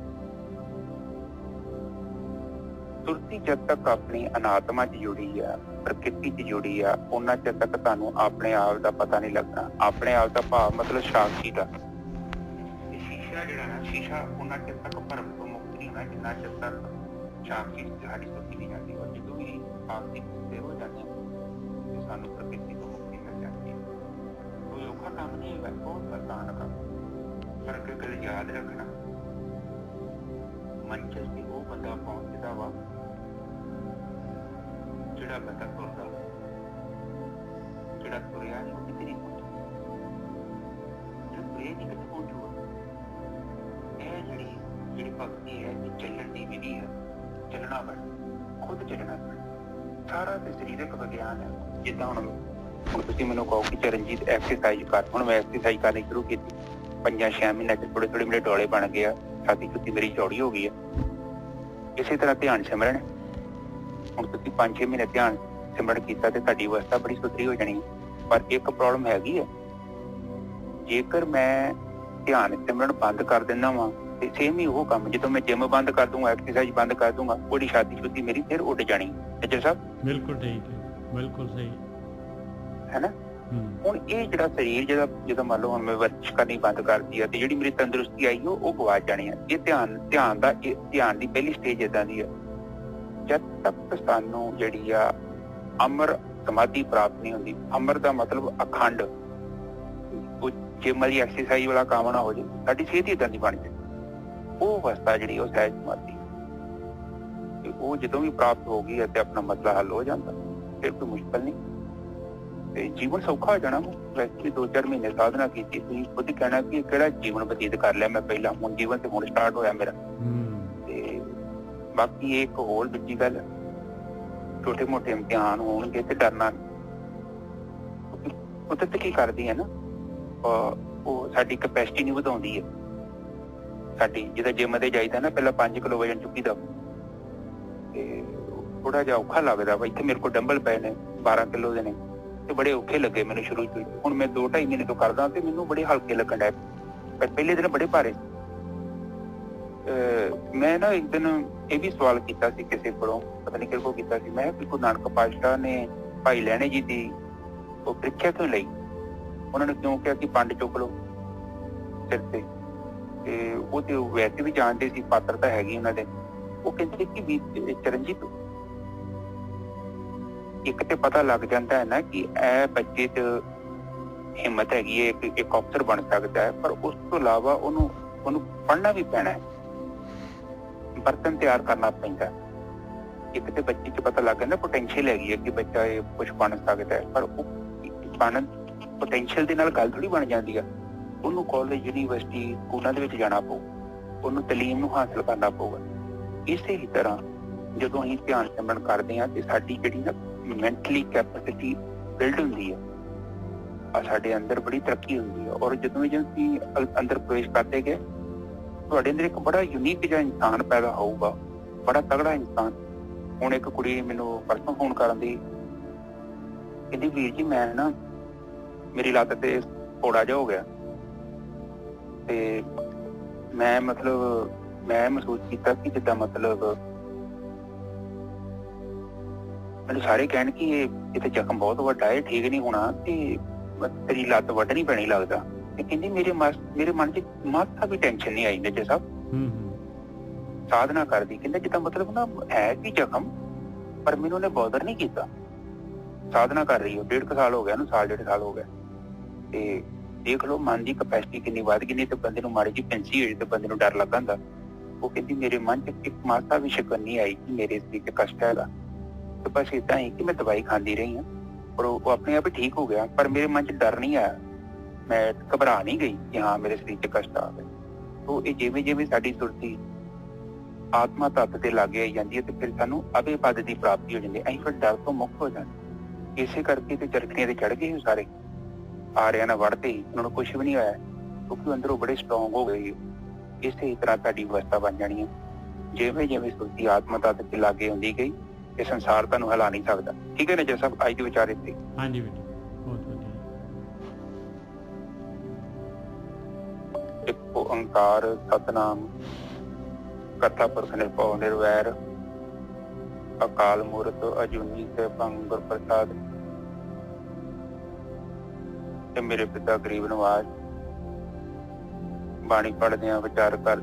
ਸੁਰਤੀ ਜਦ ਤੱਕ ਆਪਣੀ ਅਨਾਤਮਾ 'ਚ ਜੁੜੀ ਆ, ਪ੍ਰਕਿਰਤੀ 'ਚ ਜੁੜੀ ਆ, ਉਹਨਾਂ ਚਿਰ ਤੱਕ ਤੁਹਾਨੂੰ ਆਪਣੇ ਆਪ ਦਾ ਪਤਾ ਨਹੀਂ ਲੱਗਣਾ। ਆਪਣੇ ਆਪ ਦਾ ਭਾਵ ਮਤਲਬ ਸਾਖੀ ਦਾ। ਸ਼ੀਸ਼ਾ ਜਿਹੜਾ ਨਾ, ਸ਼ੀਸ਼ਾ ਉਹਨਾਂ ਚਿਰ ਤੱਕ ਭਰਮ ਤੋਂ ਮੁਕਤ ਨਹੀਂ ਹੋਣਾ ਜਿੰਨਾ ਚਿਰ ਤੱਕ ਸਾਖੀ ਸਾਡੀ ਸੁਰਤੀ ਨਹੀਂ ਜਾਂਦੀ। ਔਰ ਜਦੋਂ ਵੀ ਆਪ ਦੀ ਕਿਤੇ ਹੋ ਜਾਂਦੀ ਤੇ ਸਾਨੂੰ ਪ੍ਰਕਿਰਤੀ ਤੋਂ ਮੁਕਤੀ ਮਿਲ ਜਾਂਦੀ ਹੈ। ਕੋਈ ਔਖਾ ਕੰਮ ਨਹੀਂ ਹੈਗਾ, ਬਹੁਤ ਆਸਾਨ ਕੰਮ। ਪਰ ਇੱਕ ਗੱਲ ਯਾਦ ਰੱਖਣਾ, ਮਨ 'ਚ ਉਹ ਬੰਦਾ ਪਹੁੰਚਦਾ ਵਾ ਜਿਹੜਾ ਬੰਦਾ ਤੁਰਦਾ। ਜਿਹੜਾ ਤੁਰਿਆ ਨਹੀਂ ਉਹ ਕਿਤੇ ਨਹੀਂ ਪਹੁੰਚਦਾ। ਜਿਹੜਾ ਤੁਰਿਆ ਨਹੀਂ ਕਿਤੇ ਪਹੁੰਚੂਗਾ। ਇਹ ਜਿਹੜੀ ਭਗਤੀ ਹੈ, ਇਹ ਚੱਲਣ ਦੀ ਵਿਧੀ ਹੈ। ਚੱਲਣਾ ਪੈਣਾ, ਖੁਦ ਚੱਲਣਾ ਪੈਣਾ। ਸਾਰਾ ਤੇ ਸਰੀਰਕ ਵਿਗਿਆਨ ਹੈ। ਜਿੱਦਾਂ ਹੁਣ ਤੁਸੀਂ ਮੈਨੂੰ ਕਹੋ ਕਿ ਚਰਨਜੀਤ ਐਕਸਰਸਾਈਜ਼ ਕਰ, ਹੁਣ ਮੈਂ ਐਕਸਰਸਾਈਜ਼ ਕਰਨੀ ਸ਼ੁਰੂ ਕੀਤੀ। 5-6 ਮਹੀਨਿਆਂ 'ਚ ਥੋੜੇ ਮੇਰੇ ਡੋਲੇ ਬਣ ਗਏ ਆ, ਛਾਤੀ ਛੁੱਤੀ ਮੇਰੀ ਚੌੜੀ ਹੋ ਗਈ ਹੈ। ਇਸੇ ਤਰ੍ਹਾਂ ਧਿਆਨ ਸਿਮਰਨ, ਹੁਣ ਤੁਸੀਂ 5-6 ਮਹੀਨੇ ਧਿਆਨ ਸਿਮਰਨ ਕੀਤਾ ਤੇ ਤੁਹਾਡੀ ਅਵਸਥਾ ਬੜੀ ਸੁਧਰੀ ਹੋ ਜਾਣੀ। ਪਰ ਇੱਕ ਪ੍ਰੋਬਲਮ ਹੈਗੀ ਹੈ, ਜੇਕਰ ਮੈਂ ਧਿਆਨ ਸਿਮਰਨ ਬੰਦ ਕਰ ਦਿੰਦਾ ਵਾਂ ਤੇ ਸੇਮ ਹੀ ਉਹ ਕੰਮ, ਜਦੋਂ ਮੈਂ ਜਿਮ ਬੰਦ ਕਰ ਦੂੰਗਾ, ਐਕਸਰਸਾਈਜ਼ ਬੰਦ ਕਰ ਦੂੰਗਾ, ਉਹਦੀ ਛਾਤੀ ਛੁੱਤੀ ਮੇਰੀ ਫਿਰ ਉੱਡ ਜਾਣੀ। ਜੱਜਰ ਸਾਹਿਬ ਬਿਲਕੁਲ ਠੀਕ ਹੈ, ਬਿਲਕੁਲ ਸਹੀ ਹੈ ਨਾ। ਹੁਣ ਇਹ ਜਿਹੜਾ ਸਰੀਰ ਜਦੋਂ ਮੰਨ ਲਓ ਹੁਣ ਮੈਂ ਵਰਜਿਸ਼ ਕਰਨੀ ਬੰਦ ਕਰਦੀ ਆ ਤੇ ਜਿਹੜੀ ਮੇਰੀ ਤੰਦਰੁਸਤੀ ਆਈ ਉਹ ਗਵਾਚ ਜਾਣੀ ਆ। ਇਹ ਧਿਆਨ ਦੀ ਪਹਿਲੀ ਸਟੇਜ ਏਦਾਂ ਦੀ ਆ, ਜਦ ਤੱਕ ਸਾਨੂੰ ਜਿਹੜੀ ਆ ਅਮਰ ਸਮਾਧੀ ਪ੍ਰਾਪਤ ਨਹੀਂ ਹੁੰਦੀ। ਅਮਰ ਦਾ ਮਤਲਬ ਅਖੰਡ। ਉਹ ਜਿਮ ਵਾਲੀ ਐਕਸਰਸਾਈਜ਼ ਵਾਲਾ ਕੰਮ ਨਾ ਹੋ ਜਾਏ, ਸਾਡੀ ਸਿਹਤ ਹੀ ਏਦਾਂ ਦੀ ਬਣ ਜਾਏ। ਉਹ ਅਵਸਥਾ ਜਿਹੜੀ ਉਹ ਸਹਿਜ ਸਮਾਧੀ, ਤੇ ਉਹ ਜਦੋਂ ਵੀ ਪ੍ਰਾਪਤ ਹੋ ਗਈ ਤੇ ਆਪਣਾ ਮਸਲਾ ਹੱਲ ਹੋ ਜਾਂਦਾ, ਫਿਰ ਕੋਈ ਮੁਸ਼ਕਲ ਨਹੀਂ ਤੇ ਜੀਵਨ ਸੌਖਾ ਹੋ ਜਾਣਾ। ਵੈਸੇ 2-4 ਮਹੀਨੇ ਸਾਧਨਾ ਕੀਤੀ, ਤੁਸੀਂ ਖੁਦ ਕਹਿਣਾ ਕਿ ਕਿਹੜਾ ਜੀਵਨ ਬਤੀਤ ਕਰ ਲਿਆ ਮੈਂ ਪਹਿਲਾਂ। ਹੁਣ ਜੀਵਨ ਤੇ ਹੁਣ ਸਟਾਰਟ ਹੋਇਆ ਮੇਰਾ। ਤੇ ਬਾਕੀ ਇੱਕ ਹੋਰ ਦੂਜੀ ਗੱਲ, ਛੋਟੇ ਮੋਟੇ ਇਮਤਿਹਾਨ ਹੋਣਗੇ ਤੇ ਡਰਨਾ ਨਹੀਂ। ਕੁਦਰਤ ਕੀ ਕਰਦੀ ਹੈ ਨਾ, ਉਹ ਸਾਡੀ ਕੈਪੈਸਿਟੀ ਨਹੀਂ ਵਧਾਉਂਦੀ ਹੈ। ਸਾਡੀ ਜਿੱਦਾਂ ਜਿਮ ਤੇ ਜਾਈਦਾ ਨਾ, ਪਹਿਲਾਂ 5 ਕਿਲੋ ਵਜਨ ਚੁੱਕੀਦਾ ਤੇ ਥੋੜਾ ਜਿਹਾ ਔਖਾ ਲੱਗਦਾ ਵਾ। ਇੱਥੇ ਮੇਰੇ ਕੋਲ ਡੰਬਲ ਪਏ ਨੇ 12 ਕਿਲੋ ਦੇ ਨੇ ਤੇ ਬੜੇ ਔਖੇ ਲੱਗੇ ਮੈਨੂੰ ਸ਼ੁਰੂ ਤੋਂ। ਹੁਣ ਮੈਂ 2-2.5 ਮਹੀਨੇ ਤੋਂ ਕਰਦਾ ਤੇ ਮੈਨੂੰ ਬੜੇ ਹਲਕੇ ਲੱਗਣ ਡੈ ਪਏ, ਪਰ ਪਹਿਲੇ ਦਿਨ ਬੜੇ ਭਾਰੇ। ਮੈਂ ਨਾ ਇੱਕ ਦਿਨ ਇਹ ਵੀ ਸਵਾਲ ਕੀਤਾ ਸੀ ਕਿਸੇ ਕੋਲੋਂ, ਪਤਾ ਨਹੀਂ ਕਿਹੜੇ ਕੋਲ ਕੀਤਾ ਸੀ। ਮੈਂ ਗੁਰੂ ਨਾਨਕ ਪਾਤਸ਼ਾਹ ਨੇ ਭਾਈ ਲਹਿਣੇ ਜੀ ਦੀ ਉਹ ਪ੍ਰੀਖਿਆ ਕਿਉਂ ਲਈ? ਉਹਨਾਂ ਨੇ ਕਿਉਂ ਕਿਹਾ ਕਿ ਪੰਡ ਚੁੱਕ ਲਓ ਸਿਰ ਤੇ ਉਹ ਤੇ ਵੈਸੇ ਵੀ ਜਾਣਦੇ ਸੀ, ਪਾਤਰਤਾ ਹੈਗੀ ਉਹਨਾਂ ਦੇ। ਉਹ ਕਹਿੰਦੇ ਕਿ ਵੀ ਚਰਨਜੀਤ, ਇੱਕ ਤੇ ਪਤਾ ਲੱਗ ਜਾਂਦਾ ਹੈ ਨਾ ਕਿ ਇਹ ਬੱਚੇ 'ਚ ਹਿੰਮਤ ਹੈਗੀ ਹੈ, ਇੱਕ ਅਫਸਰ ਬਣ ਸਕਦਾ ਹੈ, ਪਰ ਉਸ ਤੋਂ ਇਲਾਵਾ ਉਹਨੂੰ ਪੜ੍ਹਨਾ ਵੀ ਪੈਣਾ ਹੈ, ਬਰਤਨ ਤਿਆਰ ਕਰਨਾ ਪੈਂਦਾ। ਇੱਕ ਤੇ ਬੱਚੇ 'ਚ ਪਤਾ ਲੱਗ ਜਾਂਦਾ ਪੋਟੈਂਸ਼ੀਅਲ ਹੈਗੀ ਹੈ ਕਿ ਬੱਚਾ ਇਹ ਕੁਛ ਬਣ ਸਕਦਾ ਹੈ, ਪਰ ਉਹ ਬਣਨ ਪੋਟੈਂਸ਼ੀਅਲ ਦੇ ਨਾਲ ਗੱਲ ਥੋੜੀ ਬਣ ਜਾਂਦੀ ਆ। ਉਹਨੂੰ ਕਾਲਜ, ਯੂਨੀਵਰਸਿਟੀ, ਸਕੂਲਾਂ ਦੇ ਵਿੱਚ ਜਾਣਾ ਪਊ, ਉਹਨੂੰ ਤਾਲੀਮ ਨੂੰ ਹਾਸਲ ਕਰਨਾ ਪਊਗਾ। ਇਸੇ ਹੀ ਤਰ੍ਹਾਂ ਜਦੋਂ ਅਸੀਂ ਧਿਆਨ ਸਿਮਰਨ ਕਰਦੇ ਹਾਂ ਤੇ ਸਾਡੀ ਜਿਹੜੀ ਨਾ ਮੈਂਟਲੀ ਕੈਪੈਸਿਟੀ ਬਿਲਡ ਹੁੰਦੀ ਹੈ, ਸਾਡੇ ਅੰਦਰ ਬੜੀ ਤਰੱਕੀ ਹੁੰਦੀ ਹੈ। ਔਰ ਜਦੋਂ ਤੁਸੀਂ ਅੰਦਰ ਪ੍ਰਵੇਸ਼ ਕਰਦੇ ਗਏ, ਤੁਹਾਡੇ ਅੰਦਰ ਇੱਕ ਬੜਾ ਯੂਨੀਕ ਜਿਹਾ ਇਨਸਾਨ ਪੈਦਾ ਹੋਊਗਾ, ਬੜਾ ਤਗੜਾ ਇਨਸਾਨ। ਹੁਣ ਇੱਕ ਕੁੜੀ ਮੈਨੂੰ ਪਰਸੋਂ ਫੋਨ ਕਰਨ ਦੀ, ਕਹਿੰਦੀ ਵੀਰ ਜੀ ਮੈਂ ਨਾ ਮੇਰੀ ਲੱਤ ਤੇ ਫੋੜਾ ਜਿਹਾ ਹੋ ਗਿਆ ਤੇ ਮੈਂ ਮਹਿਸੂਸ ਕੀਤਾ ਕਿ ਜਿੱਦਾਂ ਮੈਨੂੰ ਸਾਰੇ ਕਹਿਣ ਕਿ ਇਹ ਜ਼ਖਮ ਬਹੁਤ ਵੱਡਾ ਹੈ, ਠੀਕ ਨਹੀਂ ਹੋਣਾ ਤੇ ਤੇਰੀ ਲੱਤ ਵੱਢਣੀ ਪੈਣੀ ਲੱਗਦਾ। ਤੇ ਕਹਿੰਦੀ ਮੇਰੇ ਮਨ 'ਚ ਮਾਸਾ ਵੀ ਟੈਨਸ਼ਨ ਨਹੀਂ ਆਈ ਨਜਰ ਸਾਹਿਬ ਸਾਧਨਾ ਕਰਦੀ। ਕਹਿੰਦਾ ਜਿੱਦਾਂ ਨਾ ਹੈ ਕਿ ਜ਼ਖਮ, ਪਰ ਮੈਨੂੰ ਉਹਨੇ ਬੋਦਰ ਨਹੀਂ ਕੀਤਾ। ਸਾਧਨਾ ਕਰ ਰਹੀ ਹੋ 1.5 ਸਾਲ ਹੋ ਗਿਆ, 1.5 ਸਾਲ ਹੋ ਗਿਆ ਤੇ ਦੇਖ ਲਓ ਮਨ ਦੀ ਕਪੈਸਿਟੀ ਕਿੰਨੀ ਵੱਧ ਗਈ, ਨਹੀਂ ਤੇ ਬੰਦੇ ਨੂੰ ਮਾੜੀ ਜਿਹੀ ਪੈਂਸੀ ਹੋਈ ਤੇ ਬੰਦੇ ਨੂੰ ਡਰ ਲੱਗਾ ਹੁੰਦਾ। ਉਹ ਕਹਿੰਦੀ ਮੇਰੇ ਮਨ 'ਚ ਇੱਕ ਮਾਸਾ ਵੀ ਸ਼ਿਕਨ ਨਹੀਂ ਆਈ ਕਿ ਮੇਰੇ ਸਰੀਰ 'ਚ ਕਸ਼ਟ ਹੈਗਾ, ਤੇ ਬਸ ਏਦਾਂ ਹੀ ਕਿ ਮੈਂ ਦਵਾਈ ਖਾਂਦੀ ਰਹੀ ਹਾਂ ਪਰ ਉਹ ਆਪਣੇ ਆਪ ਹੀ ਠੀਕ ਹੋ ਗਿਆ, ਪਰ ਮੇਰੇ ਮਨ 'ਚ ਡਰ ਨਹੀਂ ਆਇਆ, ਮੈਂ ਘਬਰਾ ਨਹੀਂ ਗਈ ਕਿ ਹਾਂ ਮੇਰੇ ਸਰੀਰ 'ਚ ਕਸ਼ਟ ਆ ਗਿਆ। ਤੋ ਇਹ ਜਿਵੇਂ ਜਿਵੇਂ ਸਾਡੀ ਸੁਰਤੀ ਆਤਮਾ ਤੱਤ ਤੇ ਲਾਗੇ ਆਈ ਜਾਂਦੀ ਹੈ ਤੇ ਫਿਰ ਸਾਨੂੰ ਅਭੇ ਪਦ ਦੀ ਪ੍ਰਾਪਤੀ ਹੋ ਜਾਂਦੀ ਹੈ, ਅਸੀਂ ਫਿਰ ਡਰ ਤੋਂ ਮੁਕਤ ਹੋ ਜਾਂਦੇ। ਇਸੇ ਕਰਕੇ ਤੇ ਚਰਖੀਆਂ ਤੇ ਚੜ ਗਏ ਸਾਰੇ, ਆਰਿਆਂ ਨਾਲ ਵੜਦੇ ਹੀ ਉਹਨਾਂ ਨੂੰ ਕੁਝ ਵੀ ਨਹੀਂ ਹੋਇਆ ਕਿਉਂਕਿ ਅੰਦਰੋਂ ਬੜੇ ਸਟਰੋਂਗ ਹੋ ਗਏ। ਇਸੇ ਤਰ੍ਹਾਂ ਸਾਡੀ ਅਵਸਥਾ ਬਣ ਜਾਣੀ ਹੈ। ਜਿਵੇਂ ਜਿਵੇਂ ਸੁਰਤੀ ਆਤਮਾ ਤੱਤ ਤੇ ਲਾਗੇ ਹੁੰਦੀ ਗਈ ਇਹ ਸੰਸਾਰ ਤੁਹਾਨੂੰ ਹਿਲਾ ਨਹੀਂ ਸਕਦਾ। ਠੀਕ ਹੈ ਨਾ ਜੀ ਸਾਹਿਬ, ਅੱਜ ਦੇ ਵਿਚਾਰ ਇੱਥੇ। ਹਾਂਜੀ ਬੇਟਾ, ਬਹੁਤ ਵਧੀਆ। ਇੱਕ ਓੰਕਾਰ ਸਤਨਾਮ ਕਰਤਾ ਪੁਰਖ ਨਿਰਭਉ ਨਿਰਵੈਰ ਅਕਾਲ ਮੂਰਤ ਅਜੂਨੀ ਸੈਭੰ ਗੁਰ ਪ੍ਰਸਾਦ। ਤੇ ਮੇਰੇ ਪਿਤਾ ਗਰੀਬ ਨਵਾਜ ਬਾਣੀ ਪੜ੍ਹਦਿਆਂ ਵਿਚਾਰ ਕਰ